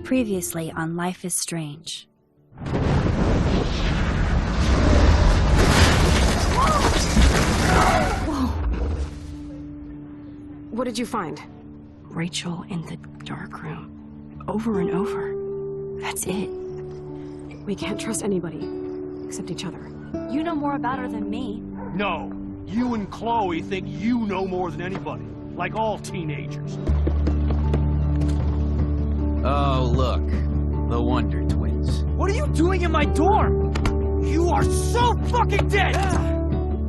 Previously on Life is Strange. Whoa! What did you find? Rachel in the dark room. Over and over. That's it. We can't trust anybody, except each other. You know more about her than me. No. You and Chloe think you know more than anybody. Like all teenagers. Oh, look. The Wonder Twins. What are you doing in my dorm? You are so fucking dead!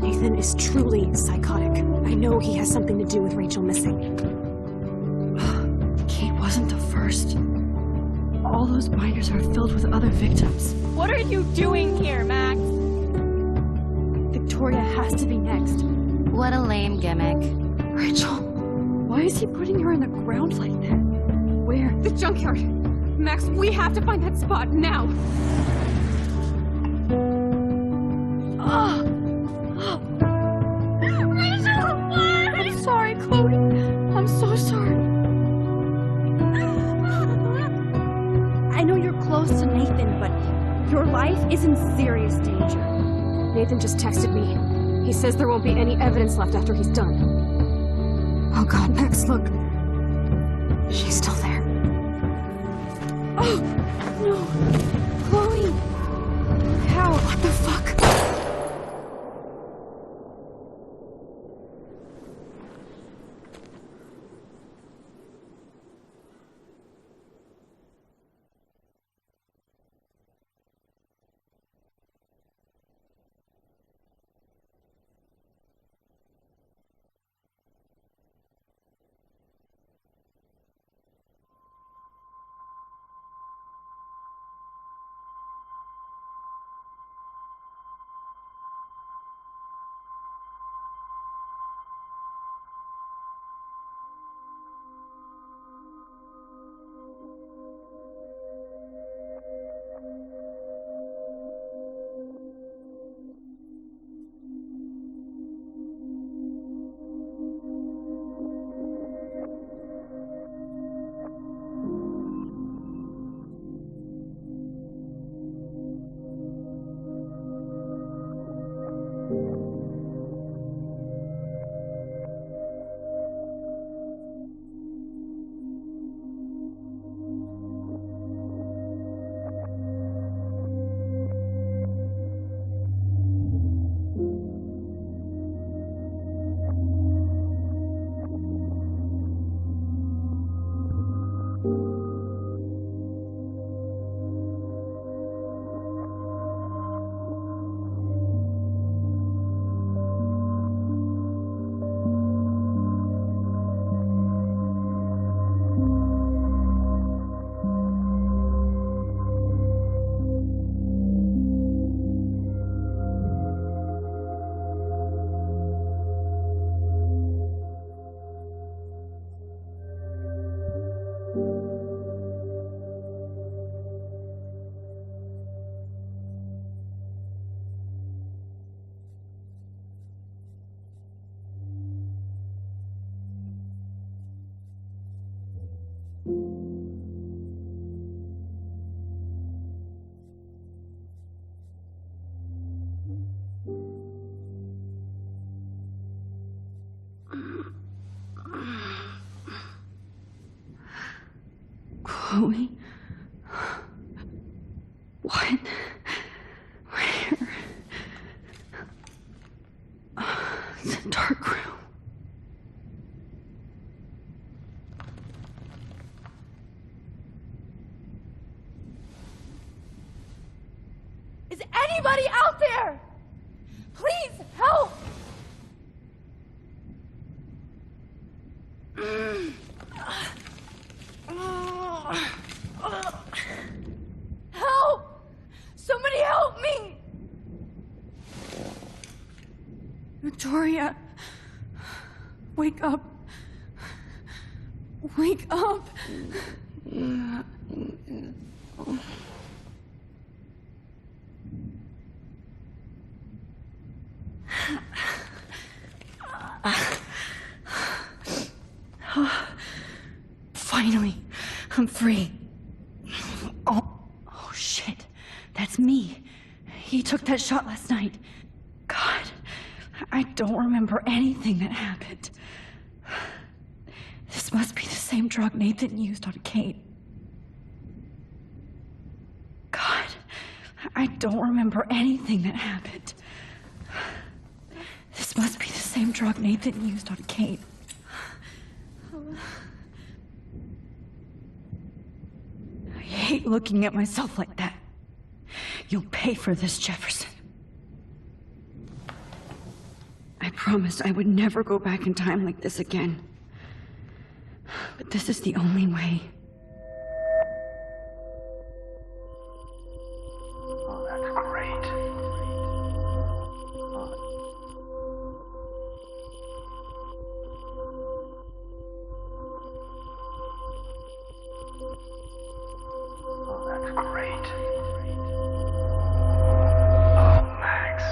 Nathan is truly psychotic. I know he has something to do with Rachel missing. Kate wasn't the first. All those binders are filled with other victims. What are you doing here, Max? Victoria has to be next. What a lame gimmick. Rachel, why is he putting her in the ground like that? Where? The junkyard! Max, we have to find that spot now! Rachel! I'm sorry, Chloe. I'm so sorry. I know you're close to Nathan, but your life is in serious danger. Nathan just texted me. He says there won't be any evidence left after he's done. Oh God, Max, look. She's still there. Oh, no. Chloe! How? What the fuck? Chloe? What? Where? It's a dark room. Is anybody out there? Please help! Help! Somebody help me! Victoria, wake up. Wake up. Finally, I'm free. took that shot last night. God, I don't remember anything that happened. This must be the same drug Nathan used on Kate. God, I don't remember anything that happened. This must be the same drug Nathan used on Kate. I hate looking at myself like that. You'll pay for this, Jefferson. I promised I would never go back in time like this again. But this is the only way. Oh, that's great. Oh, that's great. Oh, Max.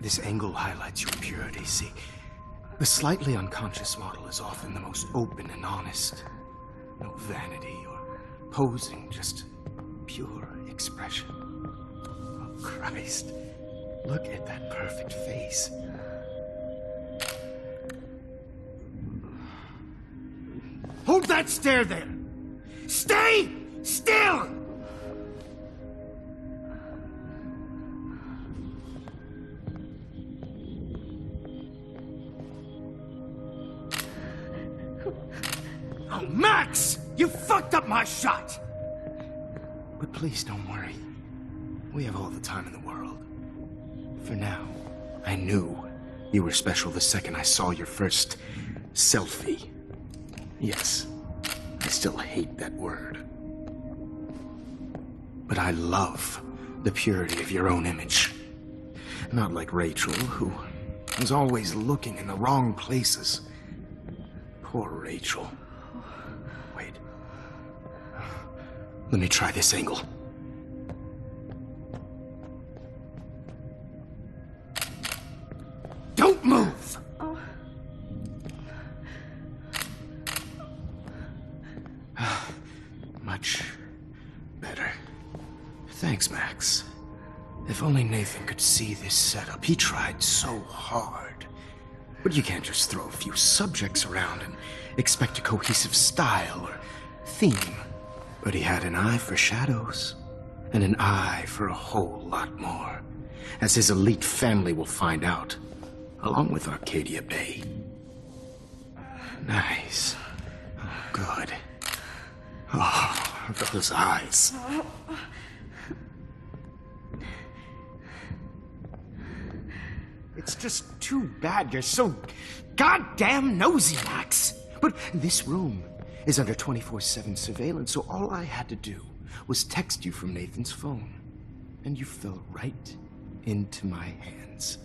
This angle highlights your purity, see? The slightly unconscious model is often the most open and honest. No vanity or posing, just pure expression. Oh, Christ. Look at that perfect face. Hold that stare there! Stay still! Oh, Max! You fucked up my shot! But please don't worry. We have all the time in the world. For now, I knew you were special the second I saw your first selfie. Yes, I still hate that word. But I love the purity of your own image. Not like Rachel, who was always looking in the wrong places. Poor Rachel. Wait. Let me try this angle. Don't move! Much better. Thanks, Max. If only Nathan could see this setup. He tried so hard. But you can't just throw a few subjects around and expect a cohesive style or theme. But he had an eye for shadows, and an eye for a whole lot more, as his elite family will find out, along with Arcadia Bay. Nice. Oh, good. Oh, those eyes. It's just too bad you're so goddamn nosy, Max. But this room is under 24/7 surveillance, so all I had to do was text you from Nathan's phone. And you fell right into my hands.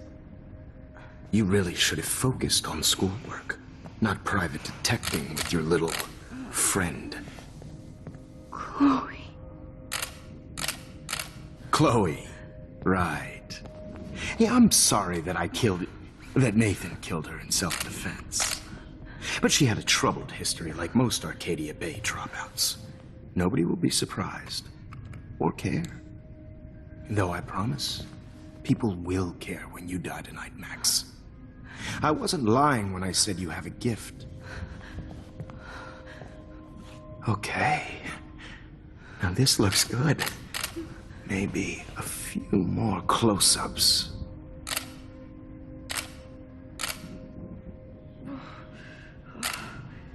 You really should have focused on schoolwork, not private detecting with your little friend. Chloe. Chloe. Right. Yeah, I'm sorry that that Nathan killed her in self-defense. But she had a troubled history like most Arcadia Bay dropouts. Nobody will be surprised. Or care. Though I promise, people will care when you die tonight, Max. I wasn't lying when I said you have a gift. Okay. Now this looks good. Maybe a few more close-ups.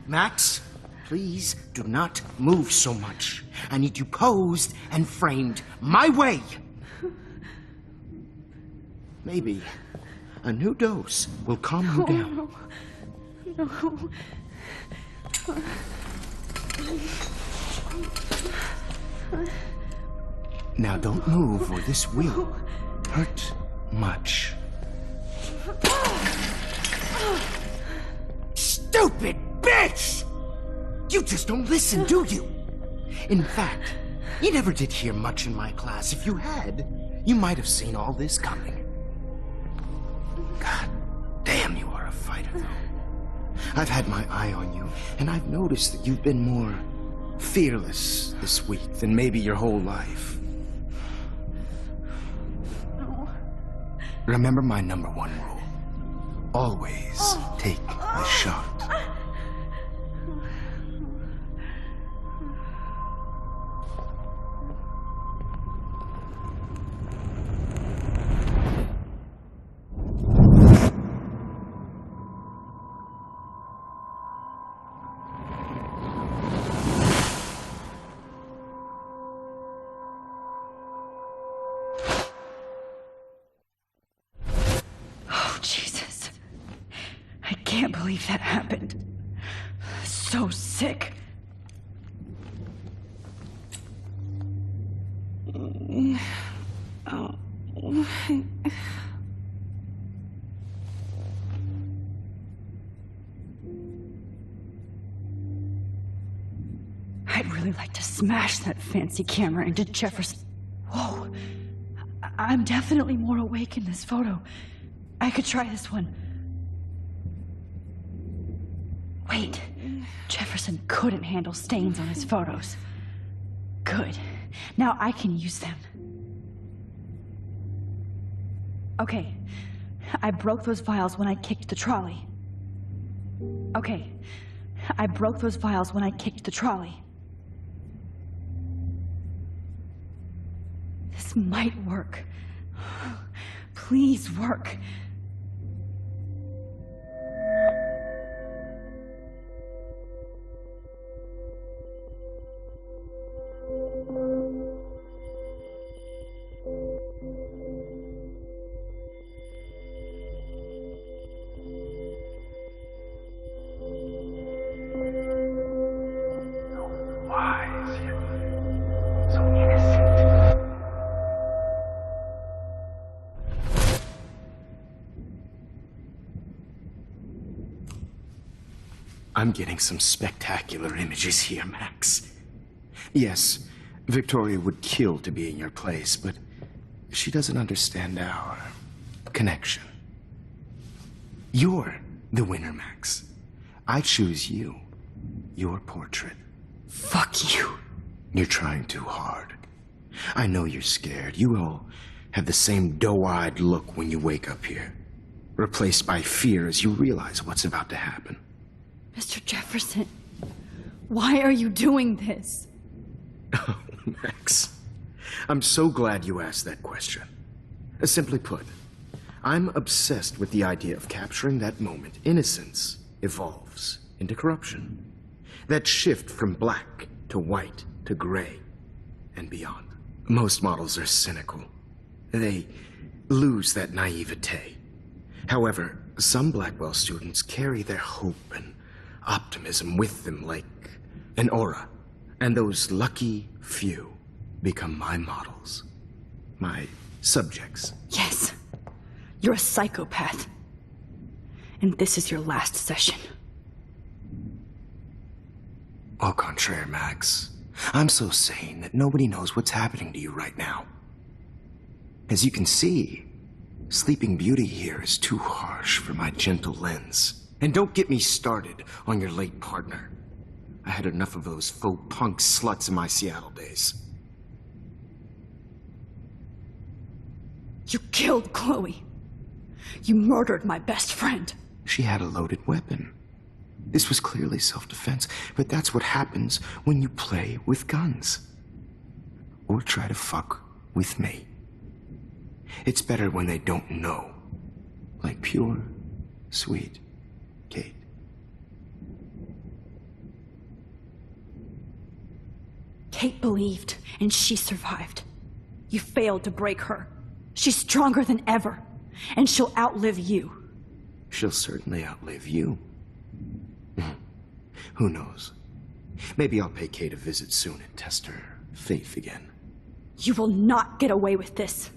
Max, please do not move so much. I need you posed and framed my way. Maybe a new dose will calm you down. No. Now don't move or this will hurt much. Stupid bitch! You just don't listen, do you? In fact, you never did hear much in my class. If you had, you might have seen all this coming. God damn, you are a fighter, though. I've had my eye on you, and I've noticed that you've been more fearless this week than maybe your whole life. No. Remember my #1 rule. Always take the shot. Jesus. I can't believe that happened. So sick. I'd really like to smash that fancy camera into Jefferson. Whoa. I'm definitely more awake in this photo. I could try this one. Wait, Jefferson couldn't handle stains on his photos. Good. Now I can use them. Okay, I broke those vials when I kicked the trolley. Okay, I broke those vials when I kicked the trolley. This might work. Please work. I'm getting some spectacular images here, Max. Yes, Victoria would kill to be in your place, but she doesn't understand our connection. You're the winner, Max. I choose you. Your portrait. Fuck you. You're trying too hard. I know you're scared. You all have the same doe-eyed look when you wake up here, replaced by fear as you realize what's about to happen. Mr. Jefferson, why are you doing this? Oh, Max, I'm so glad you asked that question. Simply put, I'm obsessed with the idea of capturing that moment innocence evolves into corruption. That shift from black to white to gray and beyond. Most models are cynical. They lose that naivete. However, some Blackwell students carry their hope and optimism with them like an aura. And those lucky few become my models. My subjects. Yes. You're a psychopath. And this is your last session. Au contraire, Max. I'm so sane that nobody knows what's happening to you right now. As you can see, Sleeping Beauty here is too harsh for my gentle lens. And don't get me started on your late partner. I had enough of those faux punk sluts in my Seattle days. You killed Chloe. You murdered my best friend. She had a loaded weapon. This was clearly self-defense, but that's what happens when you play with guns. Or try to fuck with me. It's better when they don't know. Like pure, sweet Kate. Kate believed, and she survived. You failed to break her. She's stronger than ever, and she'll outlive you. She'll certainly outlive you. Who knows? Maybe I'll pay Kate a visit soon and test her faith again. You will not get away with this.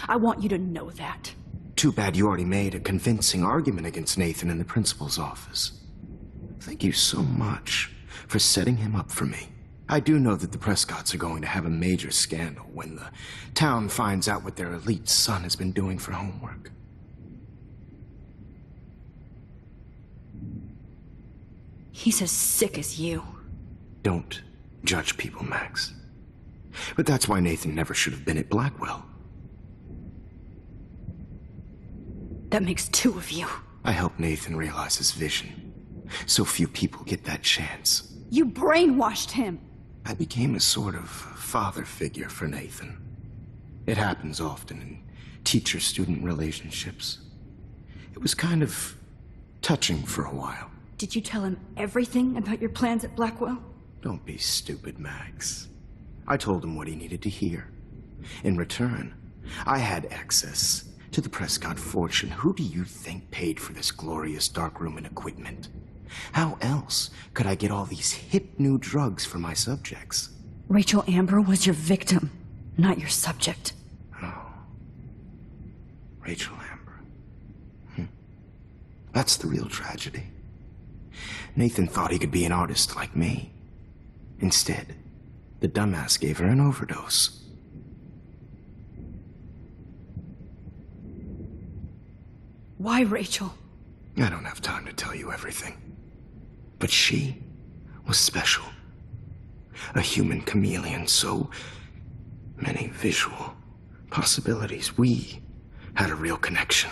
I want you to know that. Too bad you already made a convincing argument against Nathan in the principal's office. Thank you so much for setting him up for me. I do know that the Prescotts are going to have a major scandal when the town finds out what their elite son has been doing for homework. He's as sick as you. Don't judge people, Max. But that's why Nathan never should have been at Blackwell. That makes two of you. I helped Nathan realize his vision. So few people get that chance. You brainwashed him. I became a sort of father figure for Nathan. It happens often in teacher-student relationships. It was kind of touching for a while. Did you tell him everything about your plans at Blackwell? Don't be stupid, Max. I told him what he needed to hear. In return, I had access to the Prescott fortune. Who do you think paid for this glorious darkroom and equipment? How else could I get all these hip new drugs for my subjects? Rachel Amber was your victim, not your subject. Oh. Rachel Amber. That's the real tragedy. Nathan thought he could be an artist like me. Instead, the dumbass gave her an overdose. Why, Rachel? I don't have time to tell you everything. But she was special. A human chameleon, so many visual possibilities. We had a real connection.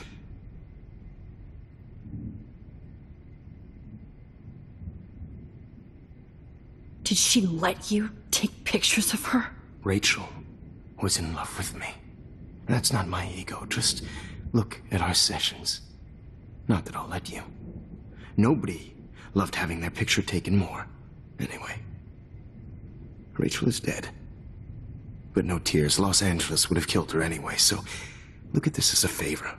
Did she let you take pictures of her? Rachel was in love with me. That's not my ego. Just look at our sessions. Not that I'll let you. Nobody loved having their picture taken more. Anyway, Rachel is dead. But no tears. Los Angeles would have killed her anyway, so look at this as a favor.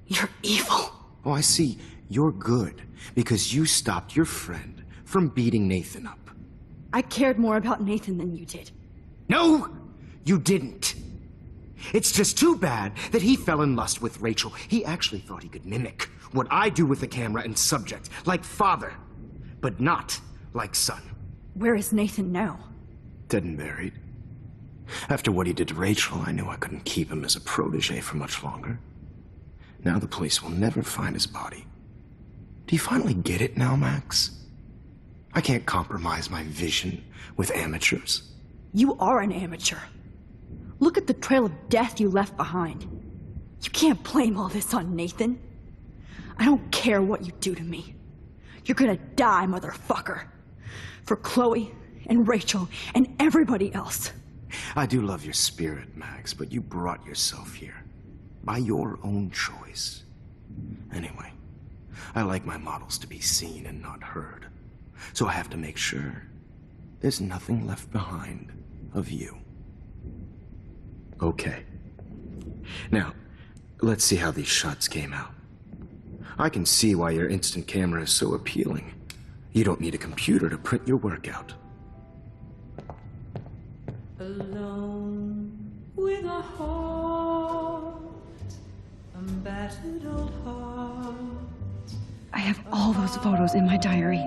You're evil. Oh, I see. You're good because you stopped your friend from beating Nathan up. I cared more about Nathan than you did. No, you didn't. It's just too bad that he fell in lust with Rachel. He actually thought he could mimic what I do with the camera and subject, like father, but not like son. Where is Nathan now? Dead and buried. After what he did to Rachel, I knew I couldn't keep him as a protege for much longer. Now the police will never find his body. Do you finally get it now, Max? I can't compromise my vision with amateurs. You are an amateur. Look at the trail of death you left behind. You can't blame all this on Nathan. I don't care what you do to me. You're gonna die, motherfucker. For Chloe and Rachel and everybody else. I do love your spirit, Max, but you brought yourself here. By your own choice. Anyway, I like my models to be seen and not heard. So I have to make sure there's nothing left behind of you. Okay. Now, let's see how these shots came out. I can see why your instant camera is so appealing. You don't need a computer to print your work out. Alone with a heart, a battered old heart. I have all those photos in my diary.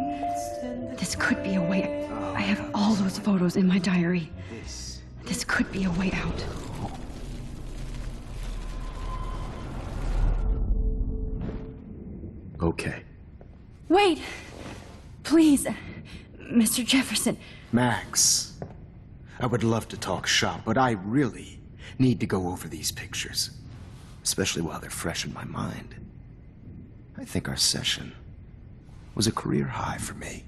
This could be a way. I have all those photos in my diary. This could be a way out. Okay. Wait! Please, Mr. Jefferson. Max, I would love to talk shop, but I really need to go over these pictures. Especially while they're fresh in my mind. I think our session was a career high for me.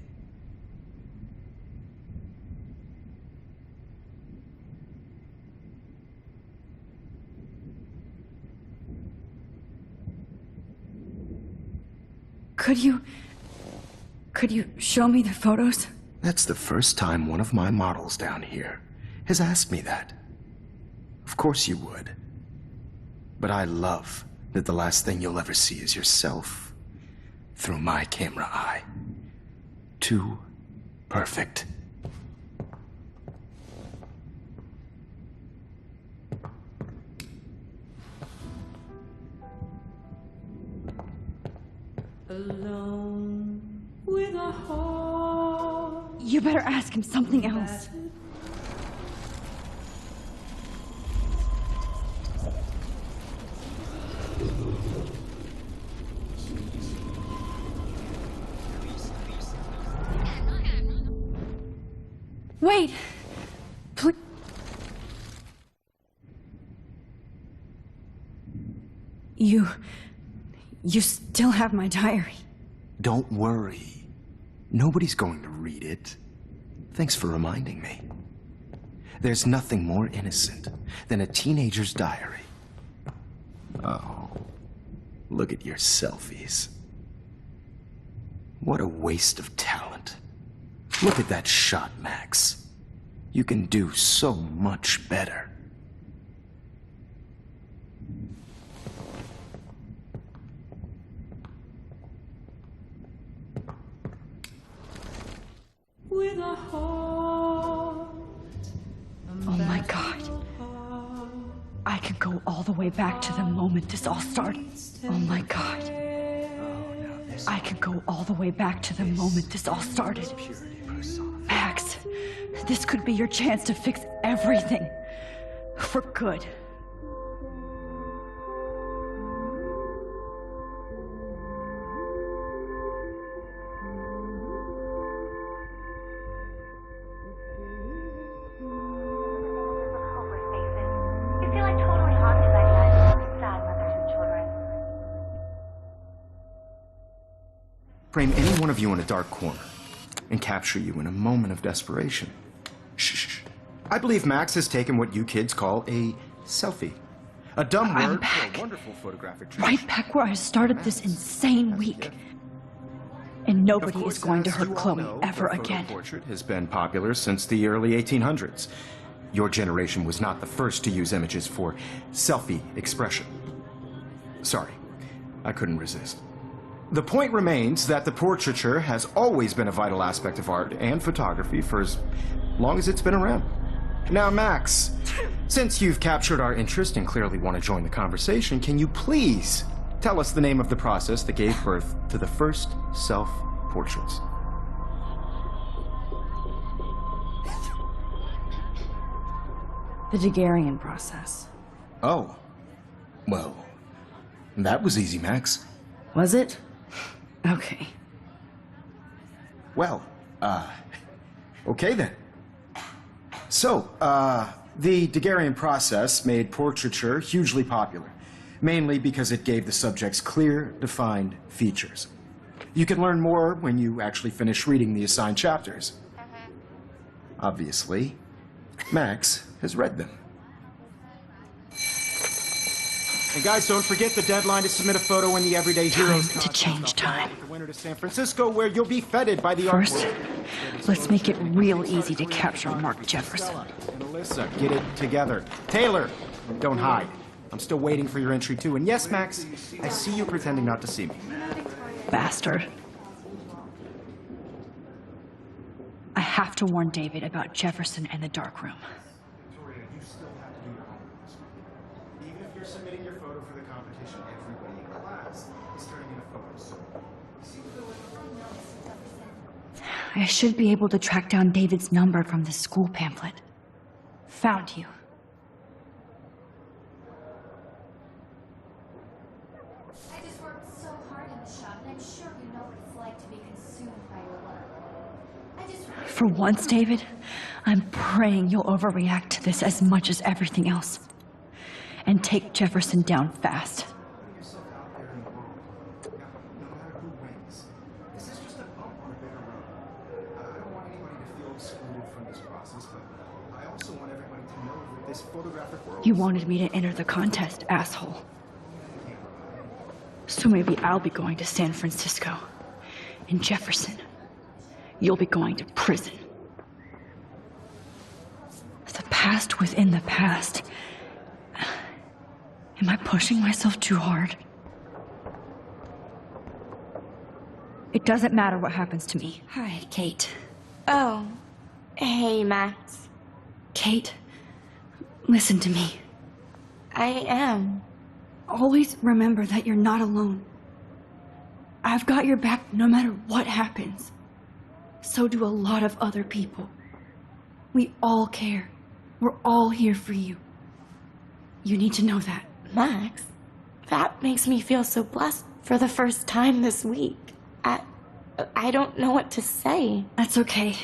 Could you show me the photos? That's the first time one of my models down here has asked me that. Of course you would. But I love that the last thing you'll ever see is yourself through my camera eye. Too perfect. Alone with a heart. You better ask him something else. Wait! Please. You still have my diary. Don't worry. Nobody's going to read it. Thanks for reminding me. There's nothing more innocent than a teenager's diary. Oh, look at your selfies. What a waste of talent. Look at that shot, Max. You can do so much better. With a heart. Oh my God. I can go all the way back to the moment this all started. Oh my God. I can go all the way back to the moment this all started. Max, this could be your chance to fix everything. For good. Frame any one of you in a dark corner and capture you in a moment of desperation. Shh. I believe Max has taken what you kids call a selfie. A dumb word for a wonderful photographic trick. Right back where I started this insane week. And nobody is going to hurt Chloe ever again. The portrait has been popular since the early 1800s. Your generation was not the first to use images for selfie expression. Sorry, I couldn't resist. The point remains that the portraiture has always been a vital aspect of art and photography for as long as it's been around. Now, Max, since you've captured our interest and clearly want to join the conversation, can you please tell us the name of the process that gave birth to the first self-portraits? The Daguerrean process. Oh. Well, that was easy, Max. Was it? Okay. Well, okay then. So, the Daguerrean process made portraiture hugely popular, mainly because it gave the subjects clear, defined features. You can learn more when you actually finish reading the assigned chapters. Obviously, Max has read them. And guys, don't forget the deadline to submit a photo in the Everyday Heroes to change time. The winner to San Francisco, where you'll be feted by the First, let's make it real easy to capture Mark Jefferson. And Alyssa, get it together. Taylor, don't hide. I'm still waiting for your entry too. And yes, Max, I see you pretending not to see me. Bastard. I have to warn David about Jefferson and the dark room. Victoria, you still have to do your homework. Even if you're submitting your photo for the competition, everybody in class is turning in a photo. So, I should be able to track down David's number from the school pamphlet. Found you. I just worked so hard in the shop, and I'm sure you know what it's like to be consumed by your work. For once, David, I'm praying you'll overreact to this as much as everything else. And take Jefferson down fast. putting yourself out there in the world, no matter who wins, this is just a bump on a bigger road. I don't want anybody to feel excluded from this process, but I also want everybody to know that this photographic world... You wanted me to enter the contest, asshole. So maybe I'll be going to San Francisco. And Jefferson, you'll be going to prison. The past within the past. Am I pushing myself too hard? It doesn't matter what happens to me. Hi, Kate. Oh. Hey, Max. Kate, listen to me. I am. Always remember that you're not alone. I've got your back no matter what happens. So do a lot of other people. We all care. We're all here for you. You need to know that. Max, that makes me feel so blessed for the first time this week. I don't know what to say. That's okay.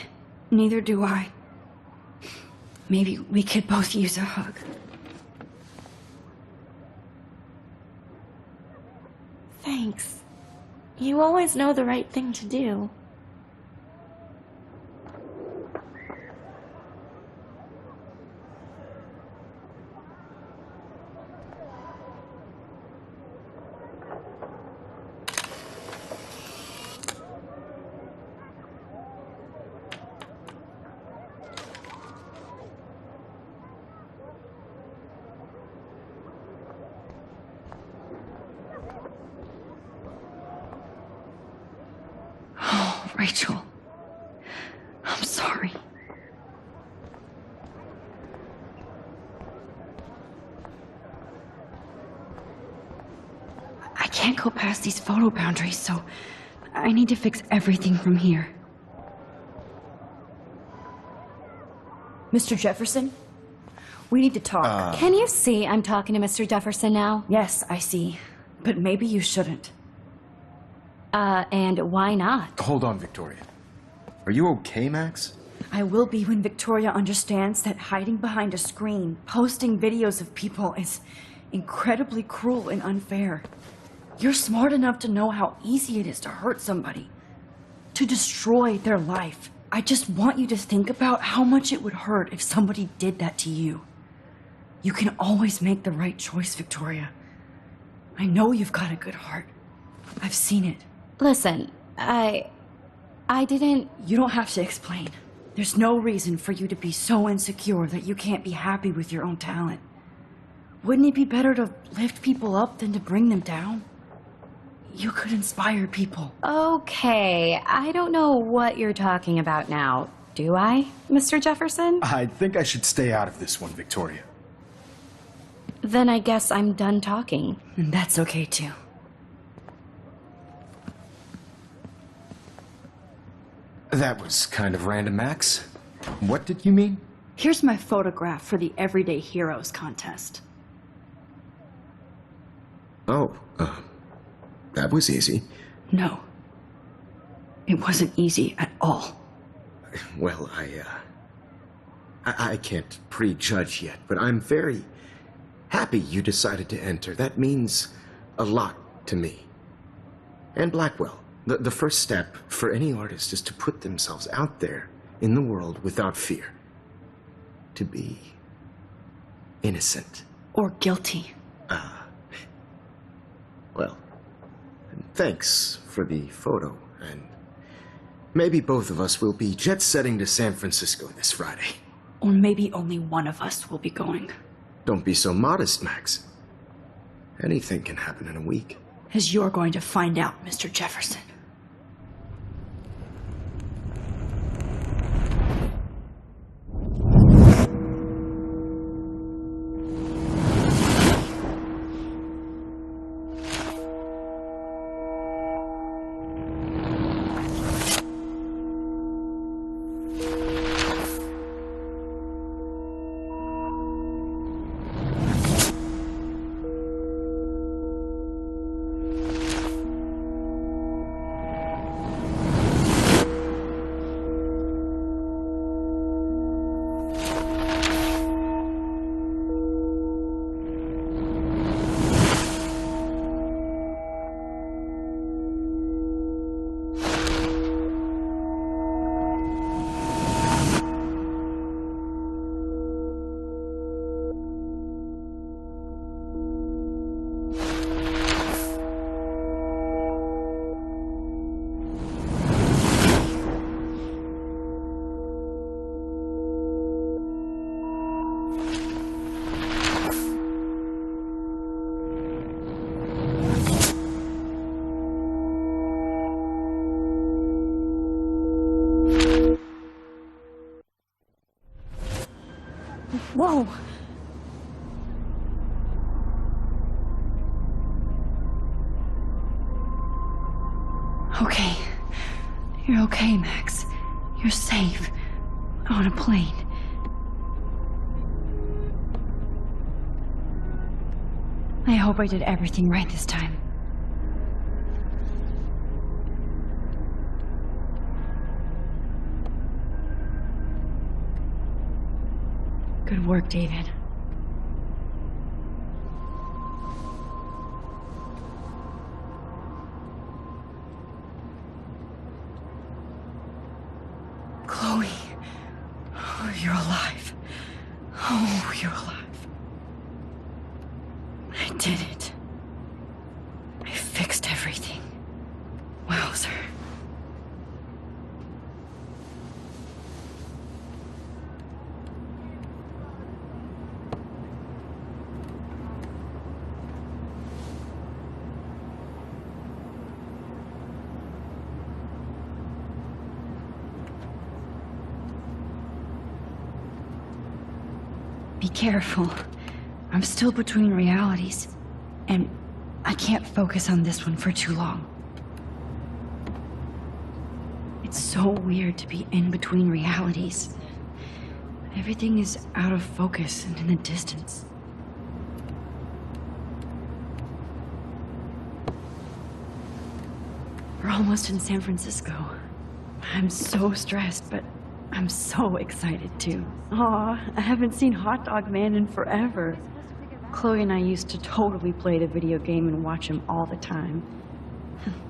Neither do I. Maybe we could both use a hug. Thanks. You always know the right thing to do. Rachel, I'm sorry. I can't go past these photo boundaries, so I need to fix everything from here. Mr. Jefferson, we need to talk. Can you see I'm talking to Mr. Jefferson now? Yes, I see. But maybe you shouldn't. And why not? Hold on, Victoria. Are you okay, Max? I will be when Victoria understands that hiding behind a screen, posting videos of people is incredibly cruel and unfair. You're smart enough to know how easy it is to hurt somebody, to destroy their life. I just want you to think about how much it would hurt if somebody did that to you. You can always make the right choice, Victoria. I know you've got a good heart. I've seen it. Listen, I didn't... You don't have to explain. There's no reason for you to be so insecure that you can't be happy with your own talent. Wouldn't it be better to lift people up than to bring them down? You could inspire people. Okay, I don't know what you're talking about now. Do I, Mr. Jefferson? I think I should stay out of this one, Victoria. Then I guess I'm done talking. And that's okay, too. That was kind of random, Max. What did you mean? Here's my photograph for the Everyday Heroes contest. Oh, that was easy. No. It wasn't easy at all. Well, I can't prejudge yet, but I'm very happy you decided to enter. That means a lot to me. And Blackwell. The first step for any artist is to put themselves out there in the world without fear. To be innocent. Or guilty. Well, thanks for the photo, and maybe both of us will be jet-setting to San Francisco this Friday. Or maybe only one of us will be going. Don't be so modest, Max. Anything can happen in a week. As you're going to find out, Mr. Jefferson. Whoa! Okay. You're okay, Max. You're safe. On a plane. I hope I did everything right this time. Good work, David. Chloe. Oh, you're alive. Oh, you're alive. I did it. I fixed everything. Wowzer. Be careful. I'm still between realities, and I can't focus on this one for too long. It's so weird to be in between realities. Everything is out of focus and in the distance. We're almost in San Francisco. I'm so stressed, but I'm so excited too. Aw, I haven't seen Hot Dog Man in forever. Chloe and I used to totally play the video game and watch him all the time.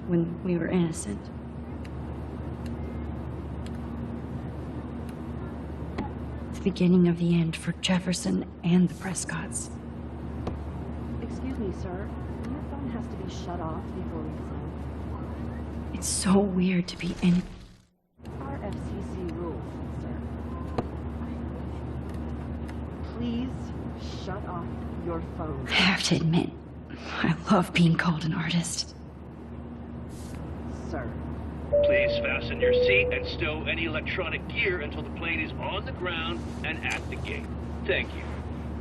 When we were innocent. The beginning of the end for Jefferson and the Prescotts. Excuse me, sir. Your phone has to be shut off before we send. It's so weird to be in... Our FCC rules, sir. Please shut off your phone. I have to admit, I love being called an artist. Sir. Please fasten your seat and stow any electronic gear until the plane is on the ground and at the gate. Thank you.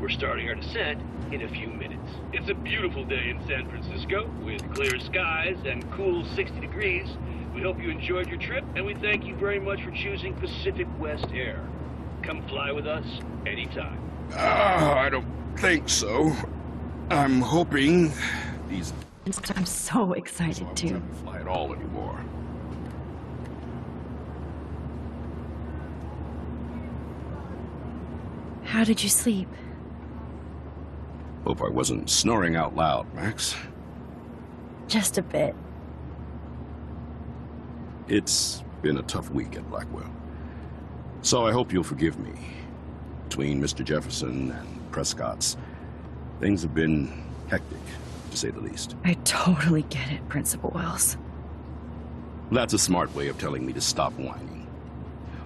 We're starting our descent in a few minutes. It's a beautiful day in San Francisco with clear skies and cool 60 degrees. We hope you enjoyed your trip, and we thank you very much for choosing Pacific West Air. Come fly with us anytime. I don't think so. I'm hoping these... I'm so excited too. I won't fly at all anymore. How did you sleep? Hope I wasn't snoring out loud, Max. Just a bit. It's been a tough week at Blackwell. So I hope you'll forgive me. Between Mr. Jefferson and Prescott's, things have been hectic, to say the least. I totally get it, Principal Wells. That's a smart way of telling me to stop whining.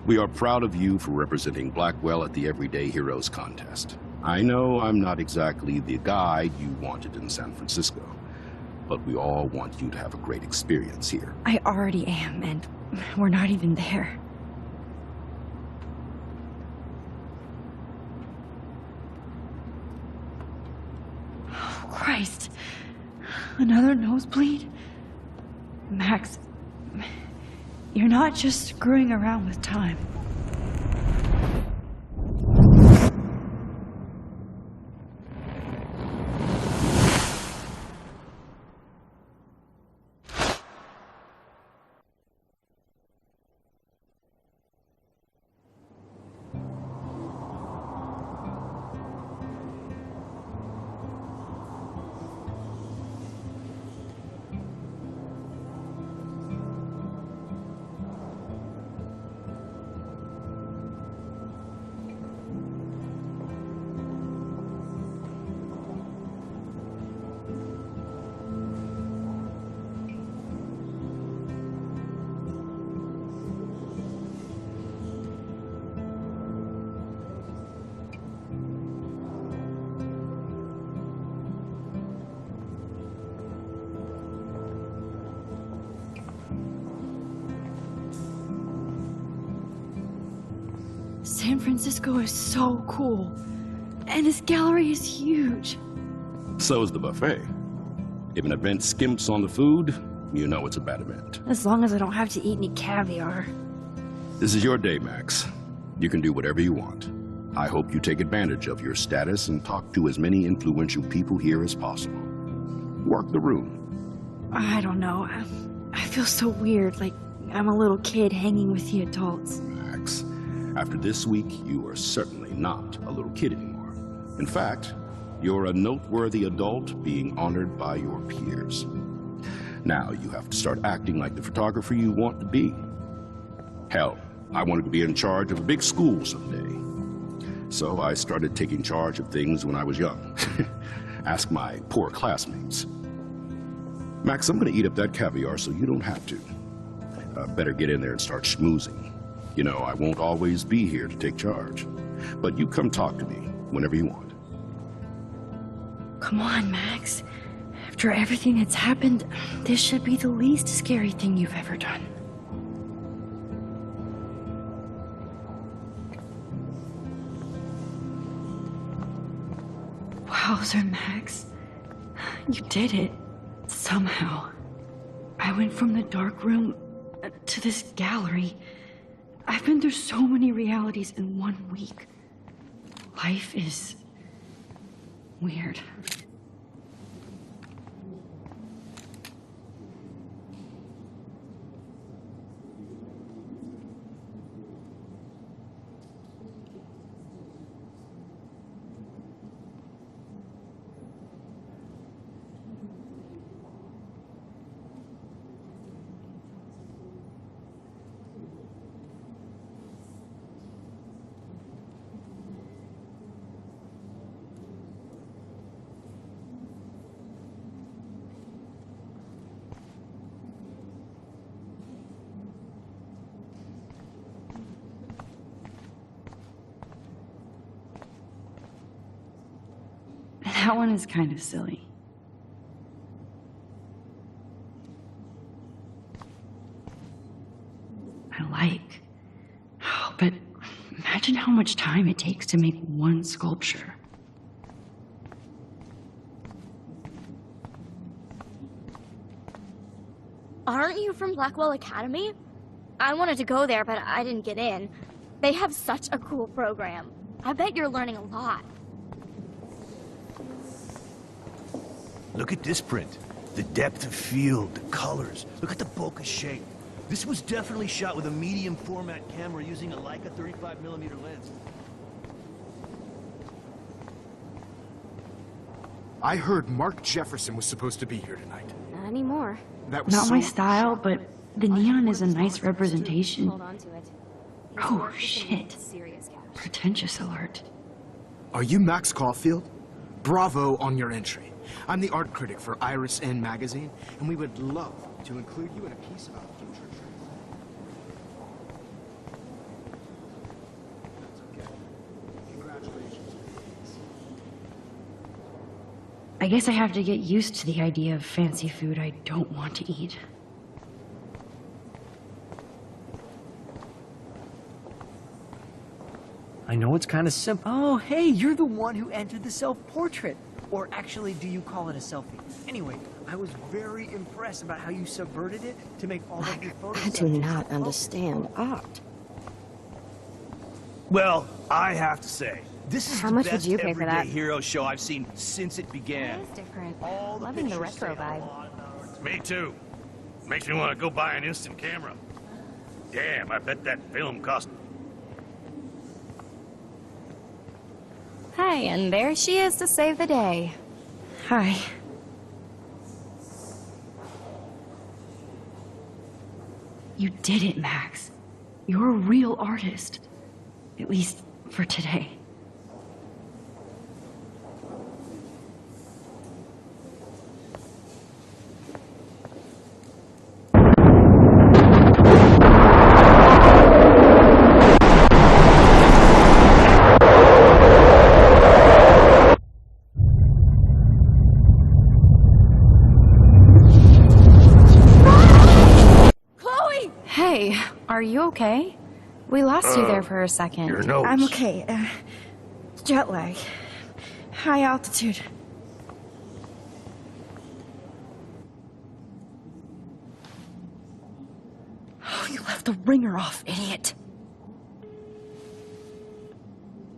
We are proud of you for representing Blackwell at the Everyday Heroes contest. I know I'm not exactly the guide you wanted in San Francisco, but we all want you to have a great experience here. I already am, and we're not even there. Oh, Christ. Another nosebleed? Max, you're not just screwing around with time. San Francisco is so cool. And this gallery is huge. So is the buffet. If an event skimps on the food, you know it's a bad event. As long as I don't have to eat any caviar. This is your day, Max. You can do whatever you want. I hope you take advantage of your status and talk to as many influential people here as possible. Work the room. I don't know. I feel so weird, like I'm a little kid hanging with the adults. Max, After this week, you are certainly not a little kid anymore. In fact, you're a noteworthy adult being honored by your peers. Now you have to start acting like the photographer you want to be. Hell, I wanted to be in charge of a big school someday. So I started taking charge of things when I was young. Ask my poor classmates. Max, I'm gonna eat up that caviar so you don't have to. Better get in there and start schmoozing. You know, I won't always be here to take charge. But you come talk to me whenever you want. Come on, Max. After everything that's happened, this should be the least scary thing you've ever done. Wowzer, Max. You did it. Somehow. I went from the dark room to this gallery. I've been through so many realities in 1 week. Life is weird. That one is kind of silly. I like. Oh, but imagine how much time it takes to make one sculpture. Aren't you from Blackwell Academy? I wanted to go there, but I didn't get in. They have such a cool program. I bet you're learning a lot. Look at this print. The depth of field, the colors. Look at the bokeh shape. This was definitely shot with a medium format camera using a Leica 35mm lens. I heard Mark Jefferson was supposed to be here tonight. Not anymore. That was Not so my style, but the neon is a nice representation. Hold on to it. Oh, shit. Pretentious alert. Are you Max Caulfield? Bravo on your entry. I'm the art critic for Iris N magazine, and we would love to include you in a piece about future trends. That's okay. Congratulations. I guess I have to get used to the idea of fancy food I don't want to eat. I know it's kind of simple. Oh, hey, you're the one who entered the self-portrait. Or actually, do you call it a selfie? Anyway, I was very impressed about how you subverted it to make all of your photos. I do not understand art. Well, I have to say, this is How the much would best you pay for everyday that? hero show I've seen since it began. It is different. All the Loving the pictures retro say a vibe. lot about- Me too. Makes me want to go buy an instant camera. Damn, I bet that film cost... Hi, and there she is to save the day. Hi. You did it, Max. You're a real artist. At least for today. Are you okay? We lost you there for a second. Your nose. I'm okay. Jet lag. High altitude. Oh, you left the ringer off, idiot.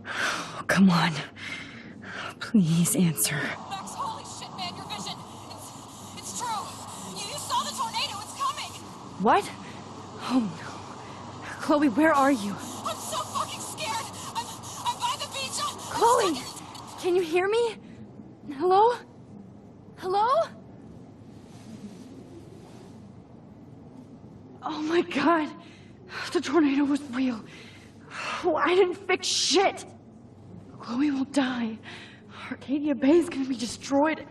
Oh, come on. Please answer. Max, holy shit, man, your vision. It's true. You saw the tornado. It's coming. What? Oh no. Chloe, where are you? I'm so fucking Chloe! Can you hear me? Hello? Hello? Oh my god. The tornado was real. Oh, I didn't fix shit. Chloe will die. Arcadia Bay is gonna be destroyed.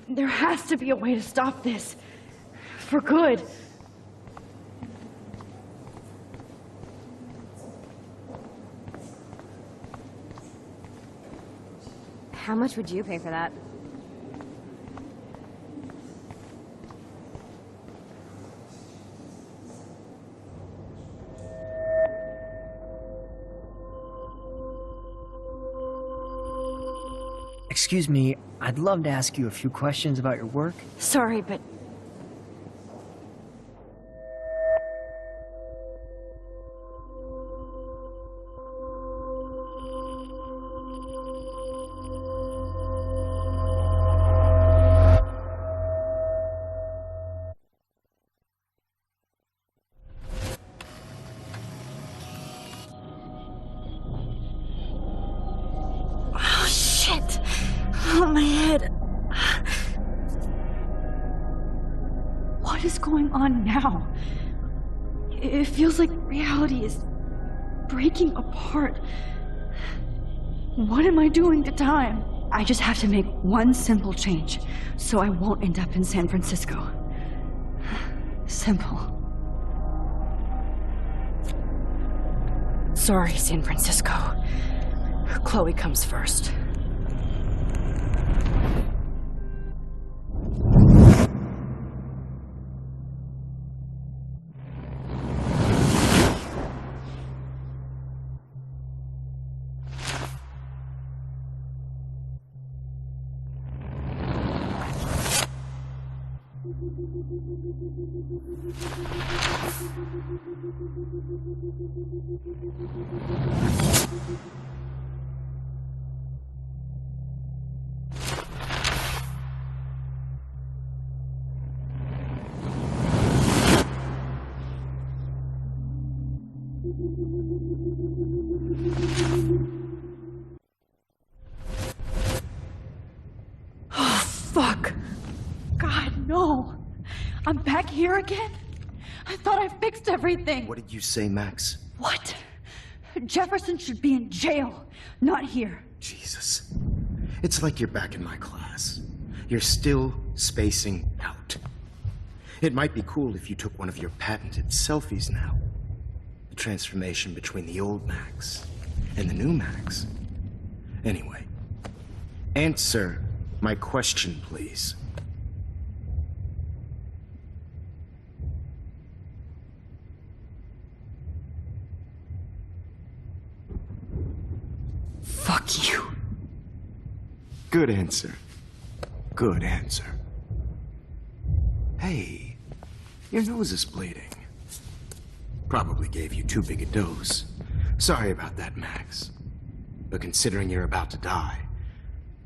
There has to be a way to stop this. For good. How much would you pay for that? Excuse me, I'd love to ask you a few questions about your work. Sorry, but... Oh, my head. What is going on now? It feels like reality is breaking apart. What am I doing to time? I just have to make one simple change, so I won't end up in San Francisco. Simple. Sorry, San Francisco. Chloe comes first. Oh, fuck. God, no. I'm back here again? I thought I fixed everything. What did you say, Max? What? Jefferson should be in jail, not here. Jesus. It's like you're back in my class. You're still spacing out. It might be cool if you took one of your patented selfies now. The transformation between the old Max and the new Max. Anyway, answer my question, please. Fuck you. Good answer. Good answer. Hey, your nose is bleeding. Probably gave you too big a dose. Sorry about that, Max. But considering you're about to die,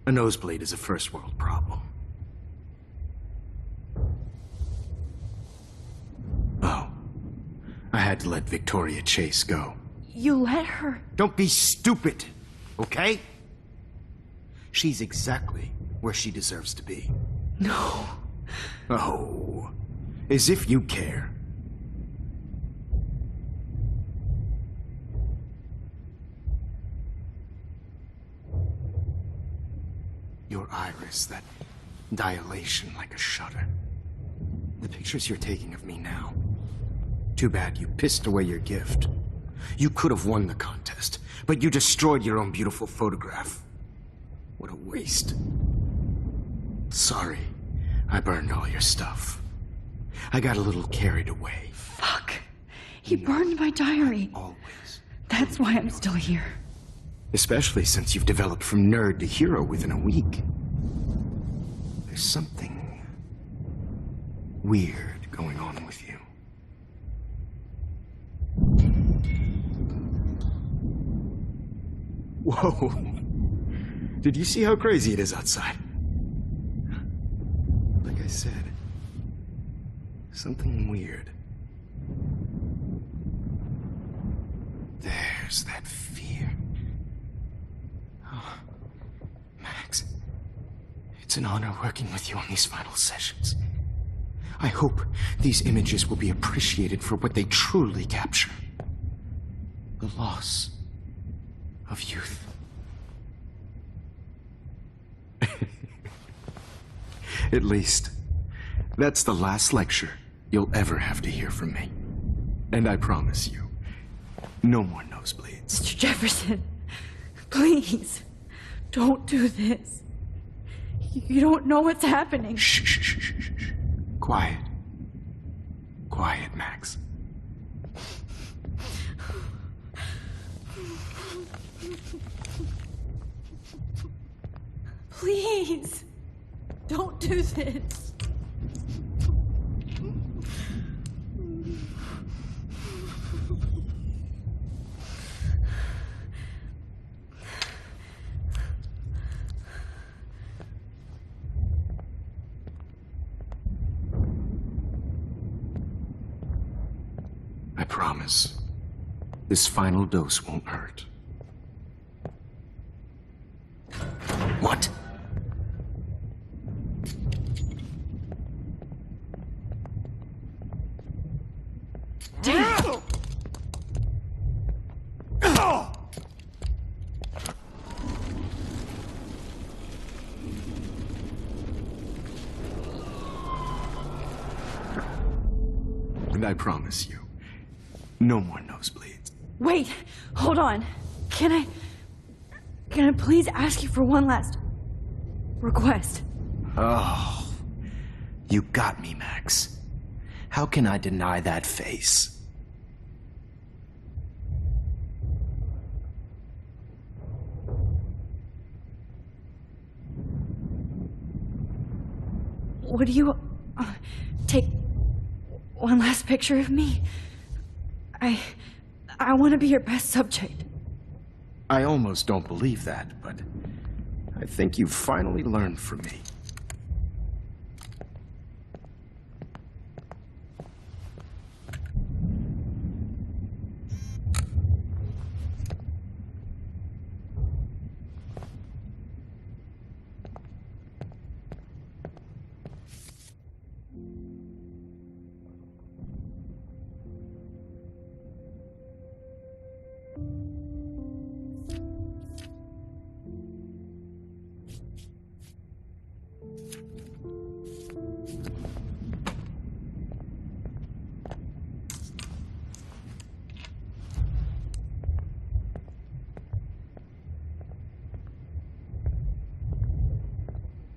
a nosebleed is a first world problem. Oh, I had to let Victoria Chase go. You let her? Don't be stupid, okay? She's exactly where she deserves to be. No. Oh, as if you care. Your iris, that dilation like a shutter. The pictures you're taking of me now. Too bad you pissed away your gift. You could have won the contest, but you destroyed your own beautiful photograph. What a waste. Sorry, I burned all your stuff. I got a little carried away. Fuck. He burned my diary. Always. That's why I'm still here. Especially since you've developed from nerd to hero within a week. There's something weird going on with you. Whoa. Did you see how crazy it is outside? Like I said, something weird. There. There's that fear. Oh, Max, it's an honor working with you on these final sessions. I hope these images will be appreciated for what they truly capture. The loss of youth. At least, that's the last lecture you'll ever have to hear from me. And I promise you, no more nosebleeds. Mr. Jefferson, please, don't do this. You don't know what's happening. Shh, shh, shh, shh, shh. Quiet. Quiet, Max. Please, don't do this. I promise, this final dose won't hurt. What? Damn! And I promise you, no more nosebleeds. Wait, hold on. Can I please ask you for one last request? Oh, you got me, Max. How can I deny that face? Would you take one last picture of me? I want to be your best subject. I almost don't believe that, but I think you've finally learned from me.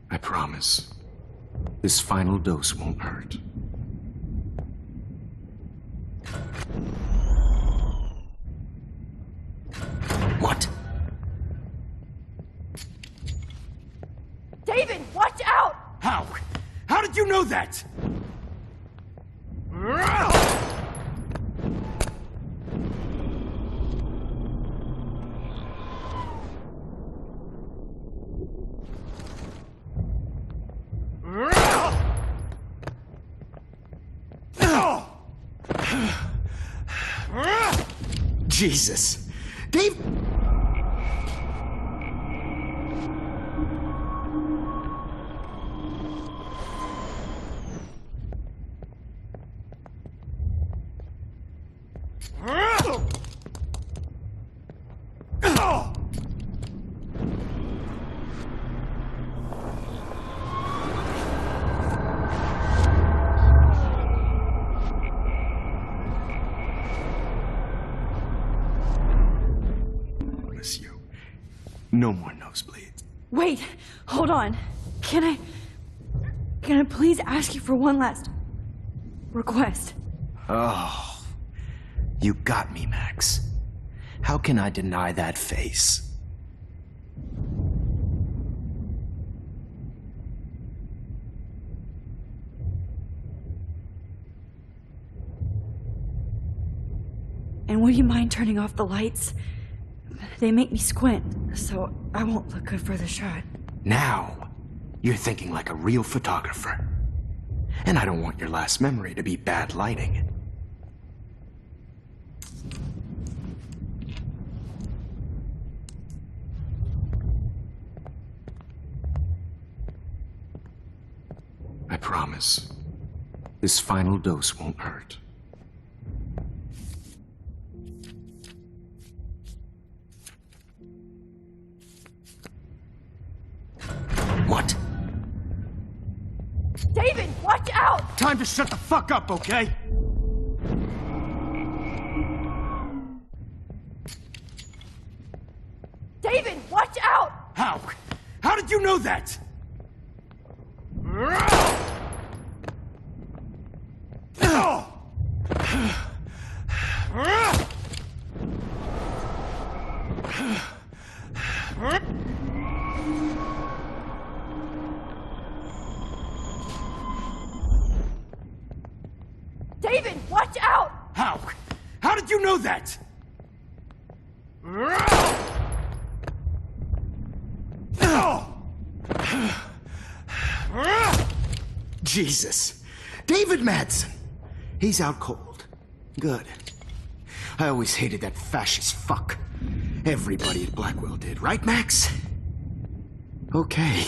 I promise, this final dose won't hurt. What? David, watch out! How? How did you know that? Jesus. Dave... No more nosebleeds. Wait, hold on. Can I please ask you for one last request? Oh, you got me, Max. How can I deny that face? And would you mind turning off the lights? They make me squint, so I won't look good for the shot. Now, you're thinking like a real photographer. And I don't want your last memory to be bad lighting. I promise. This final dose won't hurt. What? David, watch out! Time to shut the fuck up, okay? David, watch out! How? How did you know that? David, watch out! How? How did you know that? Jesus. David Madsen. He's out cold. Good. I always hated that fascist fuck. Everybody at Blackwell did, right, Max? Okay.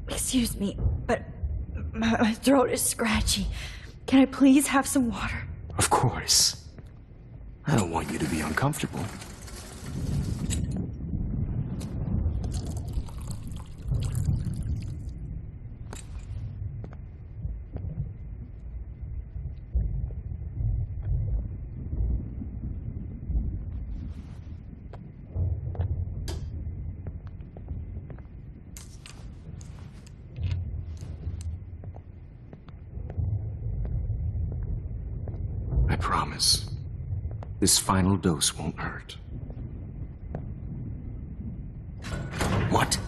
Excuse me, but my throat is scratchy. Can I please have some water? Of course. I don't want you to be uncomfortable. I promise. This final dose won't hurt. What?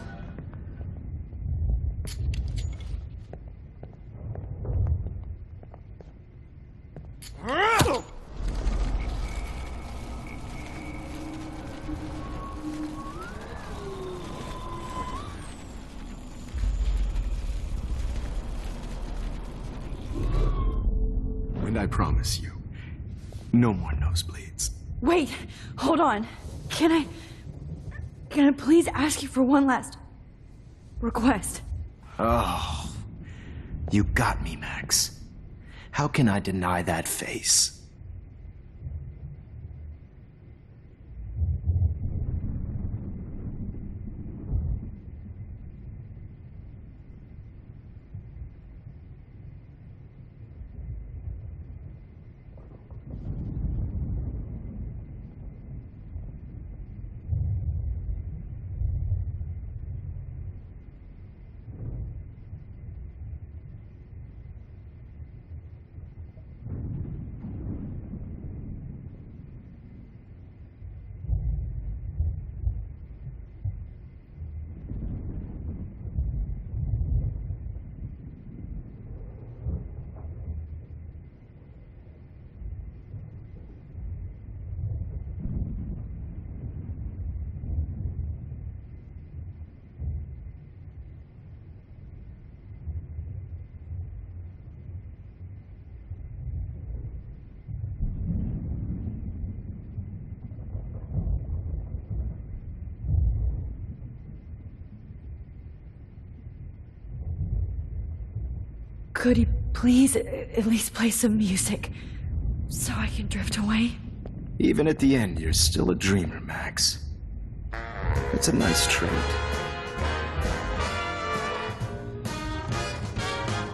And I promise you, no more nosebleeds. Wait, hold on. Can I please ask you for one last request? Oh, you got me, Max. How can I deny that face? Could he please at least play some music so I can drift away? Even at the end, you're still a dreamer, Max. It's a nice trait.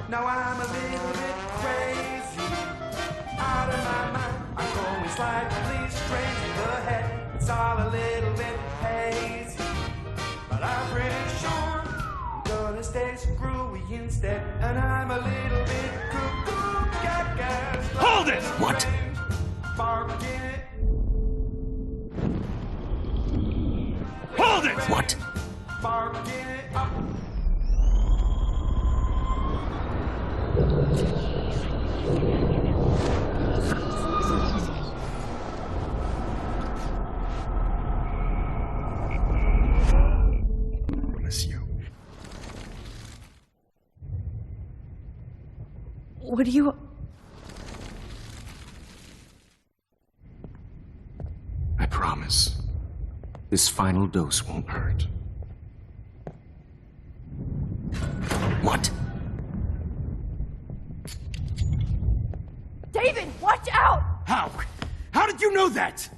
Now I'm a little bit crazy, out of my mind. I'm going slightly strange in the head. It's all a little bit hazy, but I'm pretty sure I'm And I'm a little bit cuckoo, gaga. Hold it! What? Barking it. Hold it! What? Barking it up. What do you... I promise. This final dose won't hurt. What? David, watch out! How? How did you know that?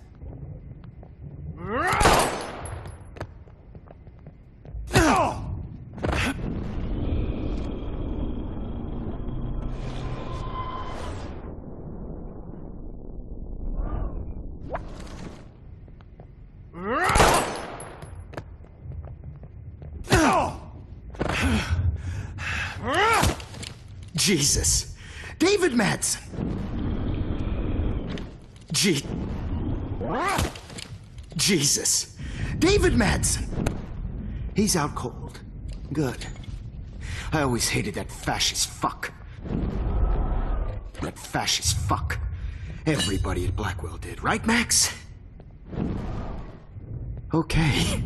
Jesus. David Madsen. Jesus. David Madsen. He's out cold. Good. I always hated that fascist fuck. That fascist fuck. Everybody at Blackwell did, right, Max? Okay.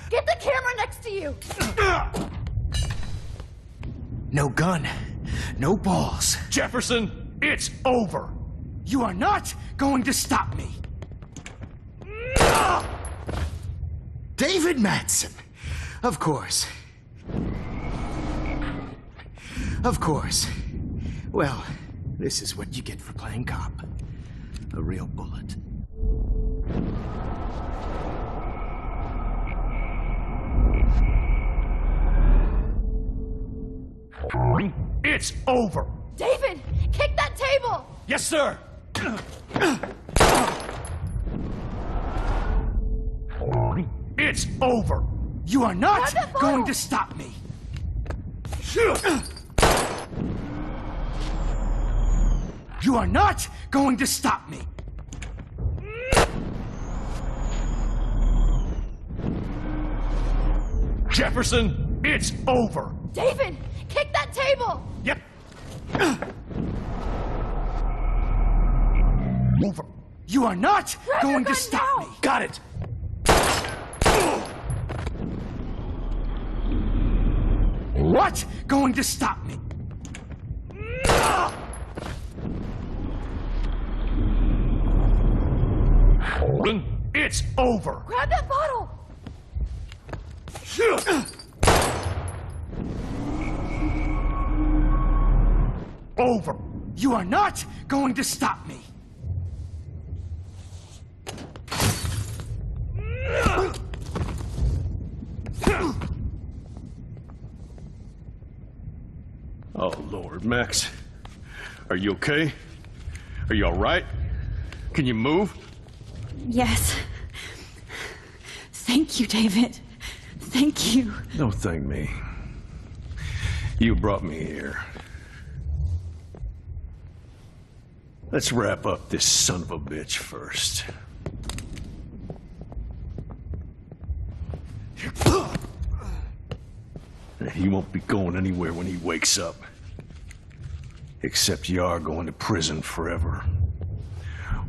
Get the camera next to you! No gun. No balls. Jefferson, it's over. You are not going to stop me. David Madsen. Of course. Of course. Well, this is what you get for playing cop. A real bullet. It's over. David, kick that table! Yes, sir. It's over. You are not going to stop me. You are not going to stop me. Jefferson, it's over. David, kick that table! Yep. Over. You are not going to stop me. Got it. What going to stop me? It's over. Grab that bottle! Over. You are not going to stop me. Oh, Lord, Max. Are you okay? Are you all right? Can you move? Yes. Thank you, David. Thank you. Don't thank me. You brought me here. Let's wrap up this son of a bitch first. He won't be going anywhere when he wakes up. Except you are going to prison forever.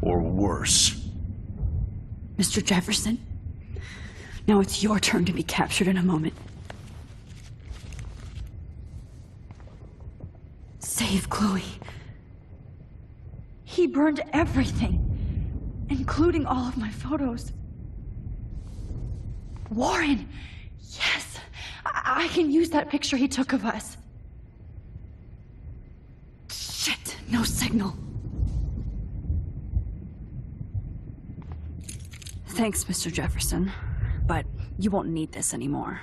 Or worse. Mr. Jefferson, now it's your turn to be captured in a moment. Save Chloe. He burned everything, including all of my photos. Warren! Yes! I can use that picture he took of us. Shit, no signal. Thanks, Mr. Jefferson. You won't need this anymore.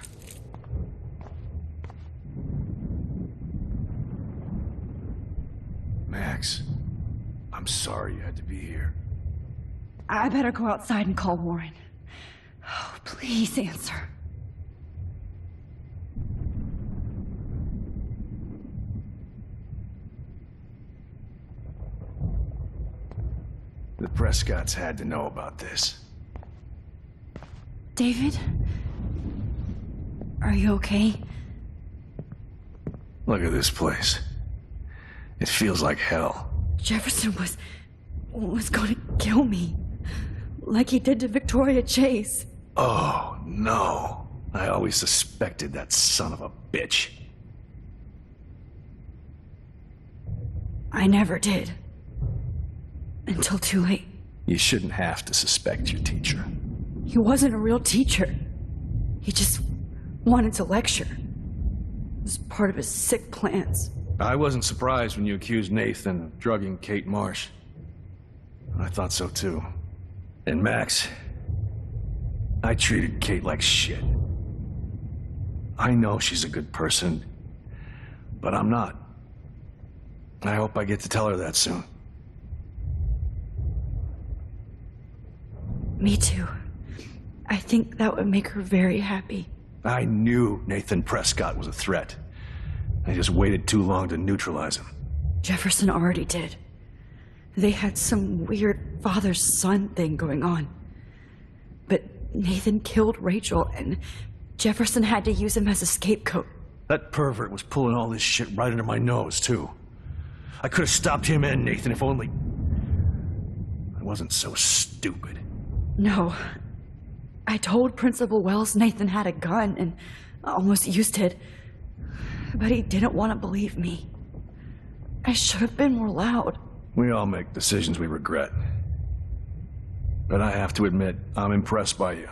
Max, I'm sorry you had to be here. I better go outside and call Warren. Oh, please answer. The Prescotts had to know about this. David? Are you okay? Look at this place. It feels like hell. Jefferson was going to kill me. Like he did to Victoria Chase. Oh, no. I always suspected that son of a bitch. I never did. Until too late. You shouldn't have to suspect your teacher. He wasn't a real teacher. He just wanted to lecture. It was part of his sick plans. I wasn't surprised when you accused Nathan of drugging Kate Marsh. I thought so too. And Max, I treated Kate like shit. I know she's a good person, but I'm not. I hope I get to tell her that soon. Me too. I think that would make her very happy. I knew Nathan Prescott was a threat. I just waited too long to neutralize him. Jefferson already did. They had some weird father-son thing going on. But Nathan killed Rachel, and Jefferson had to use him as a scapegoat. That pervert was pulling all this shit right under my nose, too. I could have stopped him and Nathan if only I wasn't so stupid. No. I told Principal Wells Nathan had a gun and almost used it. But he didn't want to believe me. I should have been more loud. We all make decisions we regret. But I have to admit, I'm impressed by you.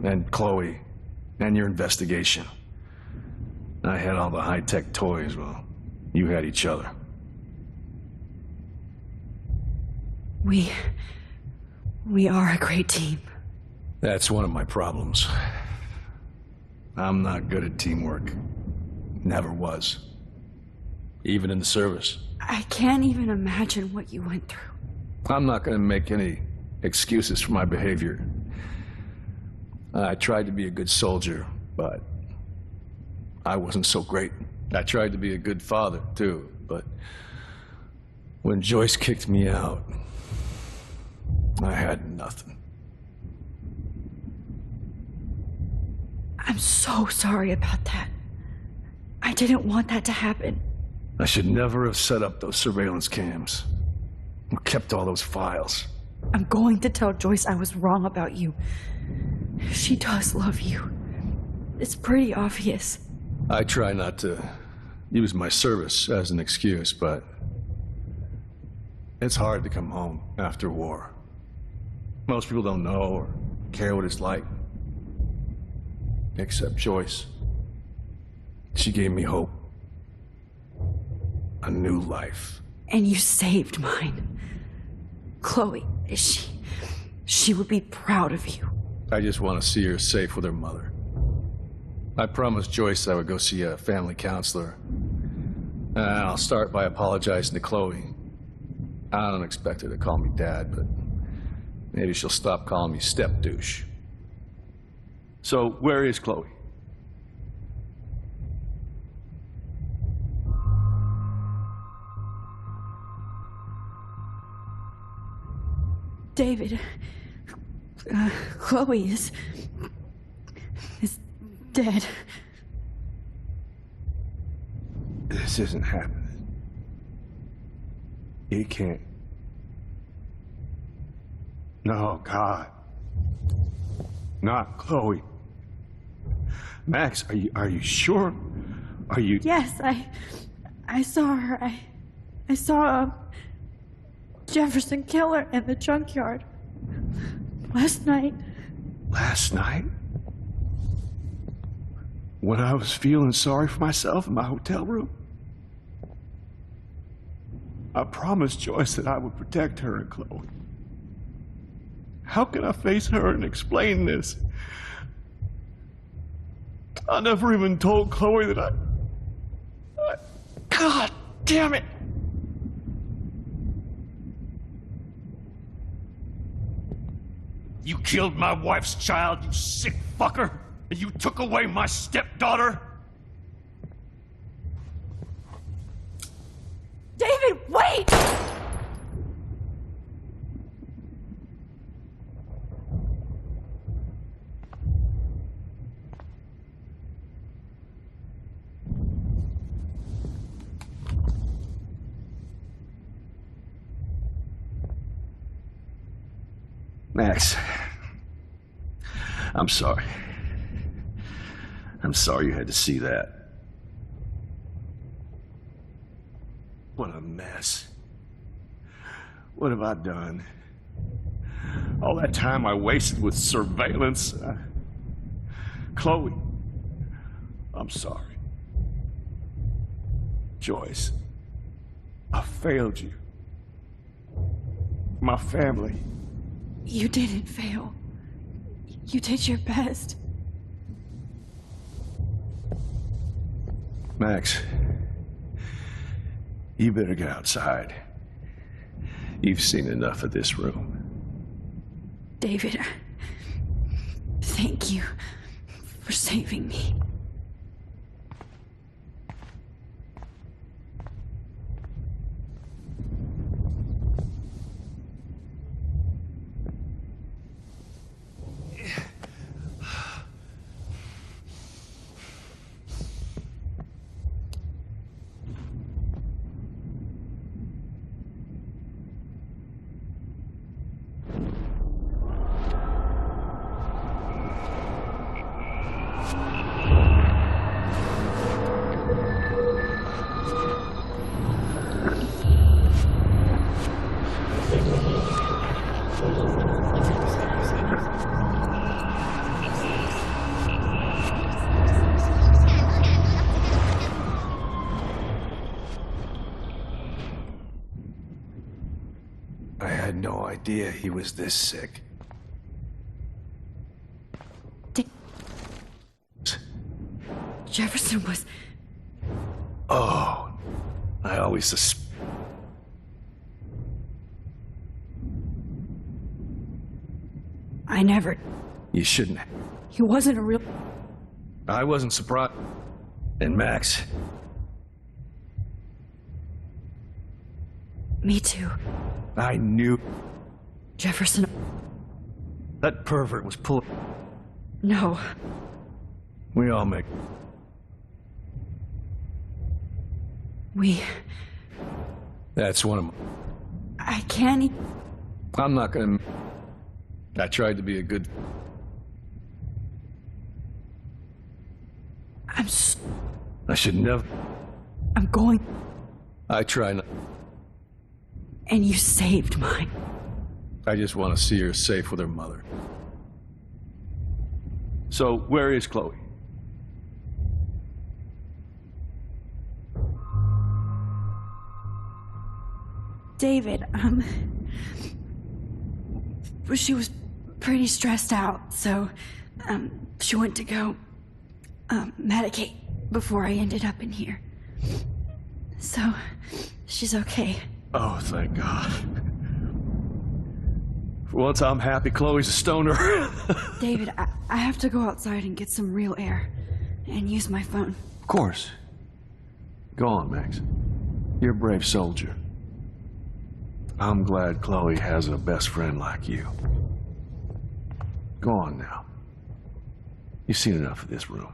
And Chloe. And your investigation. I had all the high-tech toys, well, you had each other. We are a great team. That's one of my problems. I'm not good at teamwork. Never was. Even in the service. I can't even imagine what you went through. I'm not going to make any excuses for my behavior. I tried to be a good soldier, but I wasn't so great. I tried to be a good father, too, but when Joyce kicked me out, I had nothing. I'm so sorry about that. I didn't want that to happen. I should never have set up those surveillance cams. Or kept all those files. I'm going to tell Joyce I was wrong about you. She does love you. It's pretty obvious. I try not to use my service as an excuse, but it's hard to come home after war. Most people don't know or care what it's like. Except Joyce. She gave me hope. A new life. And you saved mine. Chloe, she would be proud of you. I just want to see her safe with her mother. I promised Joyce I would go see a family counselor. And I'll start by apologizing to Chloe. I don't expect her to call me Dad, but maybe she'll stop calling me step-douche. So, where is Chloe? David, Chloe is dead. This isn't happening. It can't. No, God. Not Chloe. Max, are you sure? Are you... Yes, I saw her. I saw Jefferson kill her in the junkyard. Last night. Last night? When I was feeling sorry for myself in my hotel room? I promised Joyce that I would protect her and Chloe. How can I face her and explain this? I never even told Chloe that I... God damn it! You killed my wife's child, you sick fucker! And you took away my stepdaughter? David, wait! Max, I'm sorry. I'm sorry you had to see that. What a mess. What have I done? All that time I wasted with surveillance. Chloe, I'm sorry. Joyce, I failed you. My family. You didn't fail. You did your best. Max, you better get outside. You've seen enough of this room. David, thank you for saving me. Idea he was this sick. Jefferson was... Oh, I always I never... You shouldn't. He wasn't a real... I wasn't surprised. And Max... Me too. I knew... Jefferson... That pervert was pulling... No. We all make... That's one of my... I can't... I'm not gonna... I tried to be a good... I should never... I'm going... I try not... And you saved mine. I just want to see her safe with her mother. So, where is Chloe? David, she was pretty stressed out, so, she went to go, medicate before I ended up in here. So, she's okay. Oh, thank God. For once, I'm happy Chloe's a stoner. David, I have to go outside and get some real air and use my phone. Of course. Go on, Max. You're a brave soldier. I'm glad Chloe has a best friend like you. Go on now. You've seen enough of this room.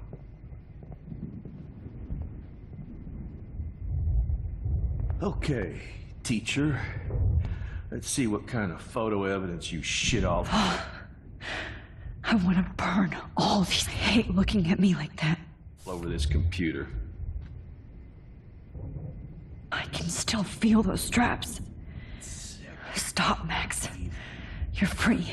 Okay, teacher. Let's see what kind of photo evidence you shit off. I want to burn all these. I hate looking at me like that. Over this computer. I can still feel those straps. Stop, Max. You're free.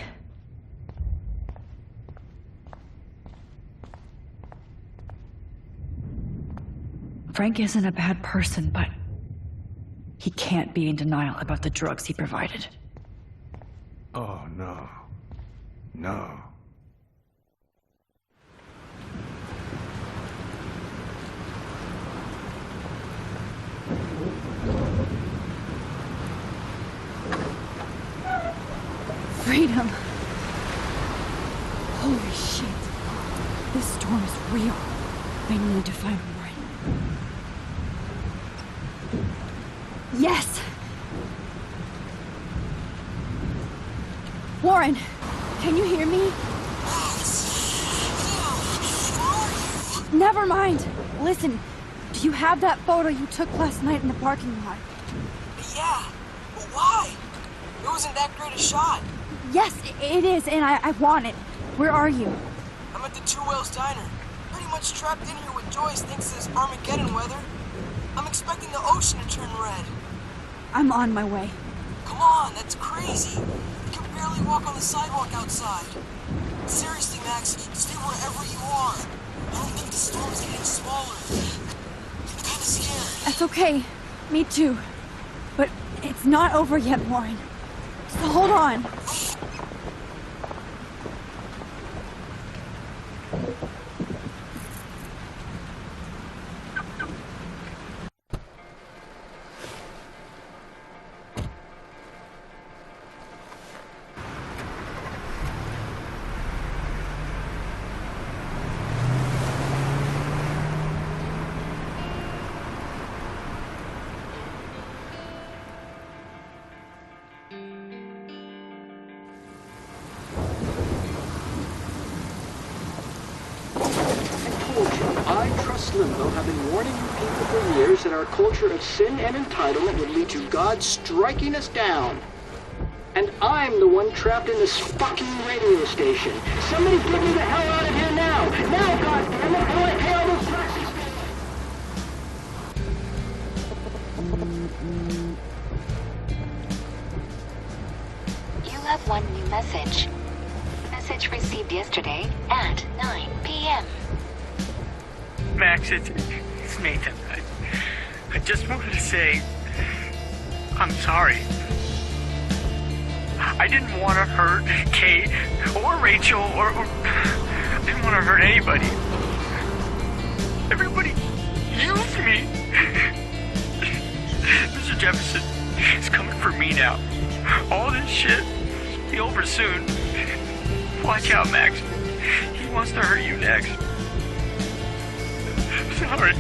Frank isn't a bad person, but he can't be in denial about the drugs he provided. Oh, no. No. Freedom. Holy shit. This storm is real. I need to find Warren. Yes! Warren, can you hear me? Never mind. Listen, do you have that photo you took last night in the parking lot? Yeah, but why? It wasn't that great a shot. Yes, it is, and I want it. Where are you? I'm at the Two Whales Diner. Pretty much trapped in here with Joyce thanks to this Armageddon weather. I'm expecting the ocean to turn red. I'm on my way. Come on, that's crazy. You can barely walk on the sidewalk outside. Seriously, Max, stay wherever you are. I don't think the storm's getting smaller. I'm kinda scared. That's okay. Me too. But it's not over yet, Warren. So hold on. Limbo have been warning you people for years that our culture of sin and entitlement would lead to God striking us down. And I'm the one trapped in this fucking radio station. Somebody get me the hell out of here now! Now, goddammit! I want to pay all those taxes! You have one new message. Message received yesterday at 9 p.m. Max, it's Nathan. I just wanted to say, I'm sorry. I didn't want to hurt Kate or Rachel or I didn't want to hurt anybody. Everybody used me. Mr. Jefferson is coming for me now. All this shit will be over soon. Watch out, Max. He wants to hurt you next. Sorry.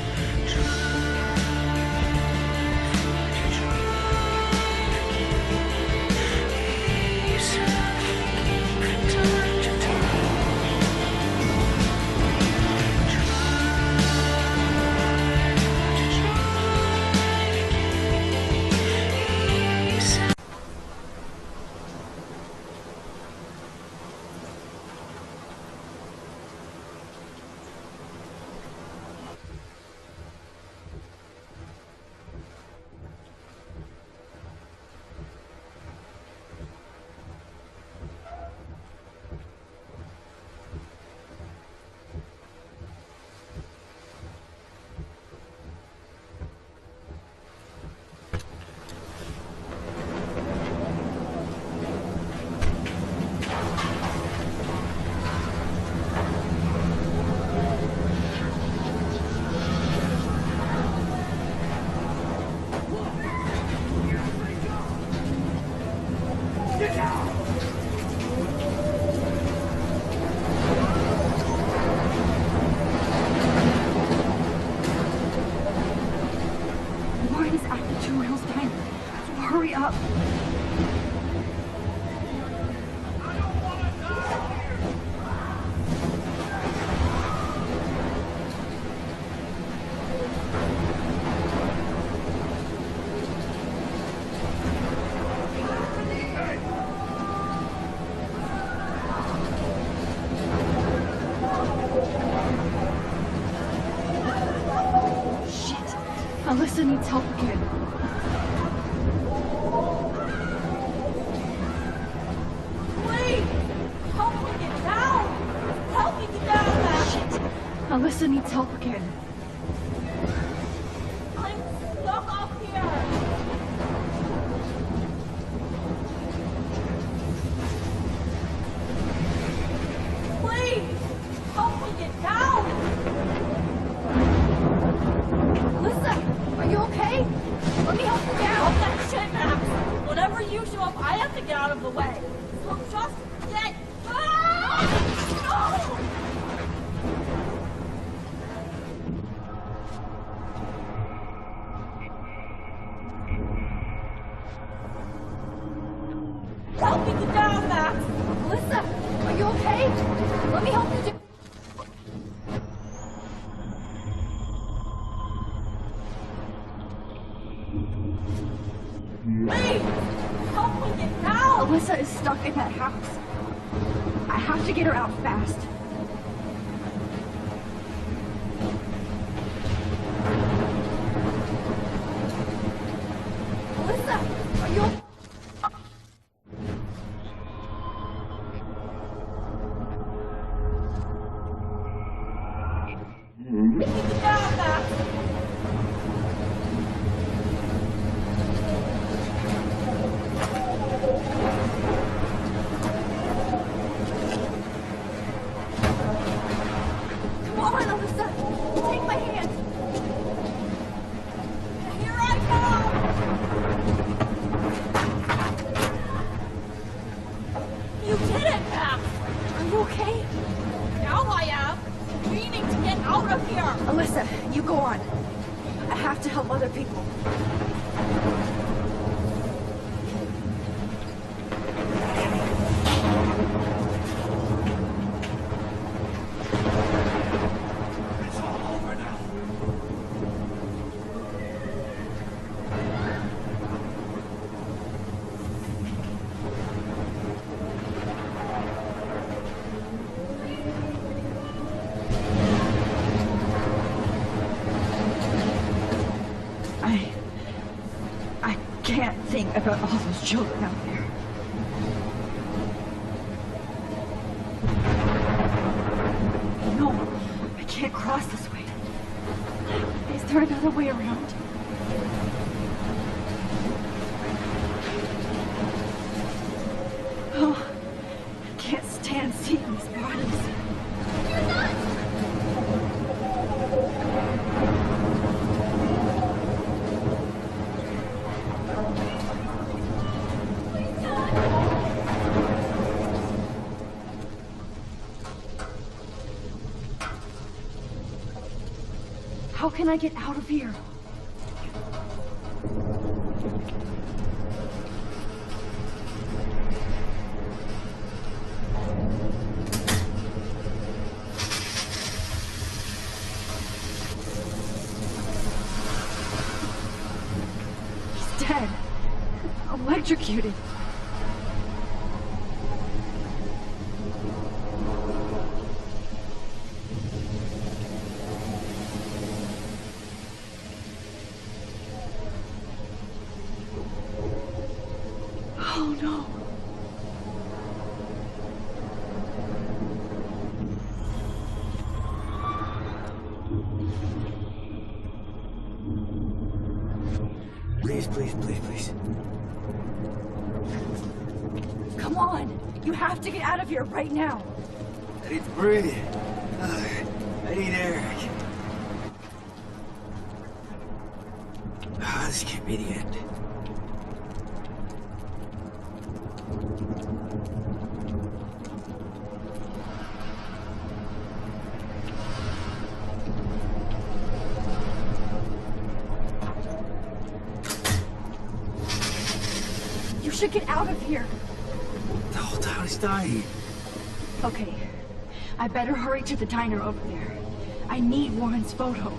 Alyssa needs help again. Please! Help me get down! Help me get down now! Shit. Alyssa needs help again. I'm stuck up here! Please! Help me get down! Alyssa, are you okay? Let me help you down! Fuck that shit, Max! Whenever you show up, I have to get out of the way. will just get... Ah! No! Help me get down, Max! Melissa, are you okay? Let me help you do... Please! Help me get down! Melissa is stuck in that house. I have to get her out fast. Melissa, are you okay? Get down, Max! Come on, Melissa. Take my hand. Here I come! You did it, Max! Are you okay? Now I am! We need to get out of here! Alyssa, you go on. I have to help other people. It's all over now. I can't think about all those children out there. No, I can't cross this way. Is there another way around? Oh, I can't stand seeing these bodies. How can I get out of here? He's dead. Electrocuted. Oh no. Please, please, please, please. Come on. You have to get out of here right now. I need to breathe. I need air. This can't be the end. You should get out of here. The whole town is dying. Okay. I better hurry to the diner over there. I need Warren's photo.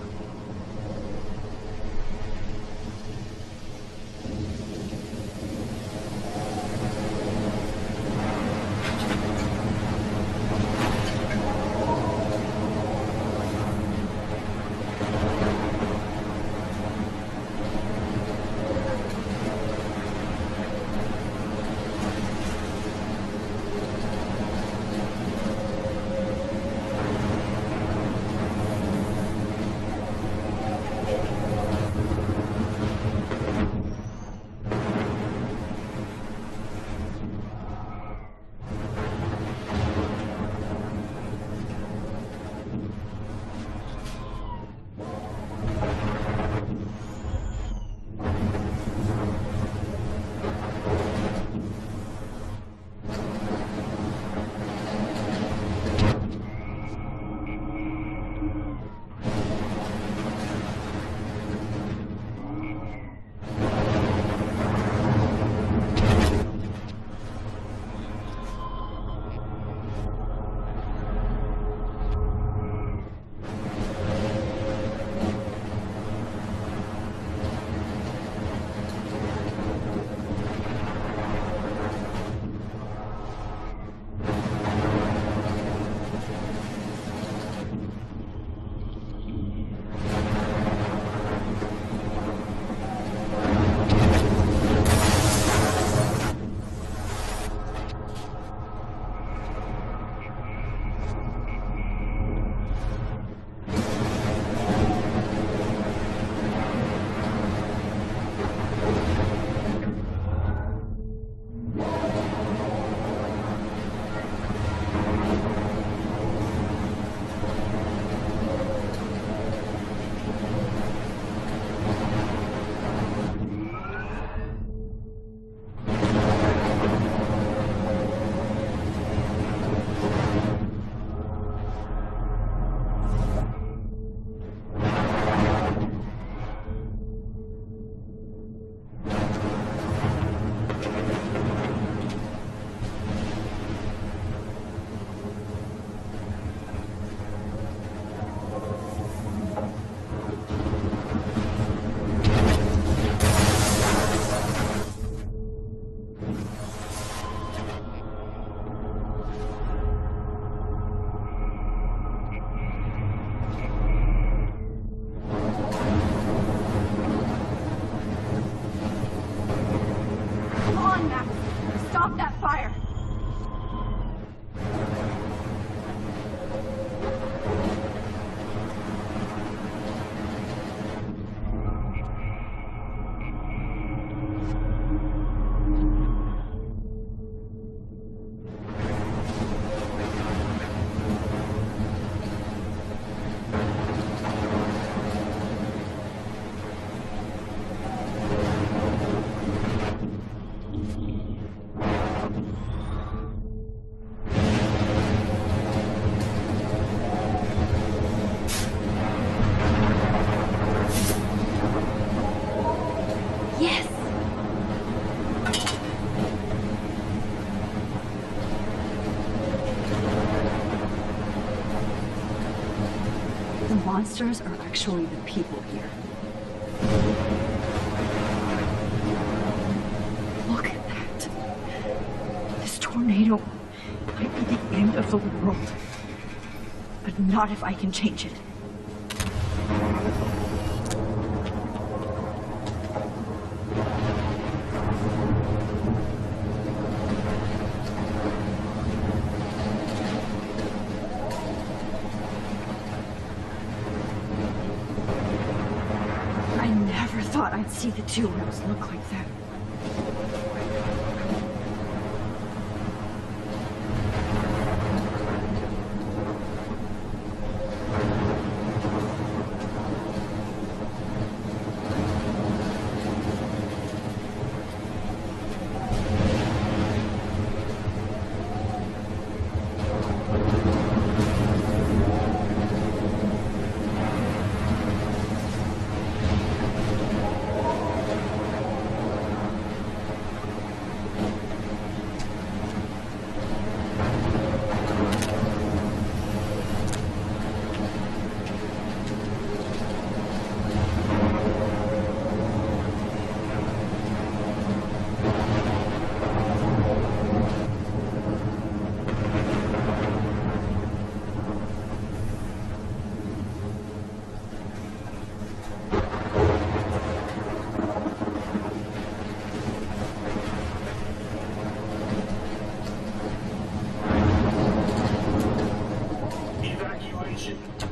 monsters are actually the people here. Look at that. This tornado might be the end of the world. But not if I can change it. I never thought I'd see the two worlds look like that.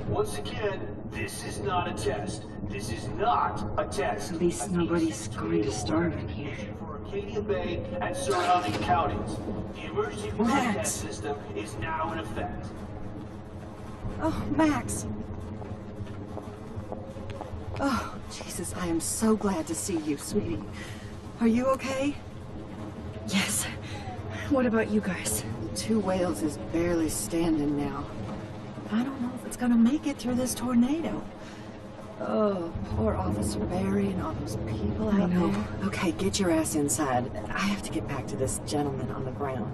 Once again, this is not a test. This is not a test. At least nobody's going to starve in here. For Arcadia Bay and surrounding counties. The emergency broadcast system is now in effect. Oh, Max. Oh, Jesus, I am so glad to see you, sweetie. Are you okay? Yes. What about you guys? The Two Whales is barely standing now. I don't know if it's gonna make it through this tornado. Oh, poor Officer Barry and all those people out there. Okay, get your ass inside. I have to get back to this gentleman on the ground.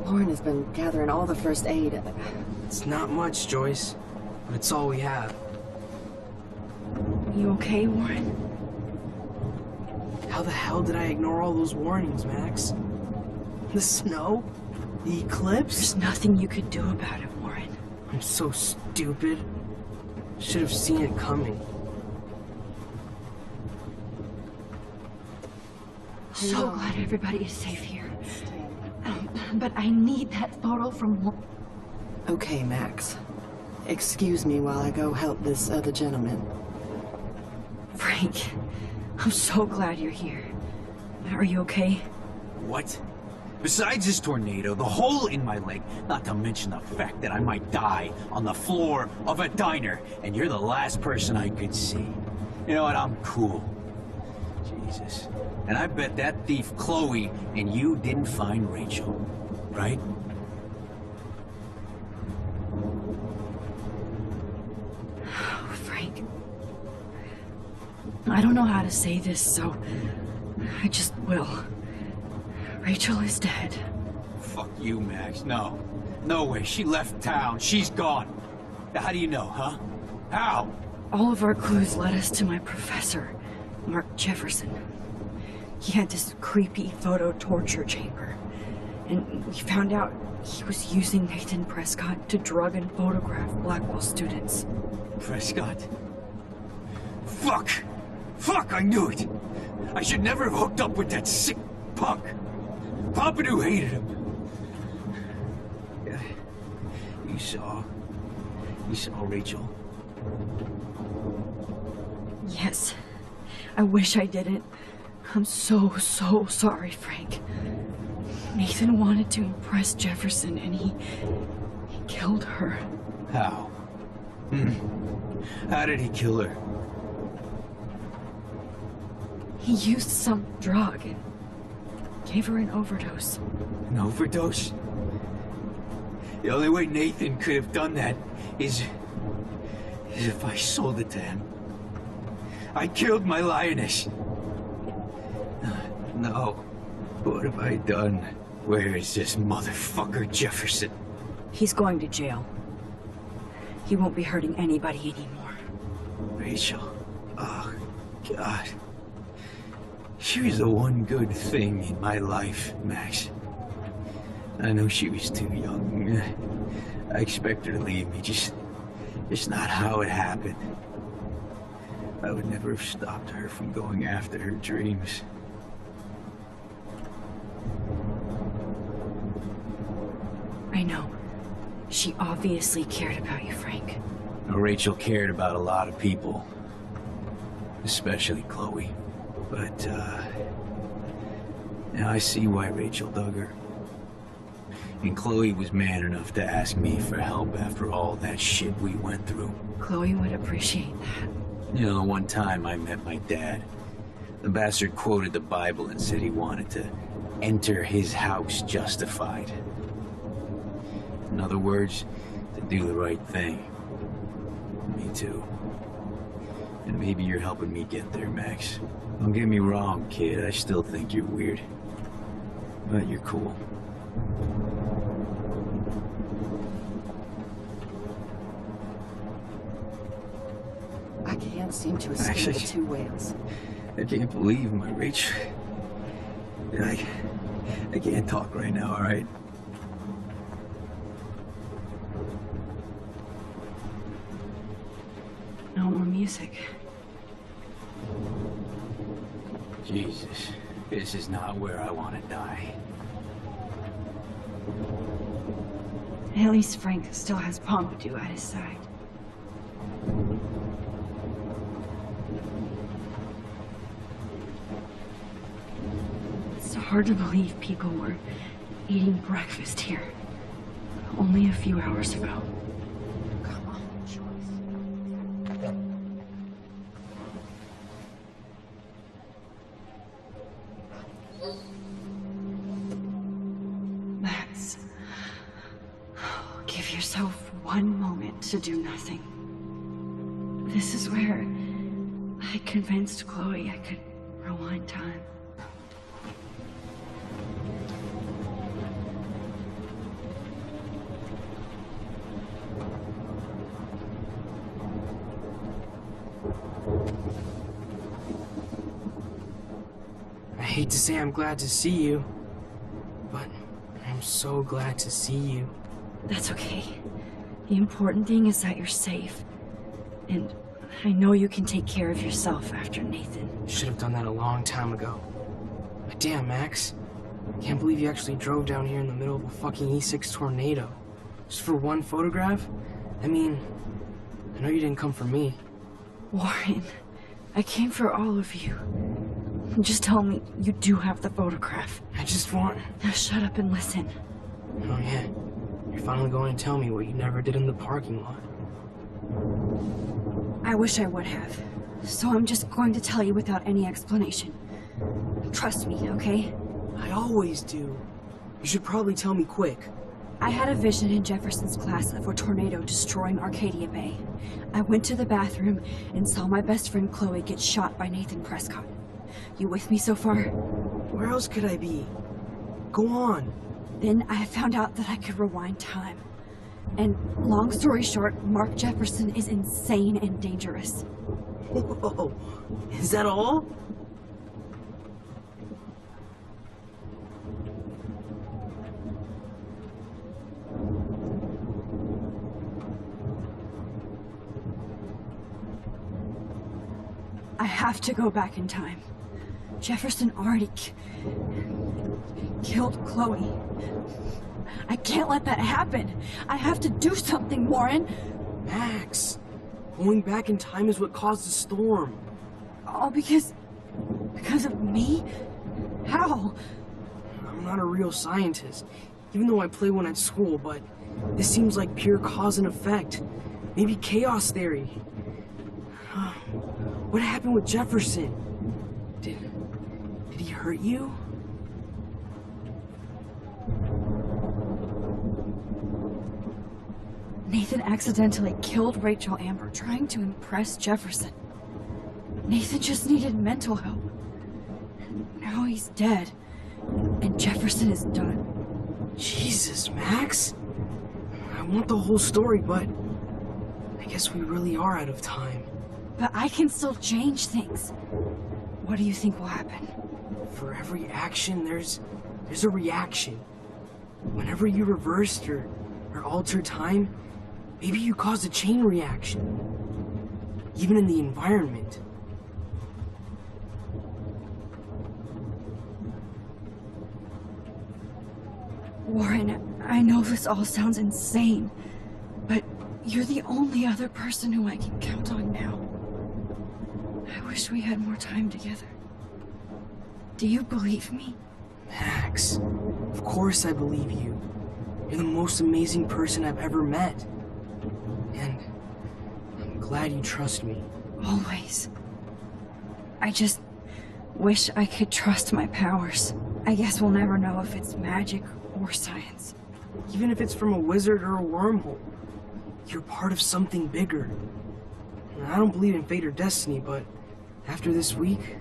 Lauren has been gathering all the first aid. It's not much, Joyce, but it's all we have. You okay, Warren? How the hell did I ignore all those warnings, Max? The snow? The eclipse? There's nothing you could do about it, Warren. I'm so stupid. Should have seen it coming. So glad everybody is safe here. But I need that photo from... Okay, Max. Excuse me while I go help this other gentleman. Frank, I'm so glad you're here. Are you okay? What? Besides this tornado, the hole in my leg, not to mention the fact that I might die on the floor of a diner, and you're the last person I could see. You know what? I'm cool. Jesus. And I bet that thief Chloe and you didn't find Rachel, right? Oh, Frank. I don't know how to say this, so I just will. Rachel is dead. Fuck you, Max. No. No way. She left town. She's gone. How do you know, huh? How? All of our clues led us to my professor, Mark Jefferson. He had this creepy photo torture chamber. And we found out he was using Nathan Prescott to drug and photograph Blackwell students. Prescott? Fuck! Fuck, I knew it! I should never have hooked up with that sick punk. Pompidou hated him. You saw Rachel? Yes. I wish I didn't. I'm so sorry, Frank. Nathan wanted to impress Jefferson, and he killed her. How? How did he kill her? He used some drug and gave her an overdose. An overdose? The only way Nathan could have done that is if I sold it to him. I killed my lioness. No. What have I done? Where is this motherfucker Jefferson? He's going to jail. He won't be hurting anybody anymore. Rachel. Oh, God. She was the one good thing in my life, Max. I know she was too young. I expect her to leave me, just not how it happened. I would never have stopped her from going after her dreams. I know. She obviously cared about you, Frank. Now, Rachel cared about a lot of people. Especially Chloe. But, now I see why Rachel dug her. And Chloe was man enough to ask me for help after all that shit we went through. Chloe would appreciate that. You know, the one time I met my dad, the bastard quoted the Bible and said he wanted to enter his house justified. In other words, to do the right thing. Me too. And maybe you're helping me get there, Max. Don't get me wrong, kid. I still think you're weird. But you're cool. I can't seem to escape the two whales. I can't believe my Rach. I can't talk right now, all right? No more music. Jesus, this is not where I want to die. At least Frank still has Pompidou at his side. It's hard to believe people were eating breakfast here only a few hours ago. Come on, Joyce. Max, give yourself one moment to do nothing. This is where I convinced Chloe I could rewind time. I hate to say I'm glad to see you, but I'm so glad to see you. That's okay. The important thing is that you're safe. And I know you can take care of yourself after Nathan. Should have done that a long time ago. But damn, Max. Can't believe you actually drove down here in the middle of a fucking E6 tornado. Just for one photograph? I mean, I know you didn't come for me. Warren, I came for all of you. Just tell me you do have the photograph. I just want... Now shut up and listen. Oh yeah, you're finally going to tell me what you never did in the parking lot. I wish I would have. So I'm just going to tell you without any explanation. Trust me, okay? I always do. You should probably tell me quick. I had a vision in Jefferson's class of a tornado destroying Arcadia Bay. I went to the bathroom and saw my best friend Chloe get shot by Nathan Prescott. You with me so far? Where else could I be? Go on. Then I found out that I could rewind time. And long story short, Mark Jefferson is insane and dangerous. Whoa, is that all? I have to go back in time. Jefferson already killed Chloe. I can't let that happen. I have to do something, Warren. Max, going back in time is what caused the storm. All because of me? How? I'm not a real scientist, even though I play one at school, but this seems like pure cause and effect. Maybe chaos theory. What happened with Jefferson? Did he hurt you? Nathan accidentally killed Rachel Amber trying to impress Jefferson. Nathan just needed mental help. Now he's dead, and Jefferson is done. Jesus, Max. I want the whole story, but I guess we really are out of time. But I can still change things. What do you think will happen? For every action, there's a reaction. Whenever you reversed or altered time, maybe you caused a chain reaction. Even in the environment. Warren, I know this all sounds insane, but you're the only other person who I can count on now. I wish we had more time together. Do you believe me? Max, of course I believe you. You're the most amazing person I've ever met. And I'm glad you trust me. Always. I just wish I could trust my powers. I guess we'll never know if it's magic or science. Even if it's from a wizard or a wormhole, you're part of something bigger. And I don't believe in fate or destiny, but after this week,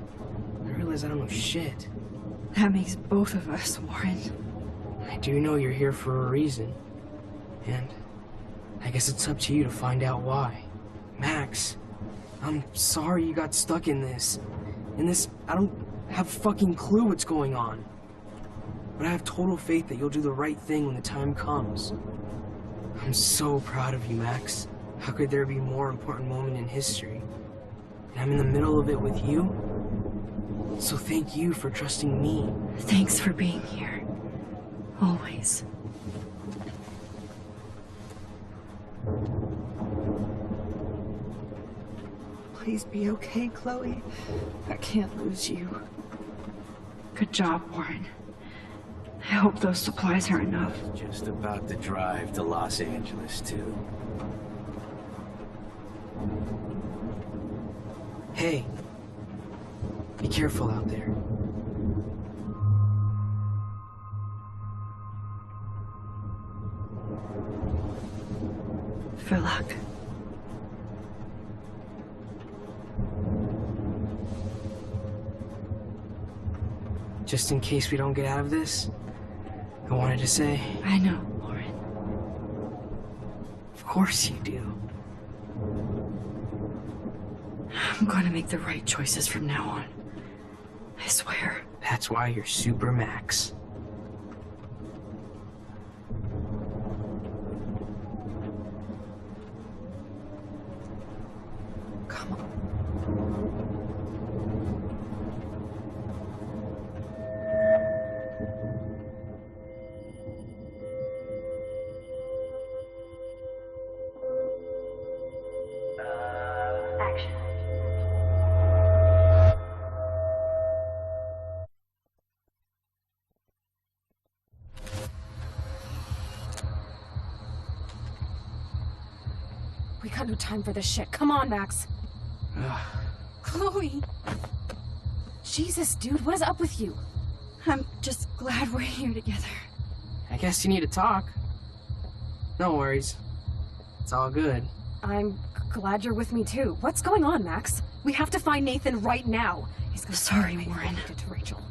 I realize I don't know shit. That makes both of us, Warren. I do know you're here for a reason. And I guess it's up to you to find out why. Max, I'm sorry you got stuck in this. I don't have a fucking clue what's going on. But I have total faith that you'll do the right thing when the time comes. I'm so proud of you, Max. How could there be a more important moment in history? And I'm in the middle of it with you. So thank you for trusting me. Thanks for being here. Always. Please be okay, Chloe. I can't lose you. Good job, Warren. I hope those supplies are enough. Just about to drive to Los Angeles, too. Hey, be careful out there. For luck. Just in case we don't get out of this, I wanted to say... I know, Warren. Of course you do. I'm going to make the right choices from now on. I swear. That's why you're Super Max. Come on. We got no time for this shit. Come on, Max. Chloe! Jesus, dude, what is up with you? I'm just glad we're here together. I guess you need to talk. No worries. It's all good. I'm glad you're with me, too. What's going on, Max? We have to find Nathan right now. He's gonna Sorry, Warren. to Rachel.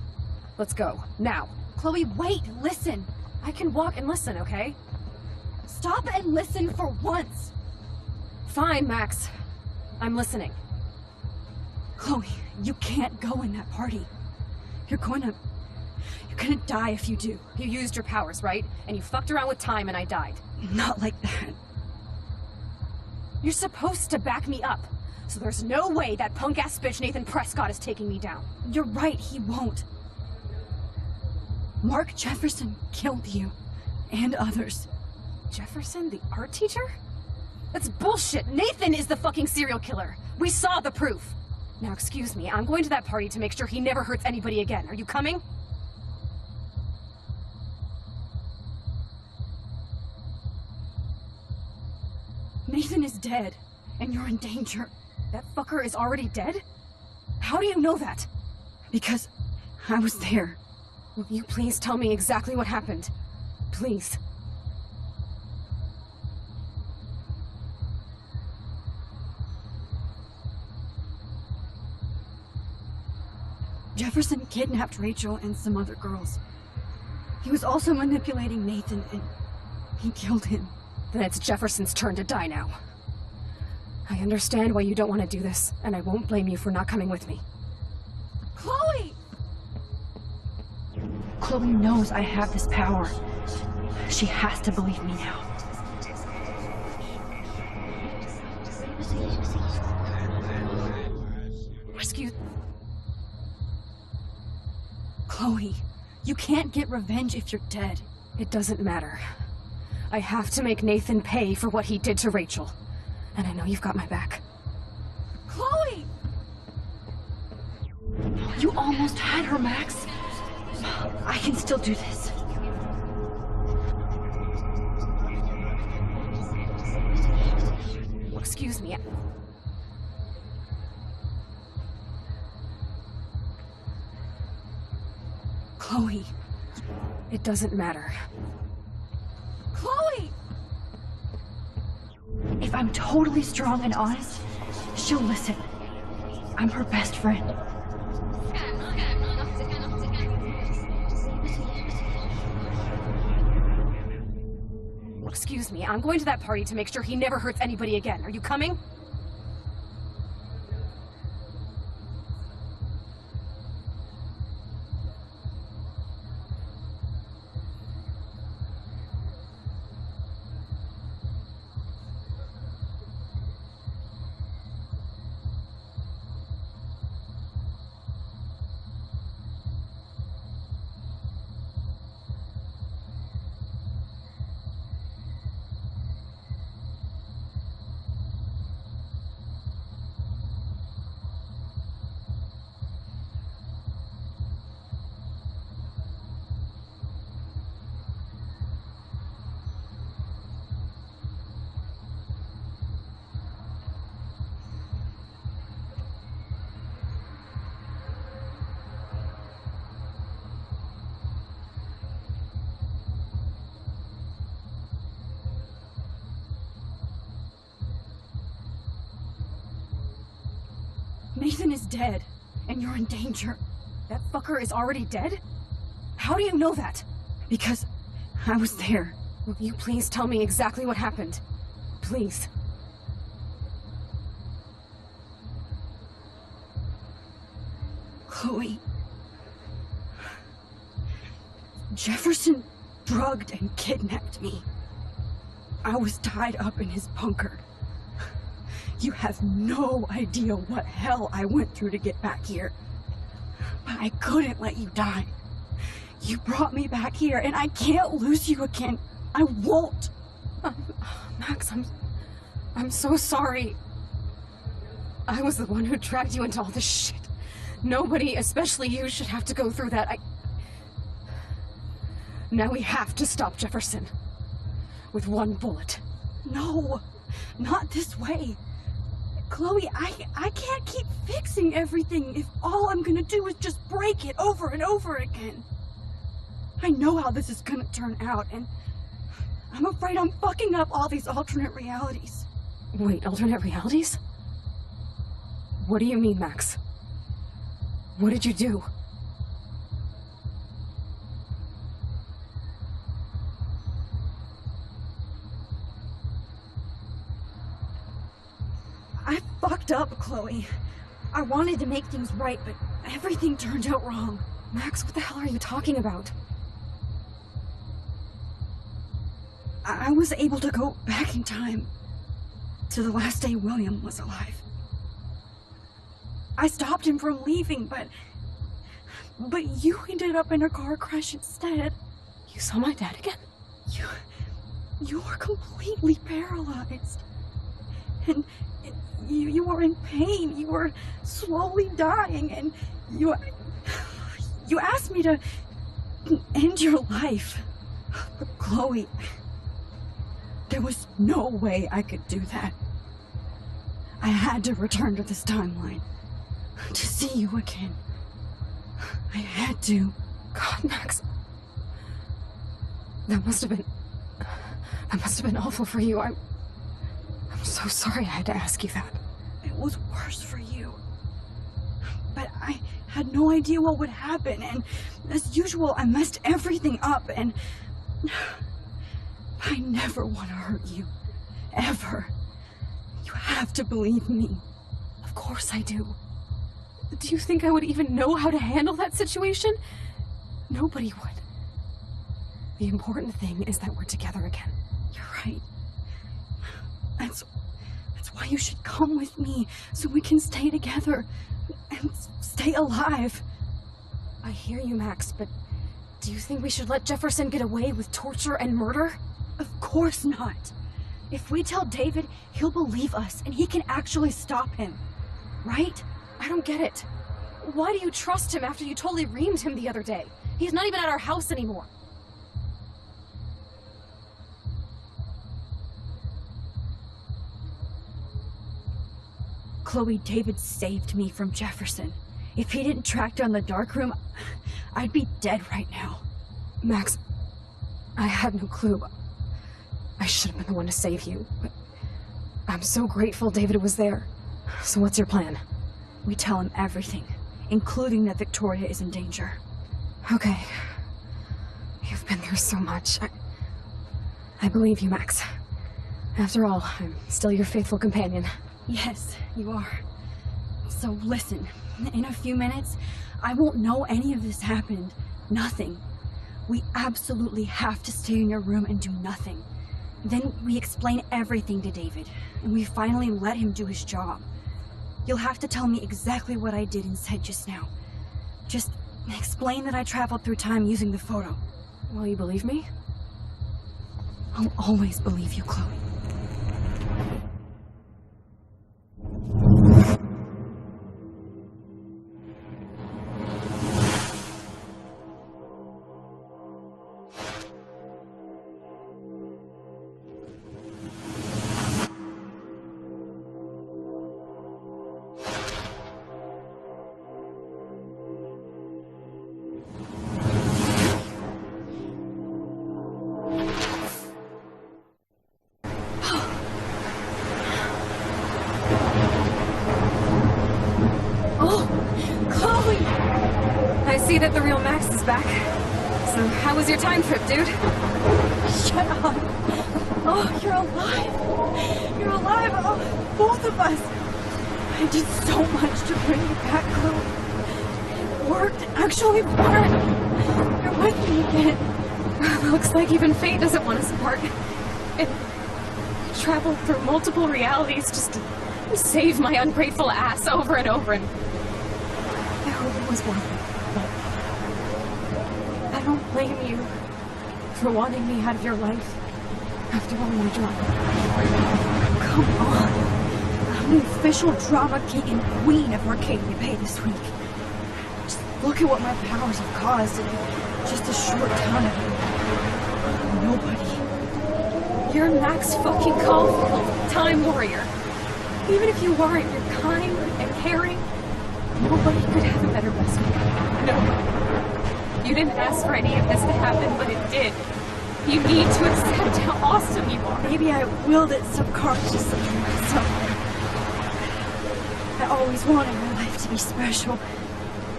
Let's go. Now. Chloe, wait! Listen! I can walk and listen, okay? Stop and listen for once! Fine, Max. I'm listening. Chloe, you can't go in that party. You're gonna die if you do. You used your powers, right? And you fucked around with time and I died. Not like that. You're supposed to back me up. So there's no way that punk-ass bitch Nathan Prescott is taking me down. You're right, he won't. Mark Jefferson killed you. And others. Jefferson, the art teacher? That's bullshit! Nathan is the fucking serial killer! We saw the proof! Now excuse me, I'm going to that party to make sure he never hurts anybody again. Are you coming? Nathan is dead, and you're in danger. That fucker is already dead? How do you know that? Because I was there. Will you please tell me exactly what happened? Please. Jefferson kidnapped Rachel and some other girls. He was also manipulating Nathan, and he killed him. Then it's Jefferson's turn to die now. I understand why you don't want to do this, and I won't blame you for not coming with me. Chloe! Chloe knows I have this power. She has to believe me now. Excuse... Chloe, you can't get revenge if you're dead. It doesn't matter. I have to make Nathan pay for what he did to Rachel. And I know you've got my back. Chloe! You almost had her, Max. I can still do this. Excuse me. Chloe. It doesn't matter. Chloe! If I'm totally strong and honest, she'll listen. I'm her best friend. Excuse me, I'm going to that party to make sure he never hurts anybody again. Are you coming? Nathan is dead, and you're in danger. That fucker is already dead? How do you know that? Because I was there. Will you please tell me exactly what happened? Please. Chloe. Jefferson drugged and kidnapped me. I was tied up in his bunker. You have no idea what hell I went through to get back here. But I couldn't let you die. You brought me back here, and I can't lose you again. I won't. Max, I'm so sorry. I was the one who dragged you into all this shit. Nobody, especially you, should have to go through that. Now we have to stop Jefferson. With one bullet. No, not this way. Chloe, I can't keep fixing everything if all I'm gonna do is just break it over and over again. I know how this is gonna turn out, and I'm afraid I'm fucking up all these alternate realities. Wait, alternate realities? What do you mean, Max? What did you do? I fucked up, Chloe. I wanted to make things right, but everything turned out wrong. Max, what the hell are you talking about? I was able to go back in time to the last day William was alive. I stopped him from leaving, but you ended up in a car crash instead. You saw my dad again? You were completely paralyzed. And you were in pain. You were slowly dying, and you asked me to end your life. But Chloe, there was no way I could do that. I had to return to this timeline to see you again. I had to. God, Max. That must have been awful for you. I'm so sorry I had to ask you that. It was worse for you. But I had no idea what would happen, and as usual, I messed everything up, and I never want to hurt you. Ever. You have to believe me. Of course I do. Do you think I would even know how to handle that situation? Nobody would. The important thing is that we're together again. You're right. That's why you should come with me, so we can stay together and stay alive. I hear you, Max, but do you think we should let Jefferson get away with torture and murder? Of course not. If we tell David, he'll believe us, and he can actually stop him. Right? I don't get it. Why do you trust him after you totally reamed him the other day? He's not even at our house anymore. Chloe, David saved me from Jefferson. If he didn't track down the darkroom, I'd be dead right now. Max, I had no clue. I should have been the one to save you, but I'm so grateful David was there. So what's your plan? We tell him everything, including that Victoria is in danger. Okay. You've been through so much. I believe you, Max. After all, I'm still your faithful companion. Yes, you are. So listen, in a few minutes, I won't know any of this happened. Nothing. We absolutely have to stay in your room and do nothing. Then we explain everything to David, and we finally let him do his job. You'll have to tell me exactly what I did and said just now. Just explain that I traveled through time using the photo. Will you believe me? I'll always believe you, Chloe. That the real Max is back. So, how was your time trip, dude? Shut up. Oh, you're alive. You're alive. Oh, both of us. I did so much to bring you back, Chloe. It worked. Actually worked. You're with me again. Looks like even fate doesn't want us apart. It traveled through multiple realities just to save my ungrateful ass over and over, and I hope it was worth it. I don't blame you for wanting me out of your life after all my drama. Come on. I'm the official drama king and queen of Arcadia Bay this week. Just look at what my powers have caused in just a short time. Nobody. You're Max fucking Caulfield, Time Warrior. Even if you weren't, you're kind and caring. Nobody could have a better best friend. Nobody. You didn't ask for any of this to happen, but it did. You need to accept how awesome you are. Maybe I willed it subconsciously somewhere. I always wanted my life to be special.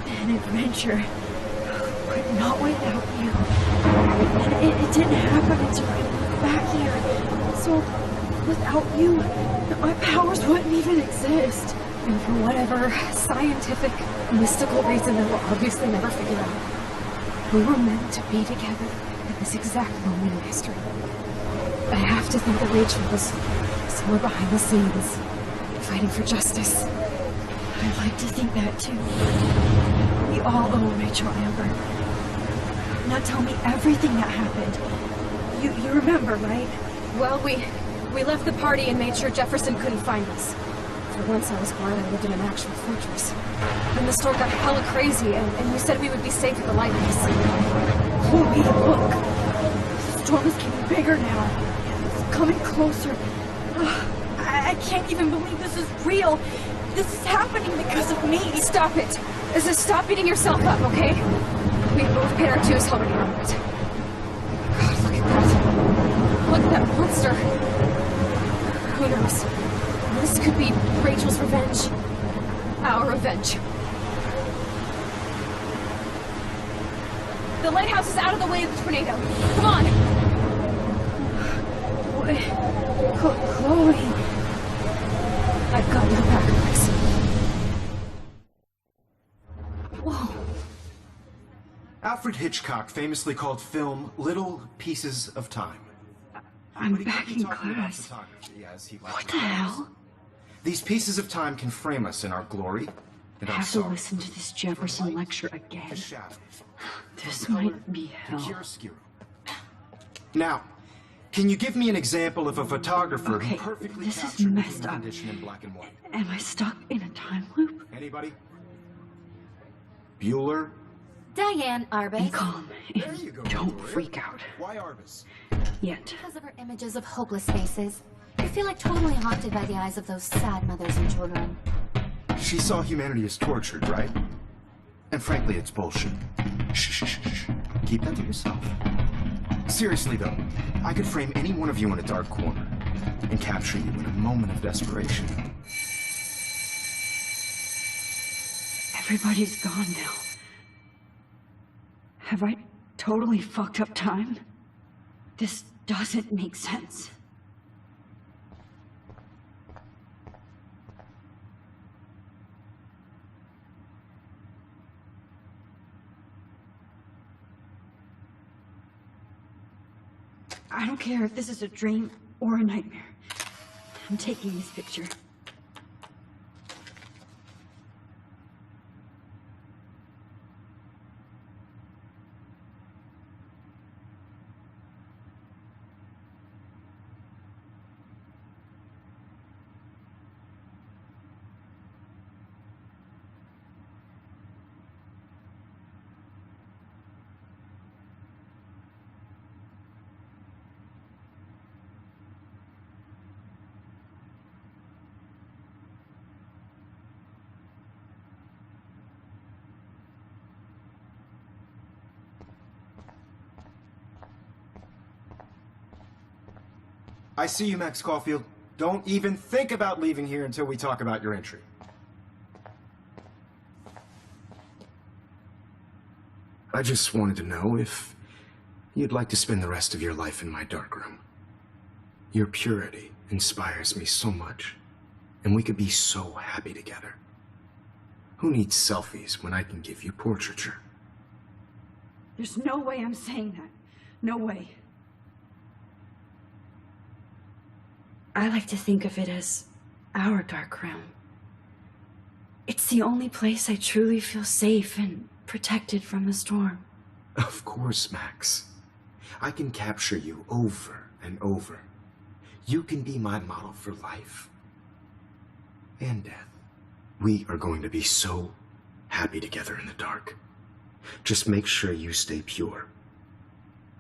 An adventure. But not without you. And it didn't happen until I moved back here. So, without you, my powers wouldn't even exist. And for whatever scientific, mystical reason that we'll obviously never figure out, we were meant to be together at this exact moment in history. I have to think that Rachel was somewhere behind the scenes, fighting for justice. I'd like to think that too. We all owe Rachel Amber. Now tell me everything that happened. You remember, right? Well, we left the party and made sure Jefferson couldn't find us. For once I was glad I lived in an actual fortress. Then the storm got hella crazy, and you said we would be safe at the lighthouse. Chloe, look! The storm is getting bigger now. It's coming closer. I can't even believe this is real. This is happening because of me. Stop it. Stop beating yourself up, okay? We both paid our dues already on it. God, look at that. Look at that monster. Who knows? This could be Rachel's revenge. Our revenge. The lighthouse is out of the way of the tornado. Come on! Chloe... Alfred Hitchcock famously called film little pieces of time. I'm back in class. What the hell? These pieces of time can frame us in our glory and I our have to sorrow. listen to this Jefferson lecture again. The shadow. This might be hell. Chiaroscuro. Now, can you give me an example of a photographer who perfectly this is captured the messed human up. condition in black and white? Am I stuck in a time loop? Anybody? Bueller? Diane Arbus. Be calm and don't freak out. Why Arbus? Yet. Because of her images of hopeless faces. You feel like totally haunted by the eyes of those sad mothers and children. She saw humanity as tortured, right? And frankly, it's bullshit. Shh, shh, shh, shh. Keep that to yourself. Seriously, though, I could frame any one of you in a dark corner and capture you in a moment of desperation. Everybody's gone now. Have I totally fucked up time? This doesn't make sense. I don't care if this is a dream or a nightmare. I'm taking this picture. I see you, Max Caulfield. Don't even think about leaving here until we talk about your entry. I just wanted to know if you'd like to spend the rest of your life in my darkroom. Your purity inspires me so much, and we could be so happy together. Who needs selfies when I can give you portraiture? There's no way I'm saying that. No way. I like to think of it as our dark room. It's the only place I truly feel safe and protected from the storm. Of course, Max. I can capture you over and over. You can be my model for life and death. We are going to be so happy together in the dark. Just make sure you stay pure.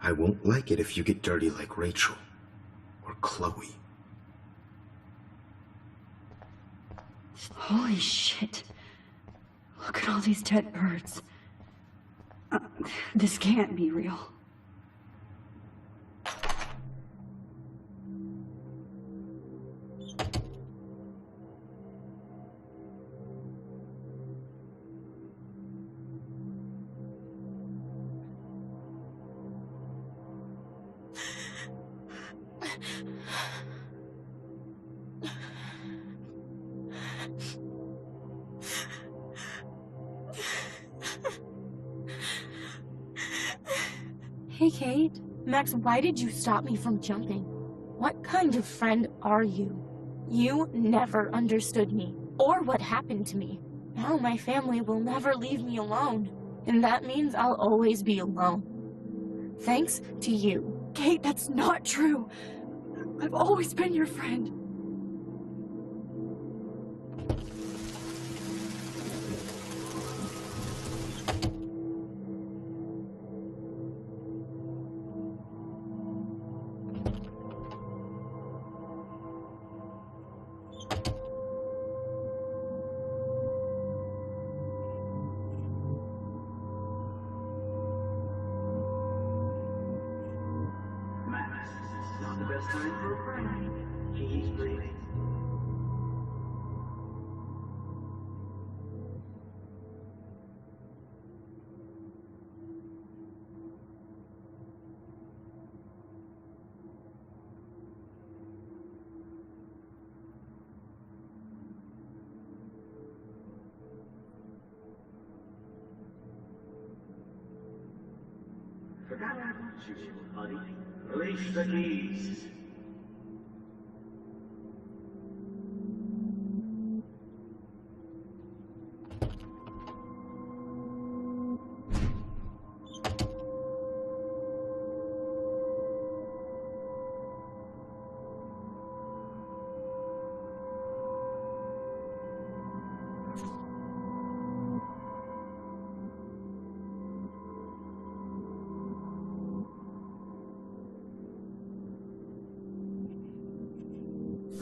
I won't like it if you get dirty like Rachel or Chloe. Holy shit. Look at all these dead birds. This can't be real. Hey, Kate. Max, why did you stop me from jumping? What kind of friend are you? You never understood me, or what happened to me. Now my family will never leave me alone, and that means I'll always be alone. Thanks to you. Kate, that's not true. I've always been your friend. Buddy, release the keys.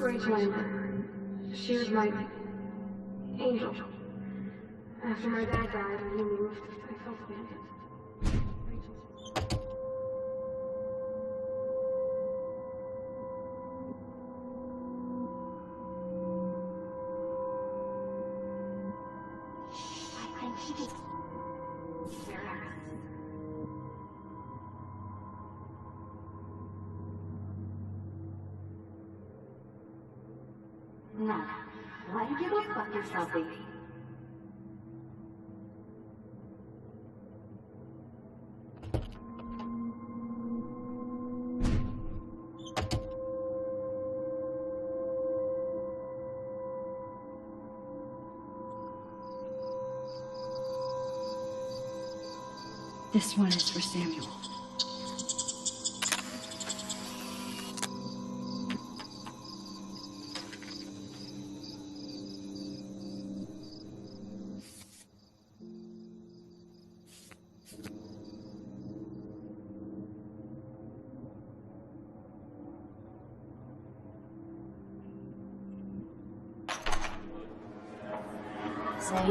Rachel, she was my angel. After my dad died and we moved, I felt abandoned. I think she just... No. Why don't you go fuck yourself, baby? This one is for Samuel.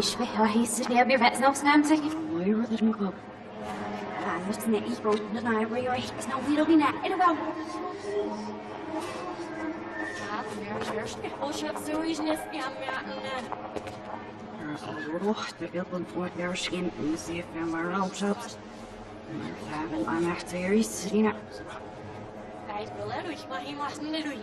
Zeg, hij is weer bij wetsnaamsnaam zeg. Mooi wordt het nu ook. Hij moest net iets voor de naai waar je is nou weer op die naai. En wel. Ja, oh, je hebt sowieso net ja. Gelukkig, de ilpen voor der schim in zeer van waar op zat. Maar hebben aan echt series, Rina. Hij wil er doe, maar hij mag niet doen.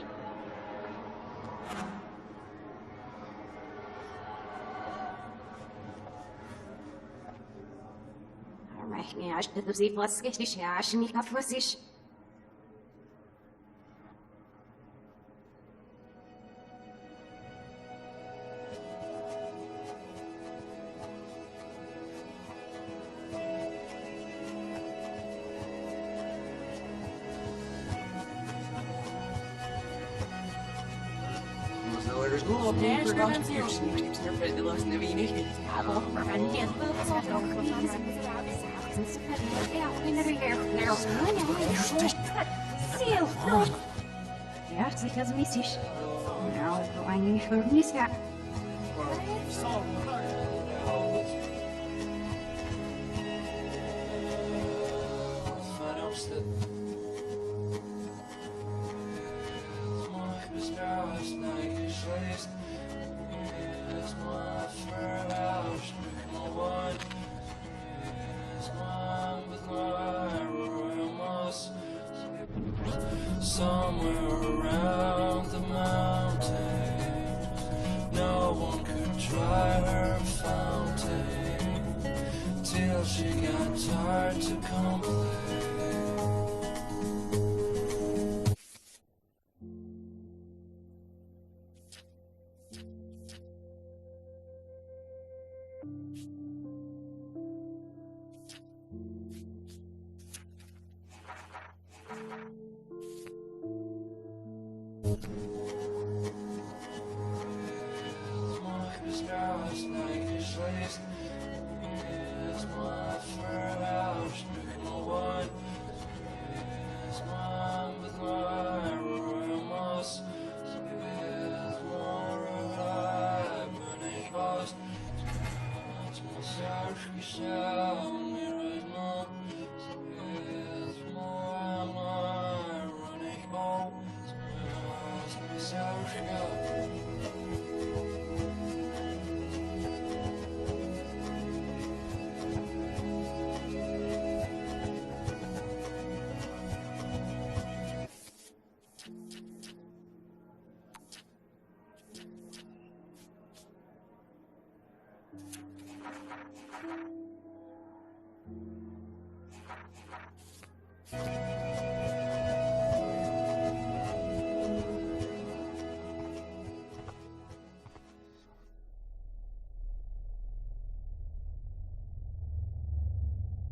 Ja, ich bin sie was richtig, ja, ich nicht auf sich. Ja, sicher so mäßig. Ja, so eigentlich für mich, ja. Somewhere around the mountain, no one could dry her fountain till she got tired to complain.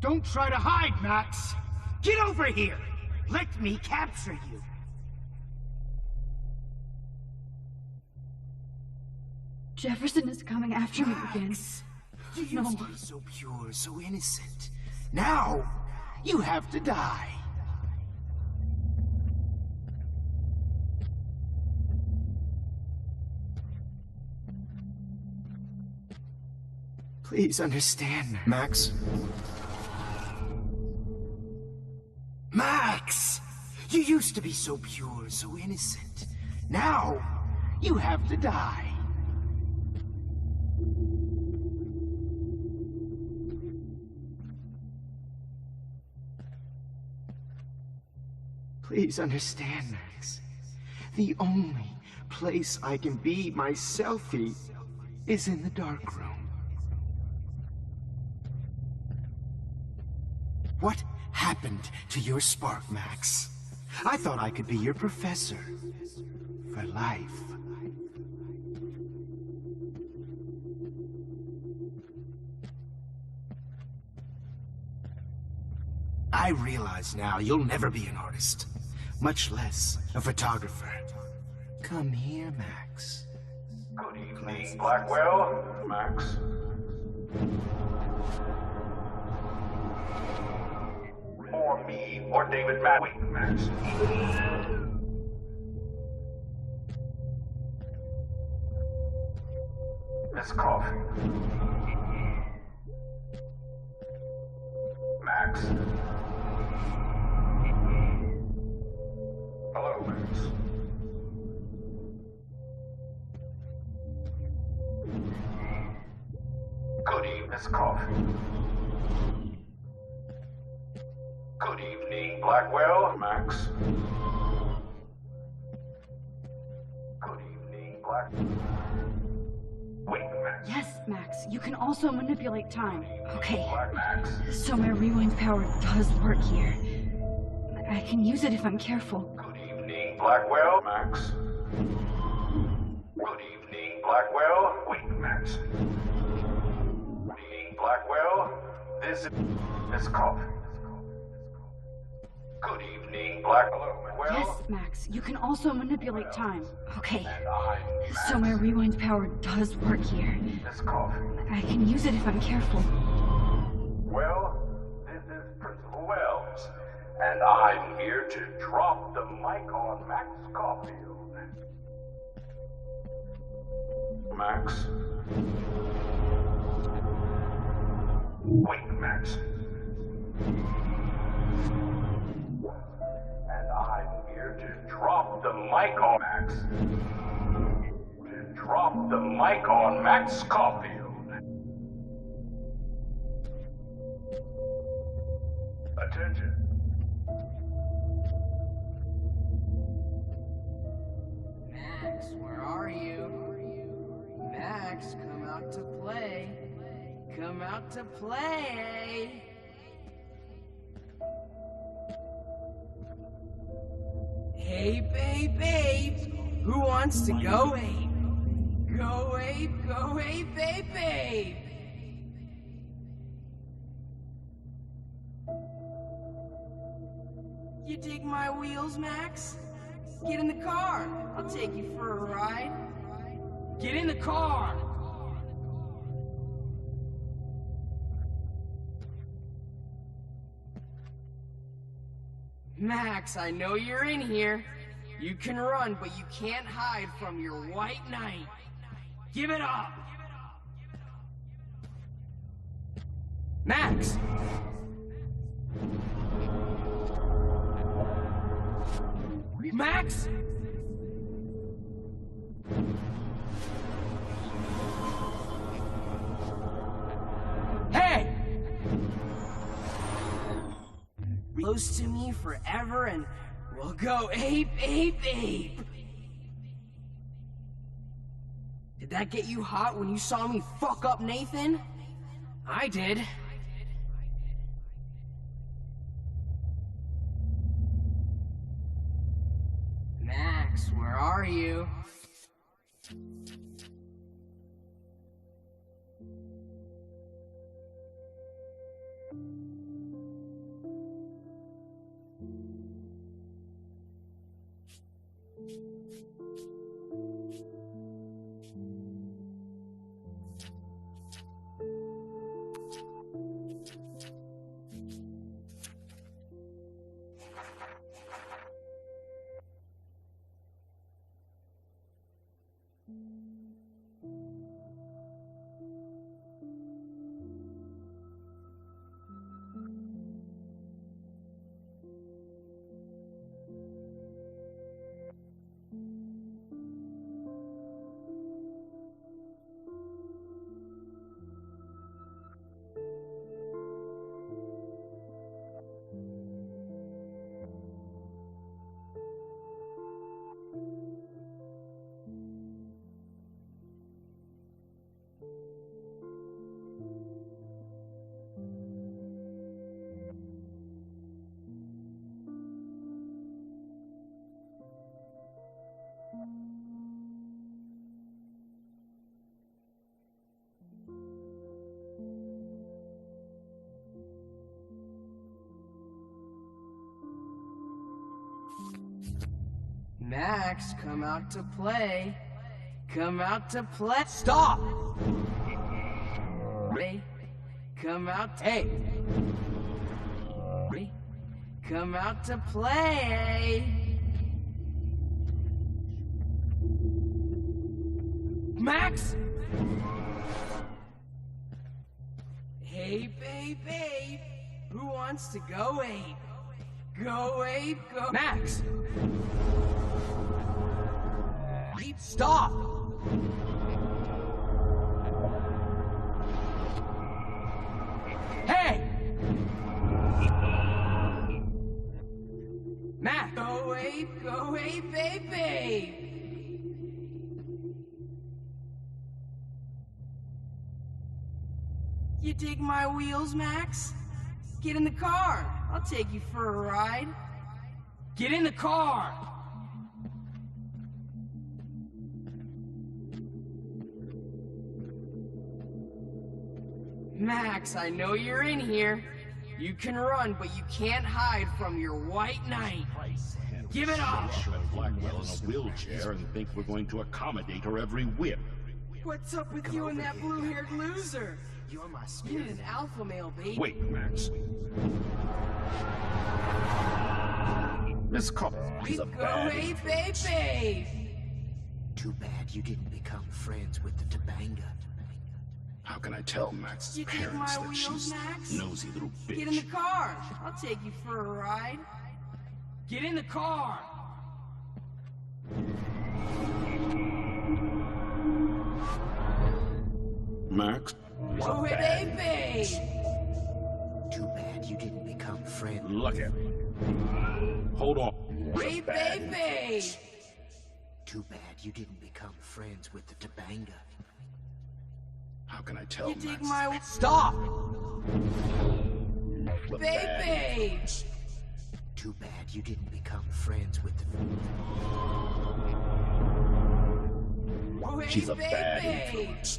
Don't try to hide, Max! Get over here! Let me capture you! Jefferson is coming after me again. You used to be so pure, so innocent. Now, you have to die. Please understand, Max? Max! You used to be so pure, so innocent. Now, you have to die. Please understand, Max. The only place I can be myself is in the dark room. What happened to your spark, Max? I thought I could be your professor for life. I realize now you'll never be an artist, much less a photographer. Come here, Max. Good evening, Blackwell. Max. Or me, or David Wait, Max. Miss Coffee. Max. Hello, Max. Good evening, Miss Coffee. Good evening, Blackwell, Max. Good evening, Wait, Max. Yes, Max. You can also manipulate time. Okay. Max. So my rewind power does work here. I can use it if I'm careful. Good evening, Blackwell, Max. Good evening, Blackwell. Wait, Max. Good evening, Blackwell. This is Miss Coffee. Good evening, Blackwell. Yes, Max. You can also manipulate time. Okay. And I'm So my rewind power does work here. Miss Coffee. I can use it if I'm careful. Well, this is Principal Wells, and I'm here to drop the mic on Max Caulfield. Max? Wait, Max. And I'm here to drop the mic on Max. To drop the mic on Max Caulfield. Attention. Max, where are you? Max, come out to play. Come out to play. Hey, babe. Who wants to go ape? Go ape, babe. You dig my wheels, Max? Get in the car. I'll take you for a ride. Get in the car. Max, I know you're in here. You can run, but you can't hide from your white knight. Give it up! Max! Max? Hey! Close to me forever and we'll go ape. Did that get you hot when you saw me fuck up Nathan? I did. Max, where are you? Max, come out to play. Come out to play. Stop! Ray, come out. Hey! Ray, come out to play. Max! Hey, babe. Who wants to go ape? Go ape, go. Max! Stop! Hey! Max! Go ape, babe. You dig my wheels, Max? Get in the car. I'll take you for a ride. Get in the car! Max, I know you're in here. You can run, but you can't hide from your white knight. Give it up! Blackwell in a wheelchair and think we're going to accommodate her every whim. What's up with you and that blue-haired loser? You're my spirit. You need an alpha male, baby. Wait, Max. Miss Cop, she's a bad influence. Babe. Too bad you didn't become friends with the Topanga. How can I tell Max's You dig parents my that wheels, she's Max? nosy little bitch? Get in the car. I'll take you for a ride. Get in the car. Max? Oh, hey, babe. Too bad you didn't become friends. Look at me. Hold on. Hey, babe. Too bad you didn't become friends with the Topanga. How can I tell You dig Max's my... Stop! Babe. Too bad you didn't become friends with the... Oh, hey, She's a babe. bad influence.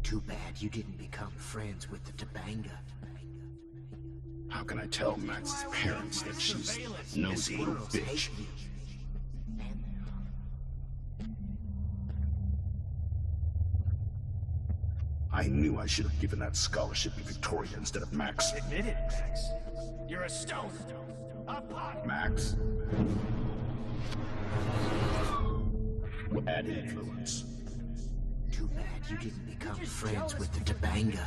Too bad you didn't become friends with the Topanga. How can I tell Max's parents that she's a nosy little bitch? I knew I should have given that scholarship to Victoria instead of Max. Admit it, Max. You're a stone. A pot. Max? Bad influence. Too bad you didn't become friends with the Topanga.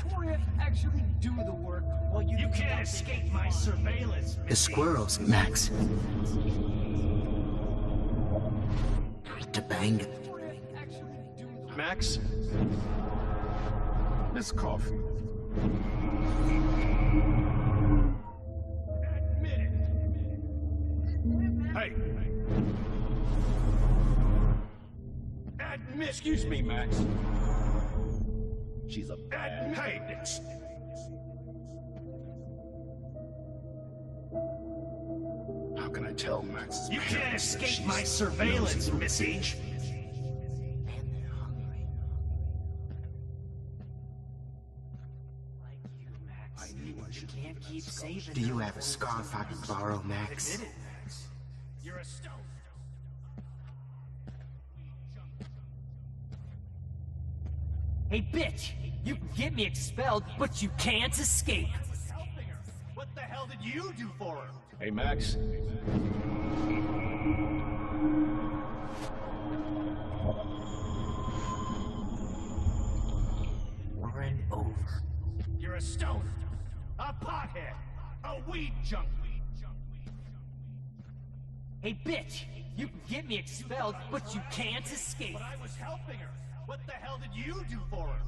Actually do the work while You can't escape my surveillance. The squirrels, Max. Topanga. Max? Miss Coffee. Admit it. Hey. Admit. Excuse me, Max. She's a bad influence. How can I tell Max's You can't parents that escape she's my a surveillance, nosy little Missy. bitch? I knew I should Can't keep saving. Do you have a scarf I can borrow, Max? Admit it, Max. You're a stone. Hey, bitch! You can get me expelled, but you can't escape! Helping her. What the hell did you do for her? Hey, Max. Over and over. You're a stoner. A pothead. A weed junkie. Hey, bitch! You can get me expelled, but you can't escape! But I was helping her. What the hell did you do for her?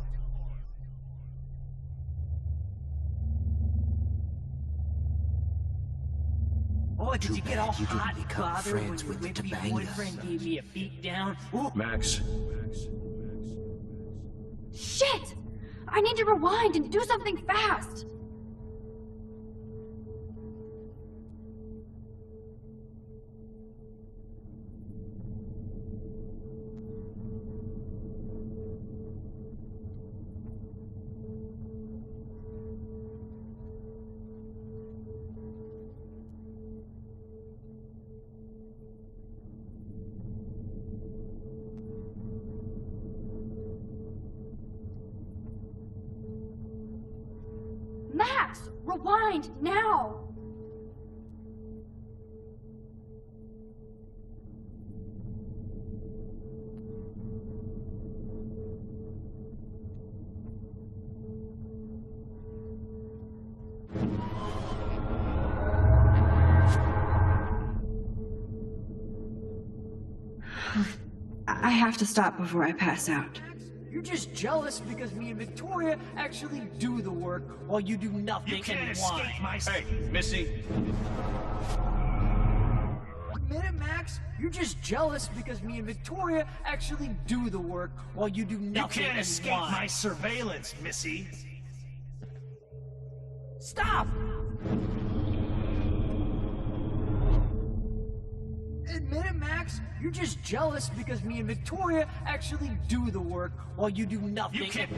Oh, did Too you get bad all you didn't hot and become bothered when friends your with the wimpy Topanga. boyfriend gave me a beat down? Ooh. Max. Shit! I need to rewind and do something fast! Rewind, now! I have to stop before I pass out. You're just jealous because me and Victoria actually do the work while you do nothing. You can't and escape whine. my... Hey, Missy. Admit it, Max. You're just jealous because me and Victoria actually do the work while you do nothing. You can't and escape whine. my surveillance, Missy. Stop! Admit it, Max. You're just jealous because me and Victoria actually do the work while you do nothing. You can't...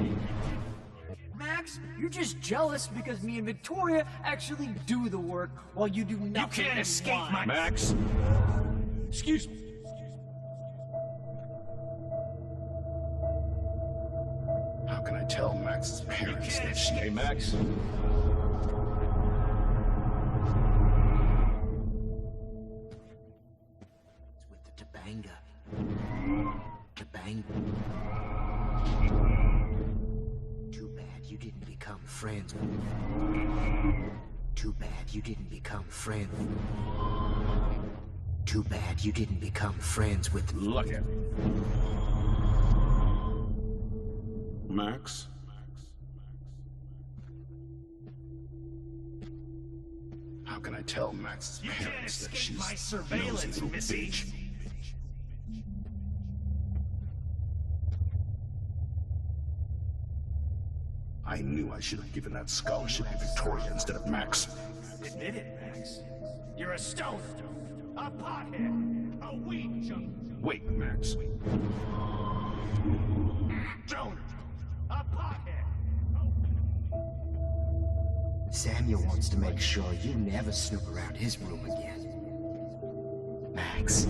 Max, you're just jealous because me and Victoria actually do the work while you do nothing. You can't and escape whine. my... Max. Excuse me. How can I tell Max's parents that she... Hey, Max. Topanga. Too bad you didn't become friends with... Too bad you didn't become friends... Too bad you didn't become friends with... Look at me. Max? How can I tell Max's You can't parents that escape she's my a surveillance, nosy little Missy. bitch? I knew I should have given that scholarship to Victoria instead of Max. Admit it, Max. You're a stoner, a pothead, a weed junkie. Wait, Max. Stoner, a pothead. Samuel wants to make sure you never snoop around his room again. Max.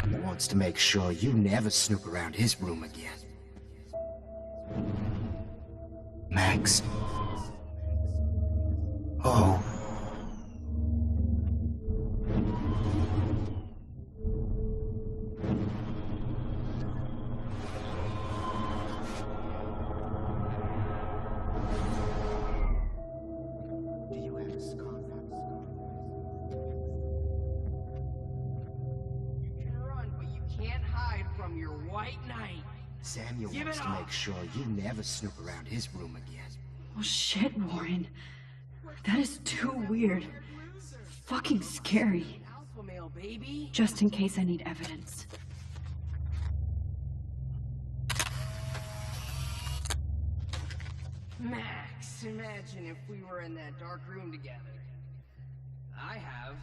He wants to make sure you never snoop around his room again. Max. Oh. Do you have a scarf? You can run, but you can't hide from your white knight. Samuel Give wants it to up. make sure you never snoop around his room again. Oh shit, Warren. That is too weird. Fucking scary. Alpha male, baby. Just in case I need evidence. Max, imagine if we were in that dark room together. I have.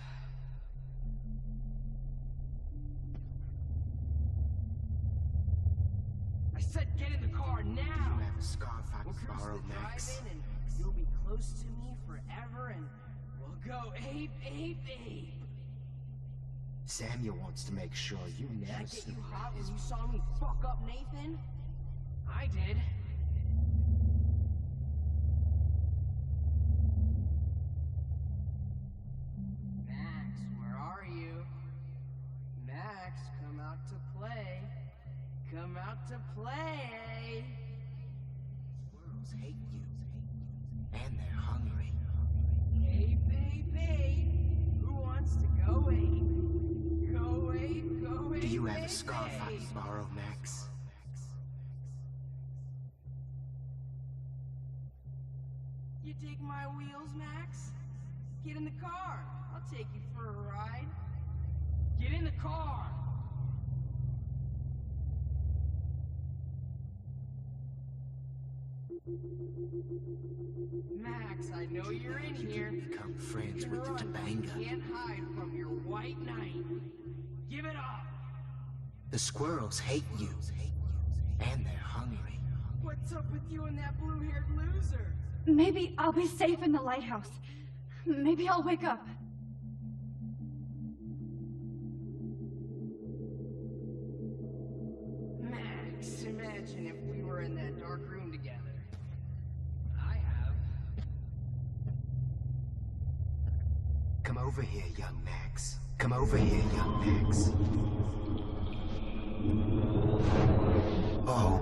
I said get in the car now! You have a scarf I We'll can cruise borrow, the Max. drive-in and you'll be close to me forever and we'll go ape, ape, ape. Samuel wants to make sure you Did I never get snoop you around hot his when you saw me fuck up Nathan? I did. Max, where are you? Max, come out to play. Come out to play. Squirrels hate you. And they're hungry. Ape, ape, ape. Who wants to go ape? Go ape, go ape. Do you have a ape, scarf I ape. can borrow, Max? You dig my wheels, Max? Get in the car. I'll take you for a ride. Get in the car. Max, I know you're in here. Become friends with the You Topanga. can't hide from your white knight. Give it up. The squirrels hate you. And they're hungry. What's up with you and that blue-haired loser? Maybe I'll be safe in the lighthouse. Maybe I'll wake up. Max, imagine if we were in that dark room together. I have. over here, young Max. Come over here, young Max. Oh.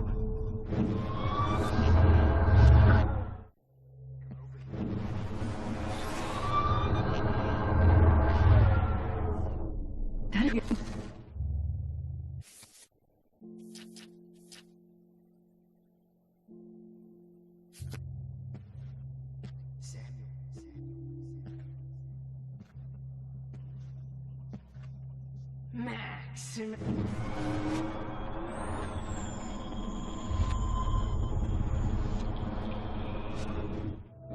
Max.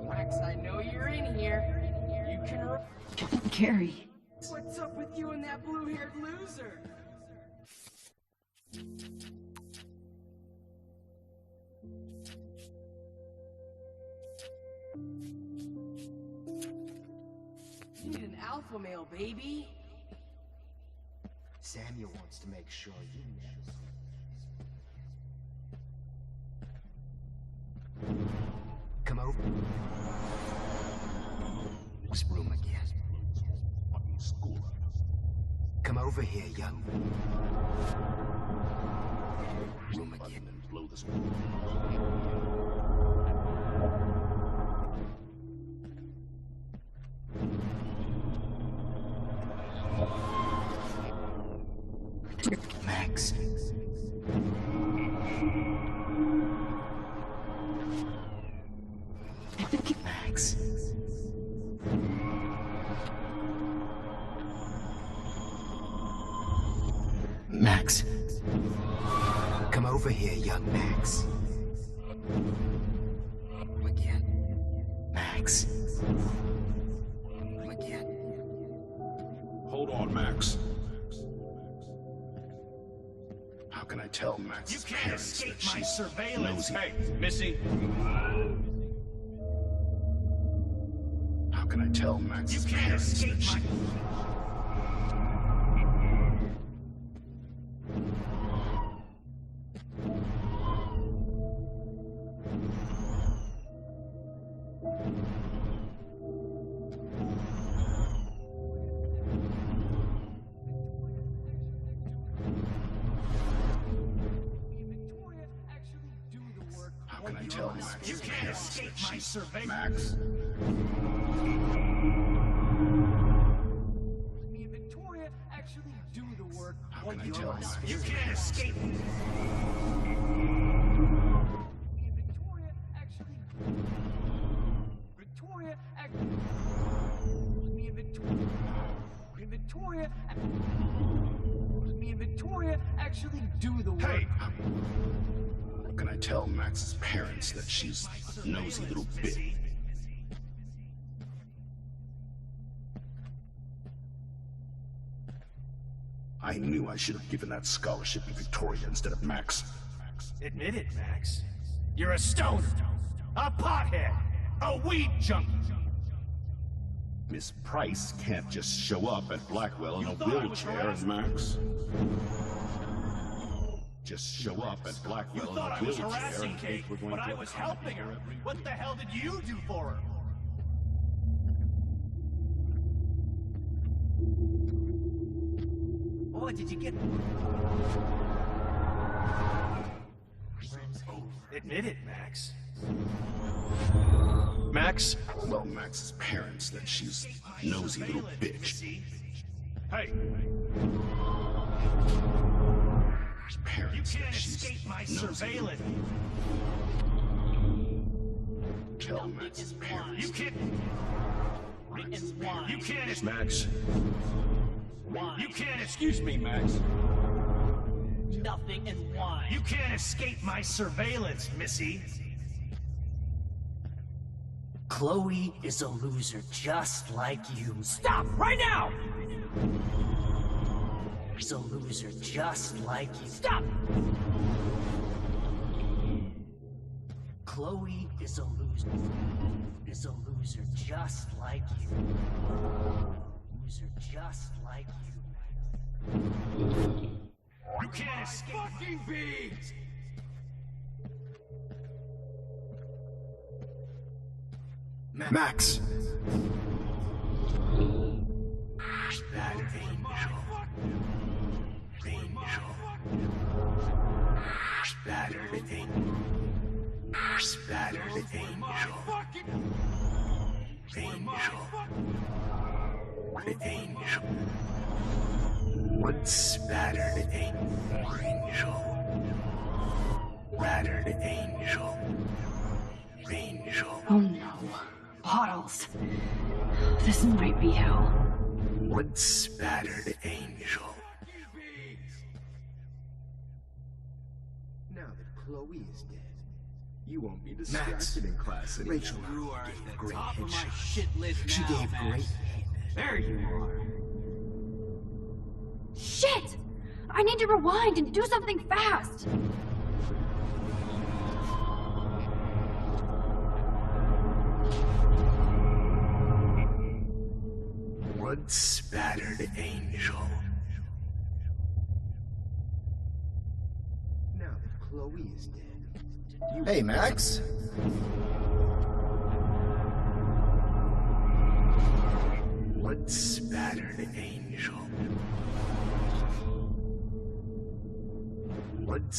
Max, I know you're in here. You can. Carrie. What's up with you and that blue-haired loser? You need an alpha male, baby. Samuel wants to make sure you never. Come over. This room again. Come over here, young. Room again and blow this room. Max. Max. Max. Come over here, young Max. Again. Max. Again. Hold on, Max. How can I tell Max? You can't escape my surveillance. Nosy. Hey, Missy. How can I tell Max? You can't escape my... How can I tell Max? You can't escape my surveillance. Max. Me and Victoria actually do the work. How can I tell Max? You can't escape. Me and Victoria actually. Victoria actually. Me and Victoria. Me and Victoria. Me and Victoria actually do the work. Hey! How can I tell Max's parents that she's a nosy little bitch? I knew I should have given that scholarship to Victoria instead of Max. Admit it, Max. You're a stoner, a pothead, a weed junkie. Miss Price can't just show up at Blackwell in a wheelchair, and Max. Just show up at Blackwell in a I was wheelchair harassing and Kate, think we're going but to I was helping her. What the hell did you do for her? What did you get? Admit it, Max. Max? Well, Max's parents that she's a nosy little bitch. Hey. Parents You can't that she's escape my nosy surveillance. Tell Max's parents. You can't. You can't. Max. You can't. Excuse me, Max. Nothing and why? You can't escape my surveillance, Missy. Chloe is a loser just like you. Stop right now! Is a loser just like you. Stop! Chloe is a loser. Is a loser just like you. Loser just like you. You can't escape. Fucking bees! Max! Spattered angel. Angel. Spattered angel. Spattered angel. Angel. The angel. One spattered angel. Battered angel. Angel. Oh no. Bottles. This might be hell. One spattered angel. Now that Chloe is dead, you won't be distracted in class anymore. Rachel, You are at the great top of my headshot. shit list She now, gave Max. great hit. There you are. Shit! I need to rewind and do something fast! One spattered angel. Now that Chloe is dead. Hey, Max. One spattered angel. One.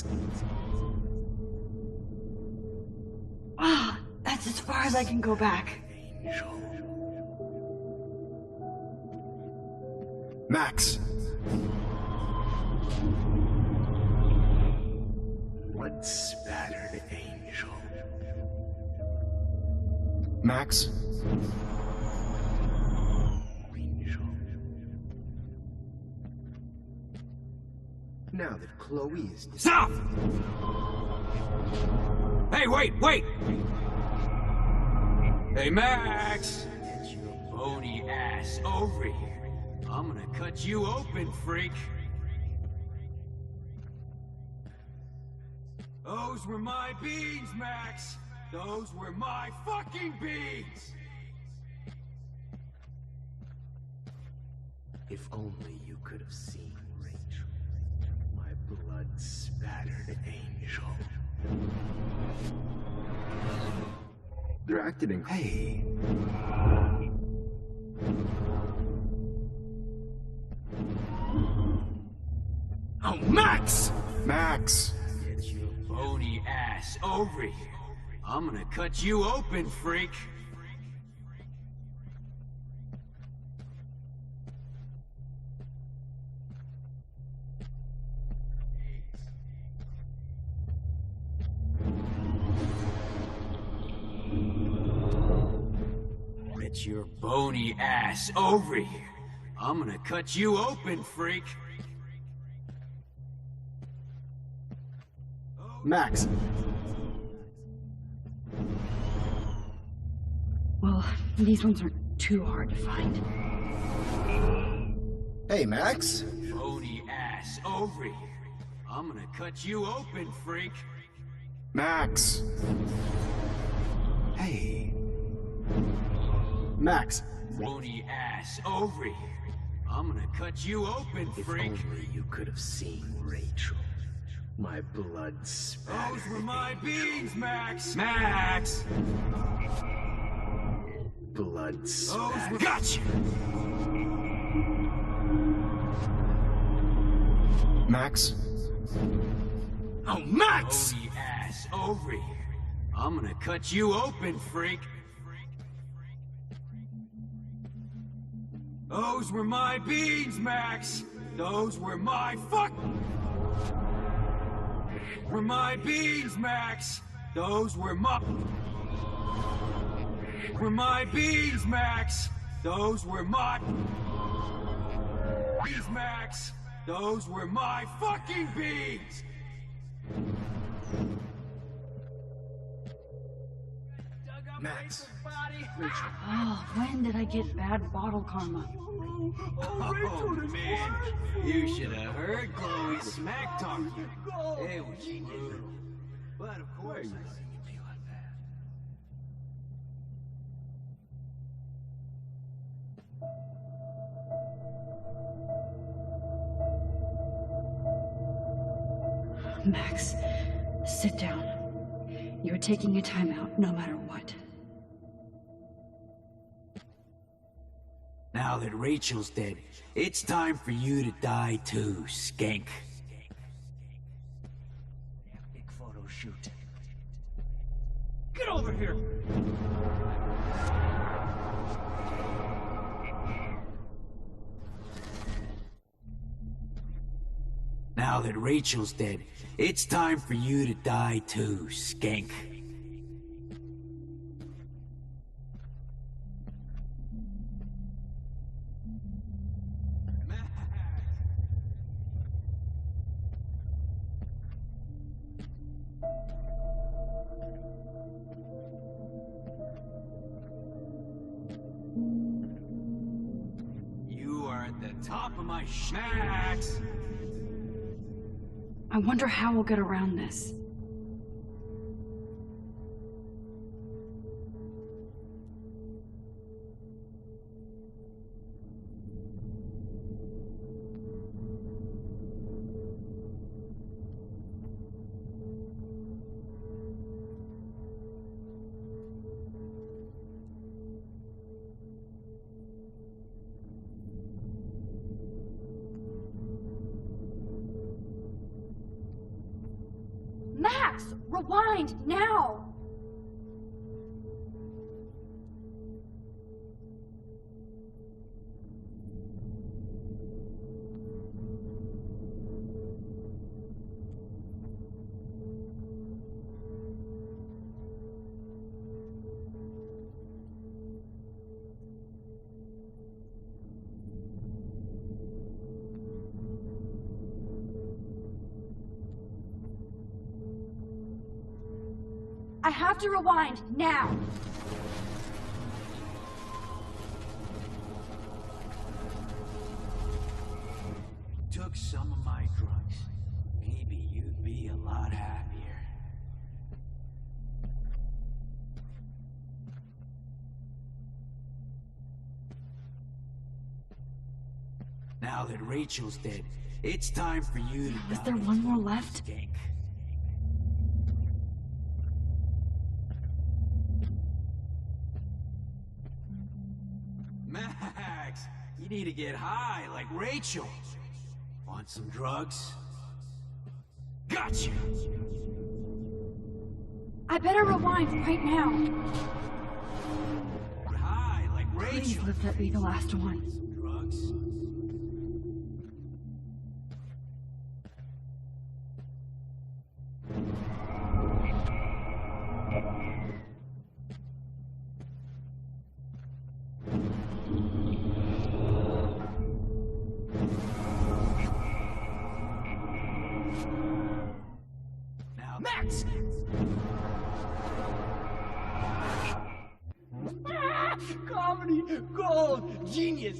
Ah, that's as far as I can go back. Angel. Max. One spattered angel. Max. Angel. Now that Chloe is dead. Stop! Hey, wait! Hey, Max! Get your bony ass over here. I'm gonna cut you open, freak. Those were my beans, Max! Those were my fucking beans! If only you could have seen Rachel, my blood-spattered angel. They're acting in. Hey. Oh, Max! Max! Get your bony ass over here. I'm gonna cut you open, freak. Get your bony ass over here. I'm gonna cut you open, freak. Max. Well, these ones aren't too hard to find. Hey, Max. Bony ass over here. I'm gonna cut you open, freak. Max. Hey. Max. Bony ass over here. I'm gonna cut you open, freak. If only you could have seen Rachel. My blood-spattered. Those were my beans, Max! Max! Blood-spattered. Gotcha! Max? Oh, Max! Bony ass over here. I'm gonna cut you open, freak. Those were my beans, Max! Those were my were my beans, Max! Those were my beans, Max! Those were my beans, Max! Those were my fucking beans! Max. Oh, when did I get bad bottle karma? Oh, man. You should have heard Chloe smack talk you. It was brutal. But of course, Max, sit down. You're taking a timeout no matter what. Now Now that Rachel's dead, it's time for you to die too, skank. Big photo shoot. Get over here! Now that Rachel's dead, it's time for you to die too, skank. You are at the top of my Max! I wonder how we'll get around this. Max, rewind now! I have to rewind now! Took some of my drugs. Maybe you'd be a lot happier. Now that Rachel's dead, it's time for you to die. Is there one more left? Skank. Max, you need to get high like Rachel. Want some drugs? Gotcha! I better rewind right now. High like Rachel. Please let that be the last one. Drugs? Max! Comedy gold! Genius!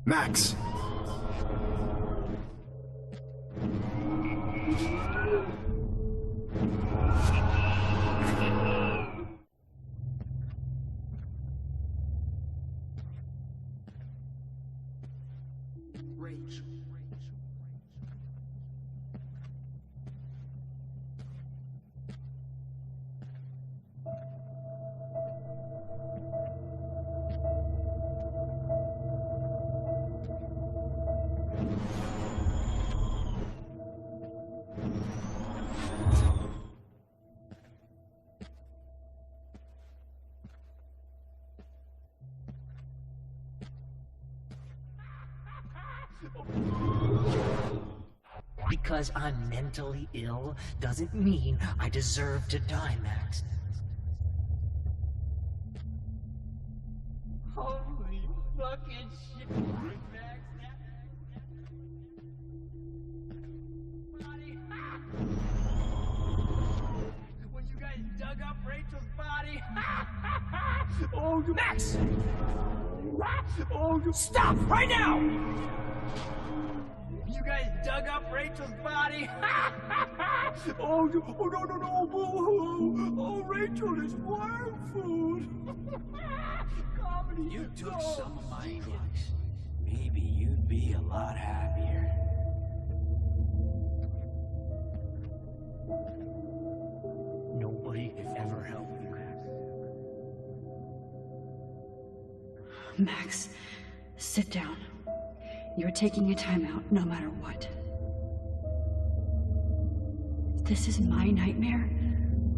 Max! Rachel. Because I'm mentally ill doesn't mean I deserve to die, Max. Holy fucking shit, Max. Body. When you guys dug up Rachel's body. Oh, you... Max! Oh, you... Stop right now! You guys dug up Rachel's body? Oh, you... Oh, no, no, no, boo-hoo! Oh, Rachel is worm food! Comedy You is took so some of my drugs. Maybe you'd be a lot happier. Nobody could ever help you. Max, sit down. You're taking a time out no matter what. If this is my nightmare,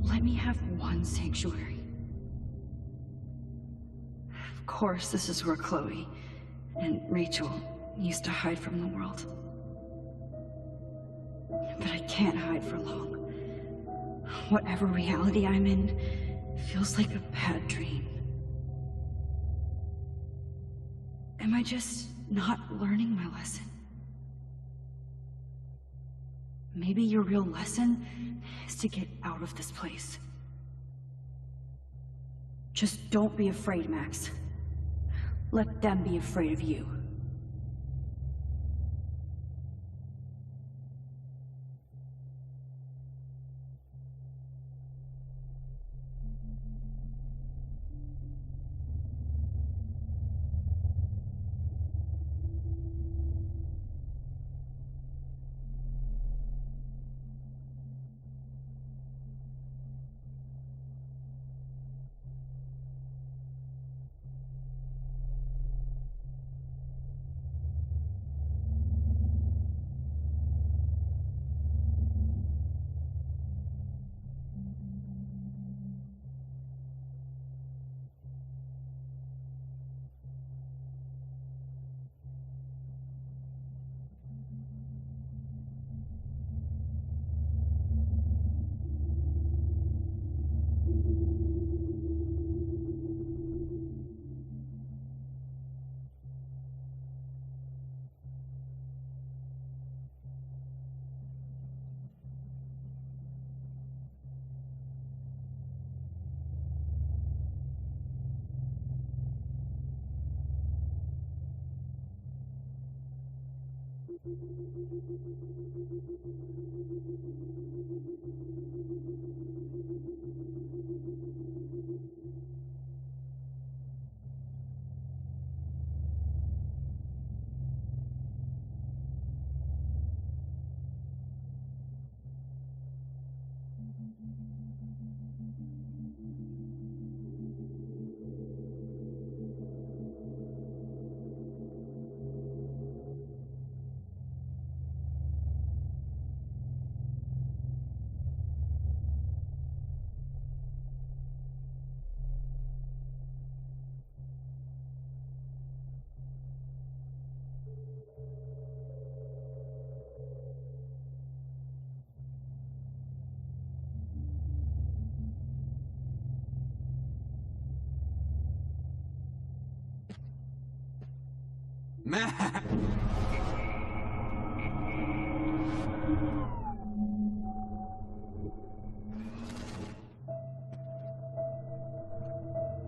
let me have one sanctuary. Of course, this is where Chloe and Rachel used to hide from the world. But I can't hide for long. Whatever reality I'm in feels like a bad dream. Am I just not learning my lesson? Maybe your real lesson is to get out of this place. Just don't be afraid, Max. Let them be afraid of you.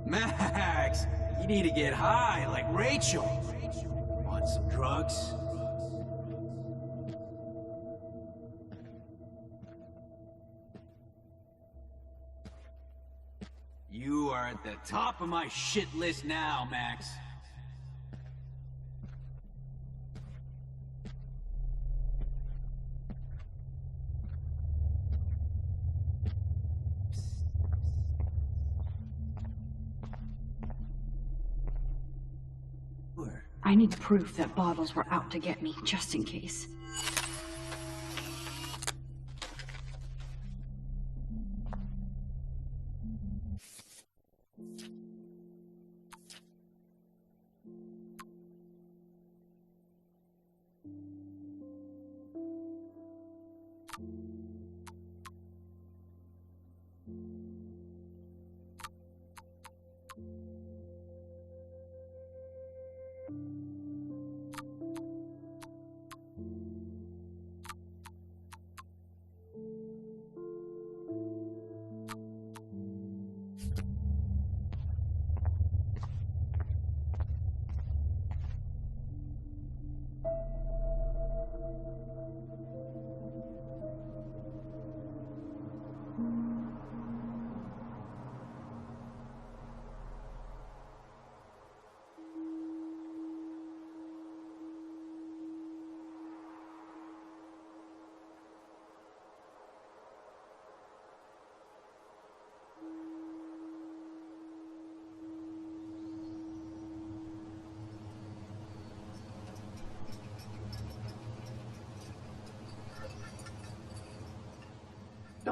Max, you need to get high like Rachel. Want some drugs? You are at the top of my shit list now, Max. I need proof that bottles were out to get me, just in case.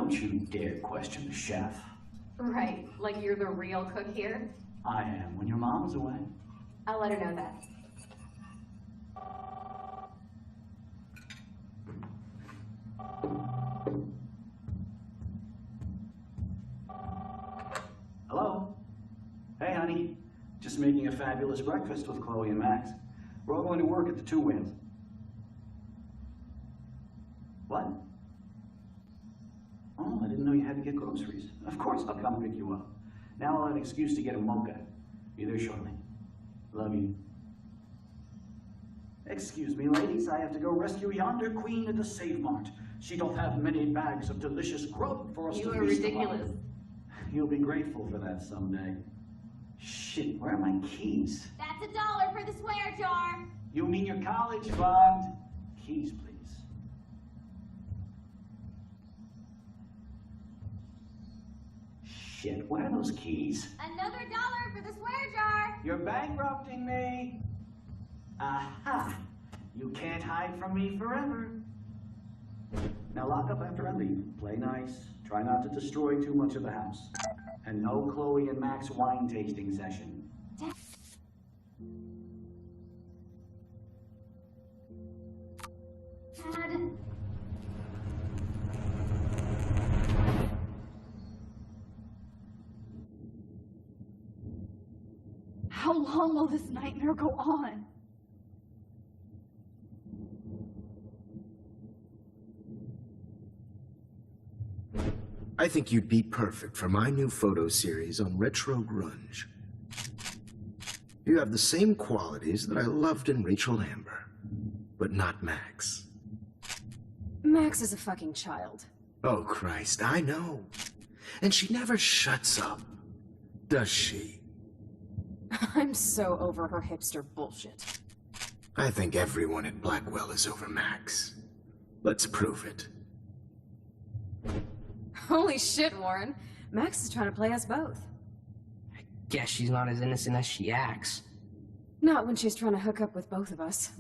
Don't you dare question the chef. Right, like you're the real cook here? I am when your mom's away. I'll let her know that. Hello? Hey, honey. Just making a fabulous breakfast with Chloe and Max. We're all going to work at the Two Winds. What? Oh, I didn't know you had to get groceries. Of course I'll come pick you up. Now I'll have an excuse to get a mocha. Be there shortly. Love you. Excuse me, ladies. I have to go rescue yonder queen at the Save Mart. She doth have many bags of delicious grub for us to feast upon. You are ridiculous. You'll be grateful for that someday. Shit, where are my keys? That's $1 for the swear jar. You mean your college fund? Keys, please. Shit, where are those keys? Another $1 for the swear jar. You're bankrupting me. Aha! You can't hide from me forever. Now lock up after I leave. Play nice. Try not to destroy too much of the house. And no Chloe and Max wine tasting session. Dad. How long will this nightmare go on? I think you'd be perfect for my new photo series on retro grunge. You have the same qualities that I loved in Rachel Amber, but not Max. Max is a fucking child. Oh, Christ, I know. And she never shuts up, does she? I'm so over her hipster bullshit. I think everyone at Blackwell is over Max. Let's prove it. Holy shit, Warren. Max is trying to play us both. Guess she's not as innocent as she acts. Not when she's trying to hook up with both of us.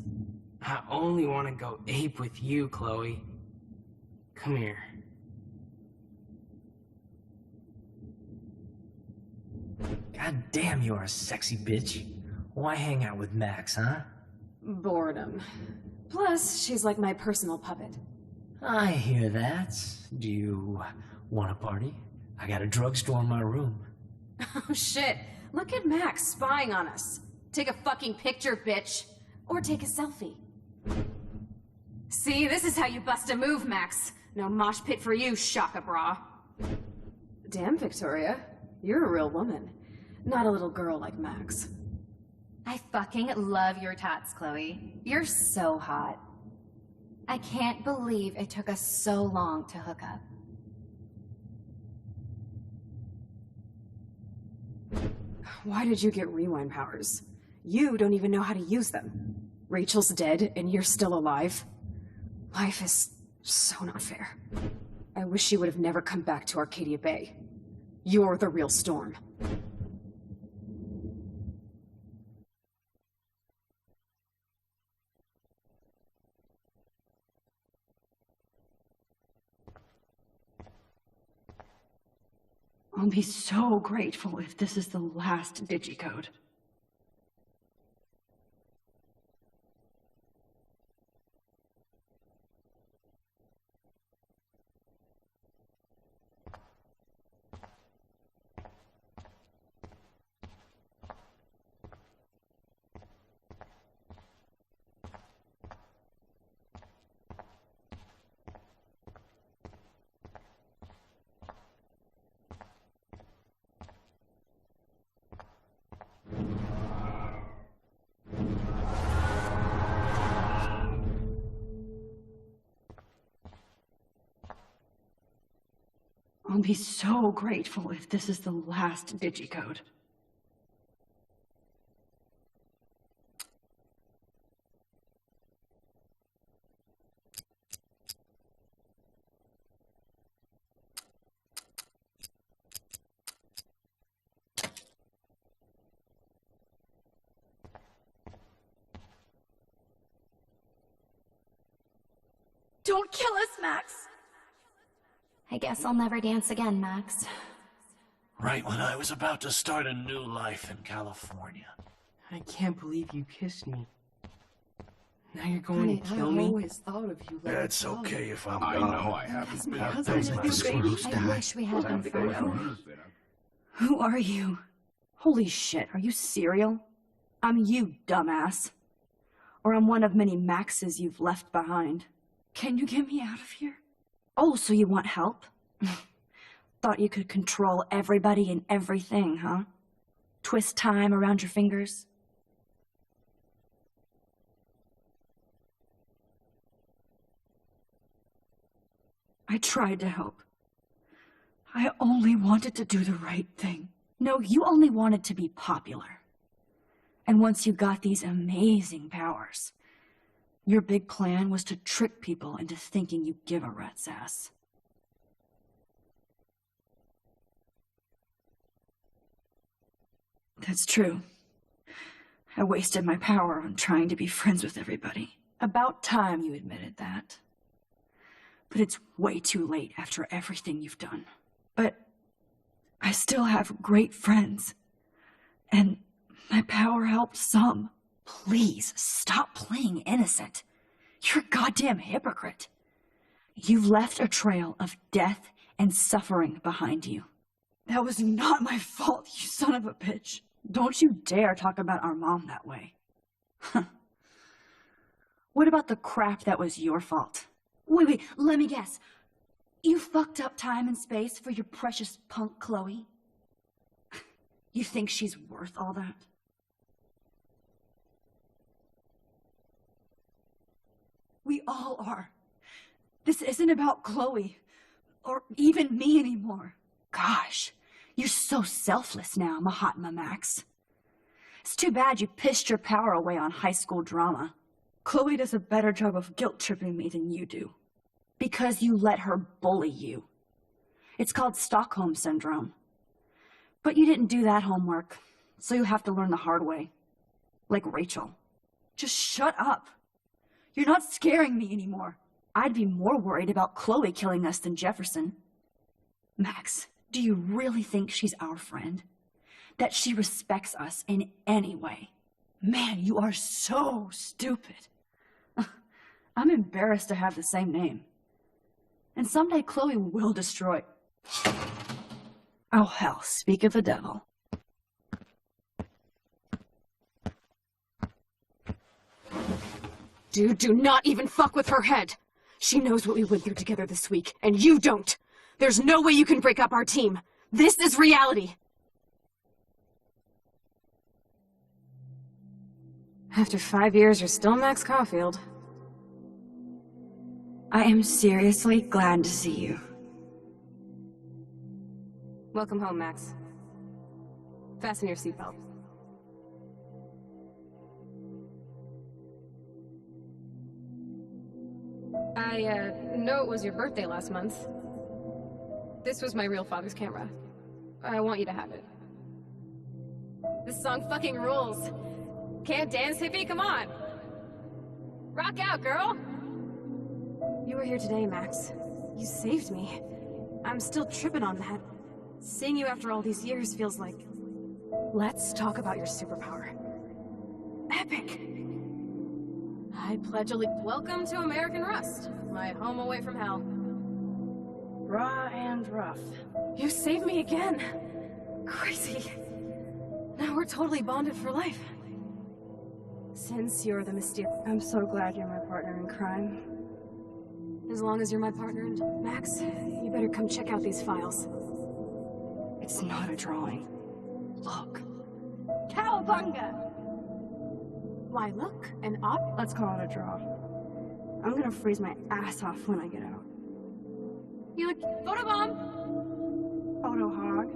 I only want to go ape with you, Chloe. Come here. God damn, you are a sexy bitch. Why hang out with Max, huh? Boredom. Plus, she's like my personal puppet. I hear that. Do you want a party? I got a drugstore in my room. Oh shit, look at Max spying on us. Take a fucking picture, bitch. Or take a selfie. See, this is how you bust a move, Max. No mosh pit for you, Shaka Bra. Damn, Victoria. You're a real woman. Not a little girl like Max. I fucking love your tats, Chloe. You're so hot. I can't believe it took us so long to hook up. Why did you get rewind powers? You don't even know how to use them. Rachel's dead and you're still alive. Life is so not fair. I wish she would have never come back to Arcadia Bay. You're the real Storm. I'll be so grateful if this is the last digicode. I'll be so grateful if this is the last digicode. Don't kill us, Max! I guess I'll never dance again, Max. Right when I was about to start a new life in California. I can't believe you kissed me. Now you're going to kill me? I always thought of you like That's okay if I'm I gone. know I haven't been. I wish we had been friends. Who are you? Holy shit, are you serial? I'm you, dumbass. Or I'm one of many Maxes you've left behind. Can you get me out of here? Oh, so you want help? Thought you could control everybody and everything, huh? Twist time around your fingers? I tried to help. I only wanted to do the right thing. No, you only wanted to be popular. And once you got these amazing powers, your big plan was to trick people into thinking you give a rat's ass. That's true. I wasted my power on trying to be friends with everybody. About time you admitted that. But it's way too late after everything you've done. But I still have great friends. And my power helped some. Please, stop playing innocent. You're a goddamn hypocrite. You've left a trail of death and suffering behind you. That was not my fault, you son of a bitch. Don't you dare talk about our mom that way. What about the crap that was your fault? Wait, let me guess. You fucked up time and space for your precious punk Chloe? You think she's worth all that? We all are. This isn't about Chloe, or even me anymore. Gosh, you're so selfless now, Mahatma Max. It's too bad you pissed your power away on high school drama. Chloe does a better job of guilt-tripping me than you do. Because you let her bully you. It's called Stockholm Syndrome. But you didn't do that homework, so you have to learn the hard way. Like Rachel. Just shut up. You're not scaring me anymore. I'd be more worried about Chloe killing us than Jefferson. Max, do you really think she's our friend? That she respects us in any way? Man, you are so stupid. I'm embarrassed to have the same name. And someday Chloe will destroy... Oh hell, speak of the devil. Dude, do not even fuck with her head. She knows what we went through together this week, and you don't. There's no way you can break up our team. This is reality. After 5 years, you're still Max Caulfield. I am seriously glad to see you. Welcome home, Max. Fasten your seatbelt. I know it was your birthday last month. This was my real father's camera. I want you to have it. This song fucking rules. Can't dance, hippie? Come on! Rock out, girl! You were here today, Max. You saved me. I'm still tripping on that. Seeing you after all these years feels like... Let's talk about your superpower. Epic! I pledge allegiance. Welcome to American Rust, my home away from hell. Raw and rough. You saved me again. Crazy. Now we're totally bonded for life. Since you're the mysterious... I'm so glad you're my partner in crime. As long as you're my partner, Max, you better come check out these files. It's not a drawing. Look. Cowabunga! Why, look, an op... Let's call it a draw. I'm gonna freeze my ass off when I get out. You look... Photobomb! Photo hog.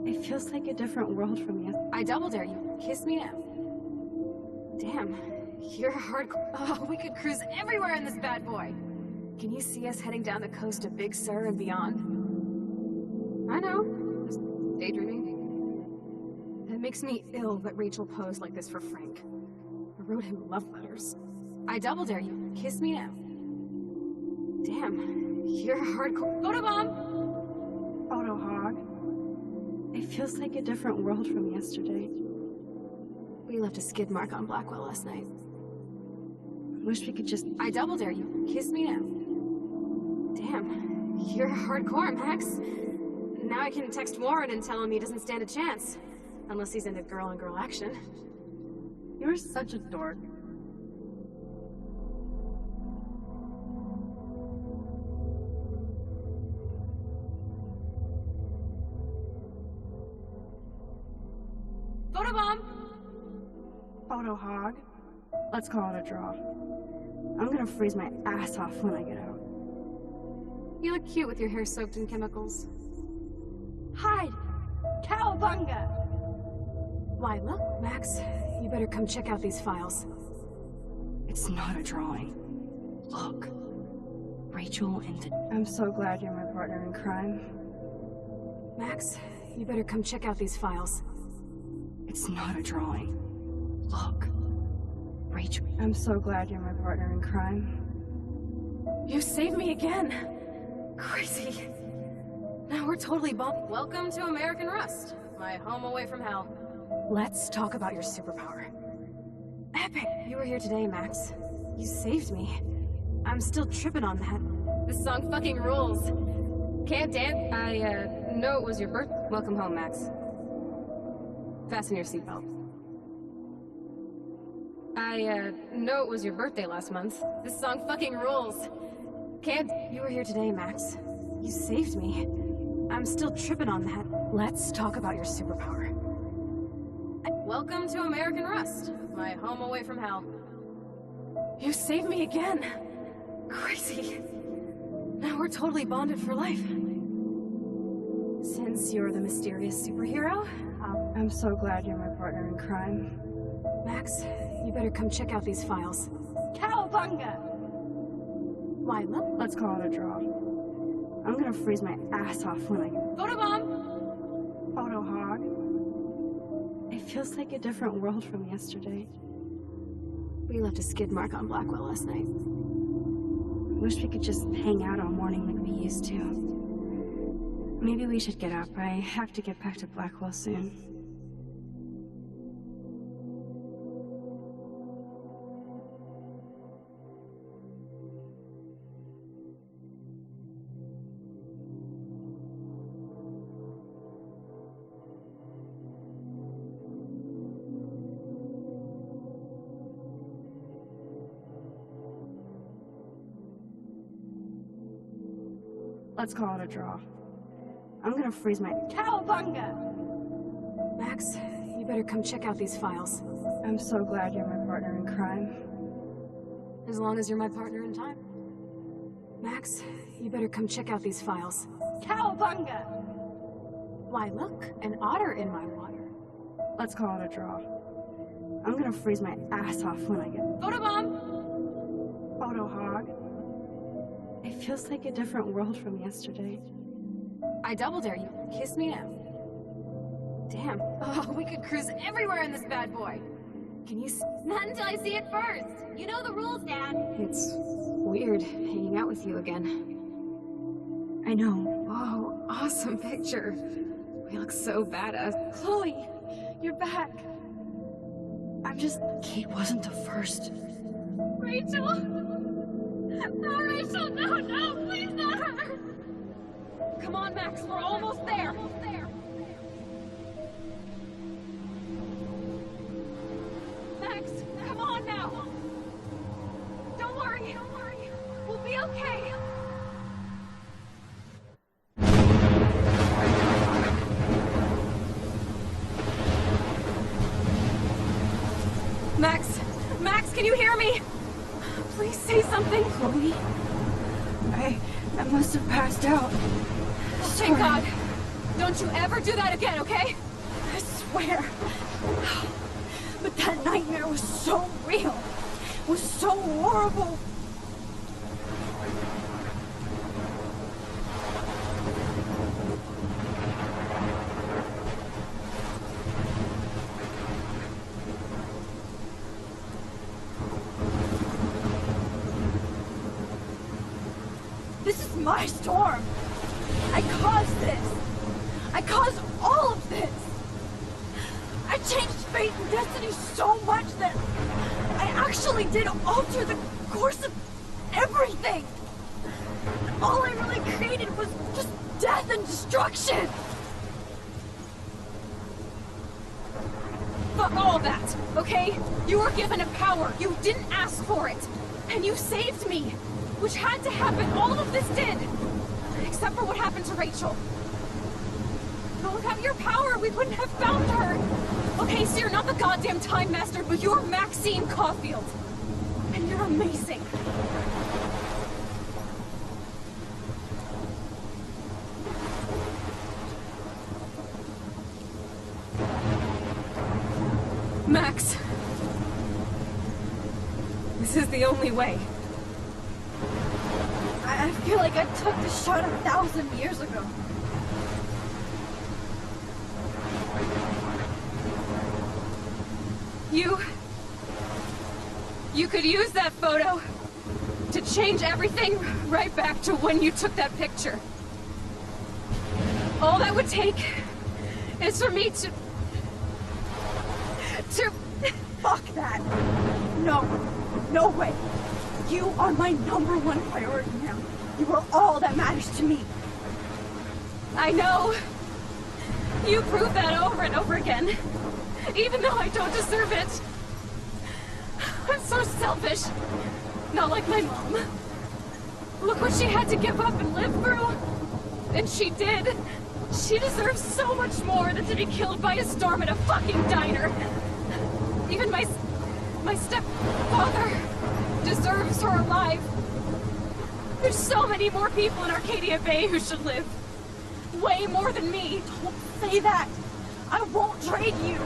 It feels like a different world from you. I double dare you. Kiss me now. Damn, you're hardcore. Oh, we could cruise everywhere in this bad boy. Can you see us heading down the coast to Big Sur and beyond? I know. Just daydreaming. It makes me ill that Rachel posed like this for Frank. I wrote him love letters. I double dare you. Kiss me now. Damn, You're hardcore. Photobomb! Photo hog. It feels like a different world from yesterday. We left a skid mark on Blackwell last night. Wish we could just... I double dare you. Kiss me now. Damn. You're hardcore, Max. Now I can text Warren and tell him he doesn't stand a chance. Unless he's into girl-on-girl action. You're such a dork. Photobomb! Photo hog. Let's call it a draw. I'm gonna freeze my ass off when I get out. You look cute with your hair soaked in chemicals. Hide! Cowabunga! Why, look, Max. You better come check out these files. It's not a drawing. Look. Rachel and... I'm so glad you're my partner in crime. Max, you better come check out these files. It's not a drawing. Look. Rachel... I'm so glad you're my partner in crime. You saved me again. Crazy. Now we're totally bumped. Welcome to American Rust, my home away from hell. Let's talk about your superpower. Epic! You were here today, Max. You saved me. I'm still tripping on that. This song fucking rules. Can't dance. I know it was your birthday. Welcome home, Max. Fasten your seatbelt. I know it was your birthday last month. This song fucking rules. Can't... You were here today, Max. You saved me. I'm still tripping on that. Let's talk about your superpower. Welcome to American Rust, my home away from hell. You saved me again. Crazy. Now we're totally bonded for life. Since you're the mysterious superhero, I'm so glad you're my partner in crime. Max, you better come check out these files. Cowabunga! Why, look. Let's call it a draw. I'm gonna freeze my ass off when I get... Photobomb! Photo hog. It feels like a different world from yesterday. We left a skid mark on Blackwell last night. Wish we could just hang out all morning like we used to. Maybe we should get up. I have to get back to Blackwell soon. Let's call it a draw. I'm gonna freeze my... Cowabunga! Max, you better come check out these files. I'm so glad you're my partner in crime. As long as you're my partner in time. Max, you better come check out these files. Cowabunga! Why, look, an otter in my water. Let's call it a draw. I'm gonna freeze my ass off when I get... Photobomb! Photo hog. It feels like a different world from yesterday. I double dare you. Kiss me now. Damn. Oh, we could cruise everywhere in this bad boy. Can you... Not until I see it first. You know the rules, Dad. It's weird hanging out with you again. I know. Whoa, awesome picture. We look so badass. Chloe, you're back. I'm just... Kate wasn't the first. Rachel! No, Rachel, no, please not her! Come on, Max, we're almost there. Max, come on now. Don't worry. We'll be okay. Max, can you hear me? Please say something. Chloe? I must have passed out. Thank God. Don't you ever do that again, okay? I swear. But that nightmare was so real. It was so horrible. This is my storm. I caused this. I caused all of this. I changed fate and destiny so much that I actually did alter the course of everything. All I really created was just death and destruction. Fuck all of that, okay? You were given a power. You didn't ask for it. And you saved me, which had to happen. All of this did. Except for what happened to Rachel. But without your power, we wouldn't have found her. Okay, so you're not the goddamn Time Master, but you're Maxine Caulfield. And you're amazing. Max. This is the only way. I feel like I took the shot 1,000 years ago. You could use that photo to change everything right back to when you took that picture. All that would take is for me to... Fuck that. No. No way. You are my #1 priority now. You are all that matters to me. I know. You prove that over and over again. Even though I don't deserve it. I'm so selfish. Not like my mom. Look what she had to give up and live through. And she did. She deserves so much more than to be killed by a storm at a fucking diner. Even my stepfather deserves her alive. There's so many more people in Arcadia Bay who should live. Way more than me. Don't say that. I won't trade you.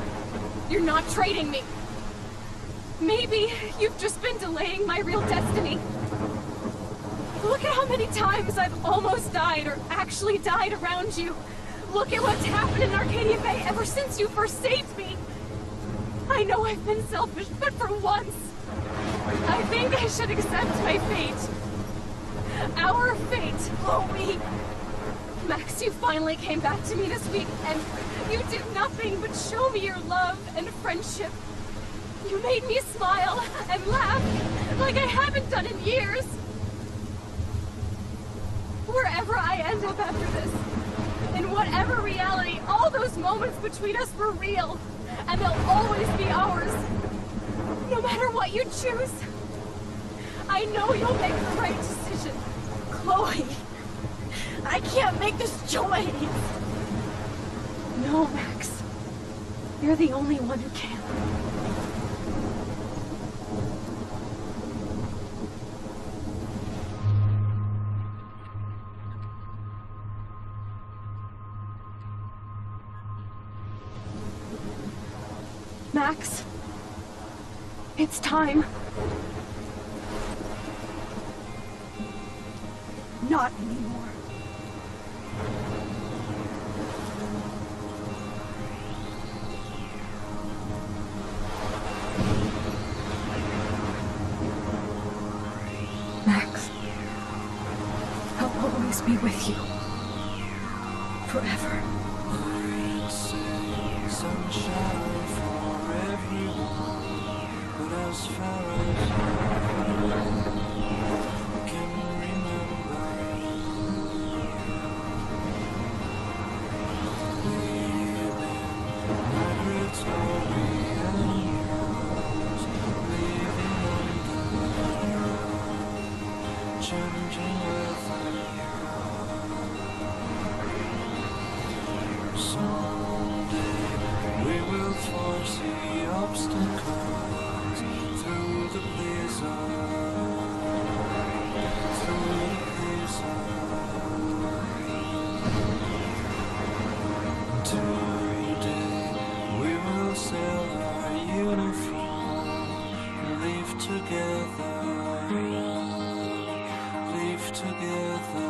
You're not trading me. Maybe you've just been delaying my real destiny. Look at how many times I've almost died or actually died around you. Look at what's happened in Arcadia Bay ever since you first saved me. I know I've been selfish, but for once, I think I should accept my fate. Our fate, Chloe. Max, you finally came back to me this week, and you did nothing but show me your love and friendship. You made me smile and laugh like I haven't done in years. Wherever I end up after this, in whatever reality, all those moments between us were real, and they'll always be ours. No matter what you choose, I know you'll make the right decision. Chloe, I can't make this choice. No, Max. You're the only one who can. Max, it's time. Not anymore. Max, I'll always be with you. Forever. Sunshine for everyone, but as far as I can remember, migratory animals living under changing weather. Someday we will foresee obstacles through the blizzard, Today we will sell our uniform, live together, live together.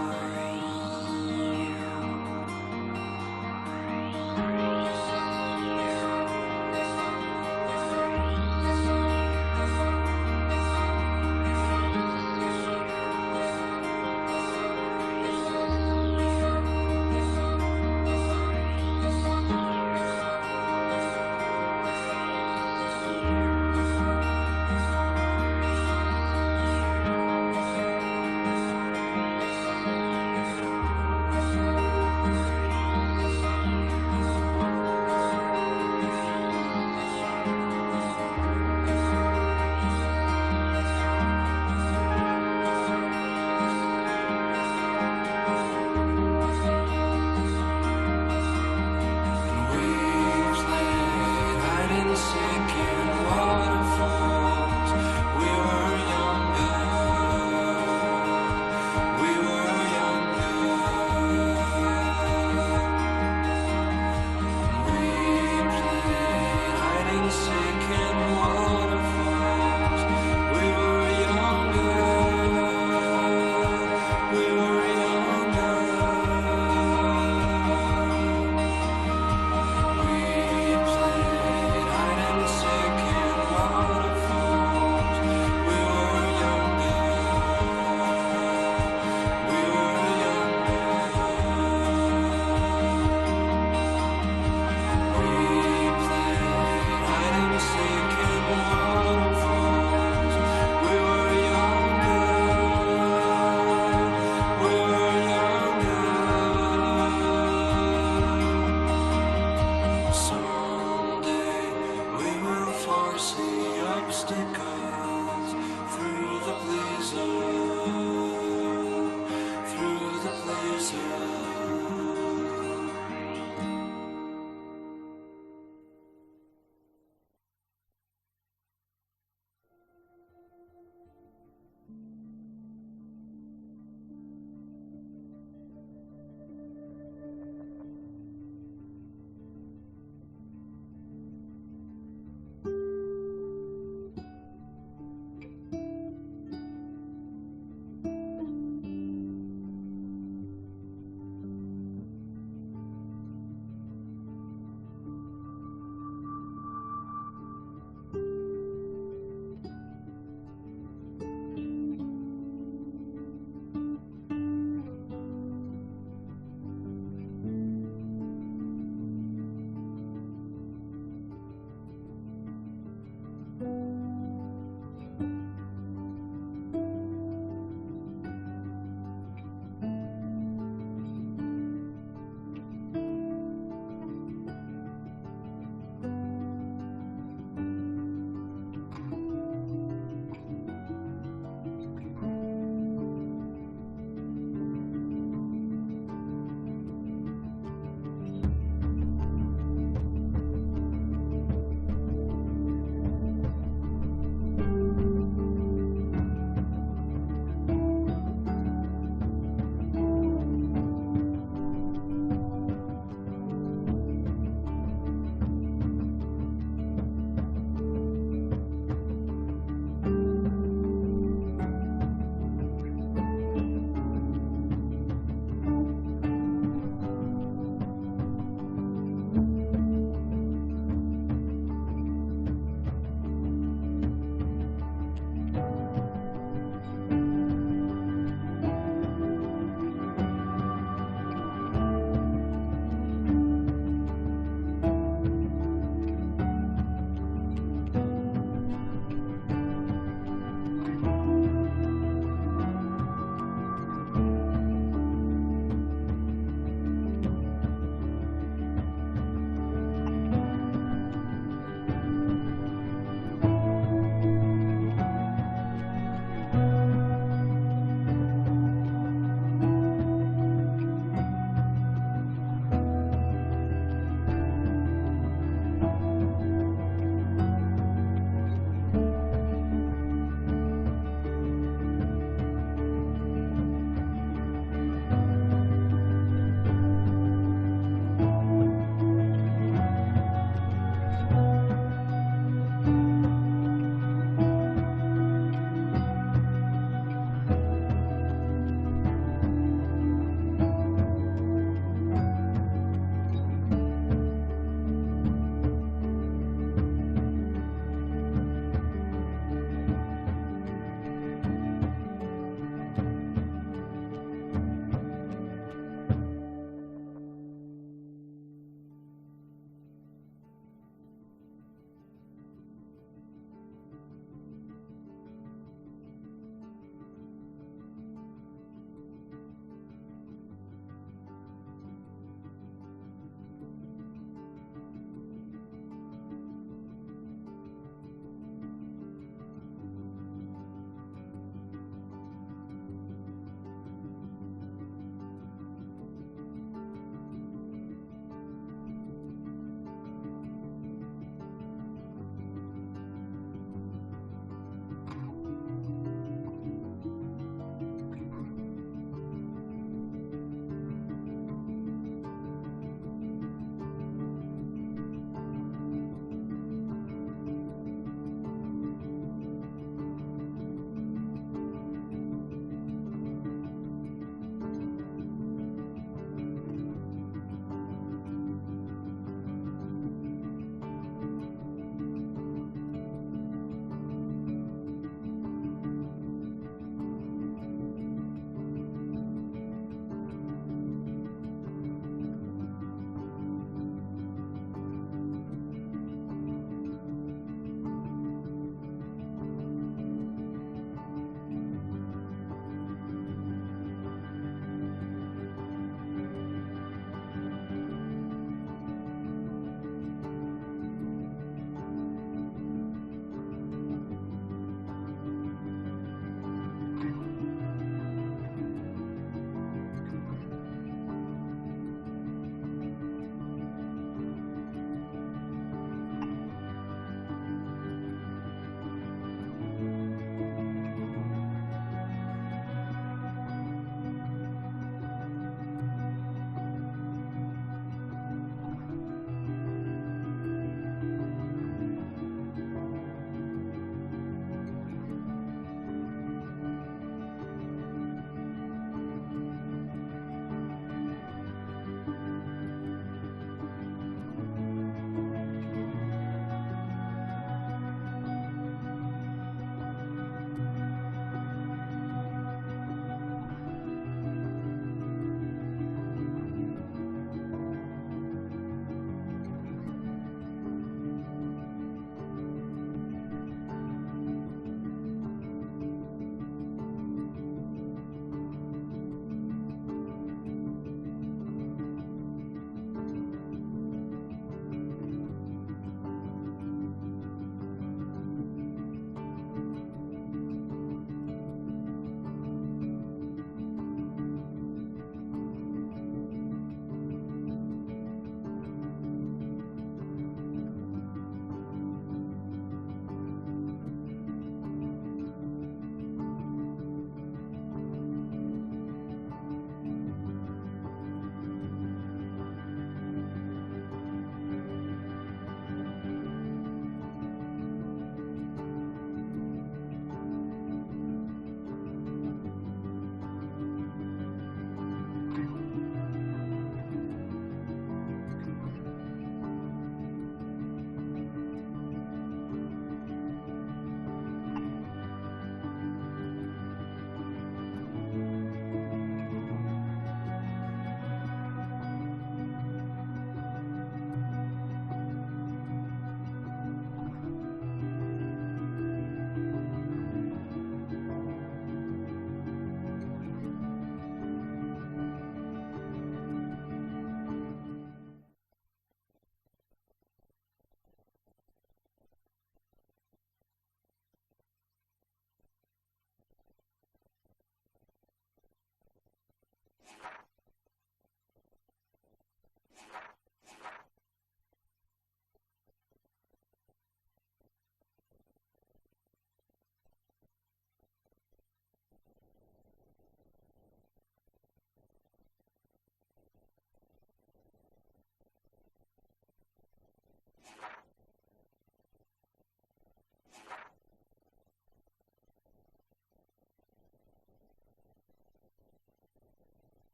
stick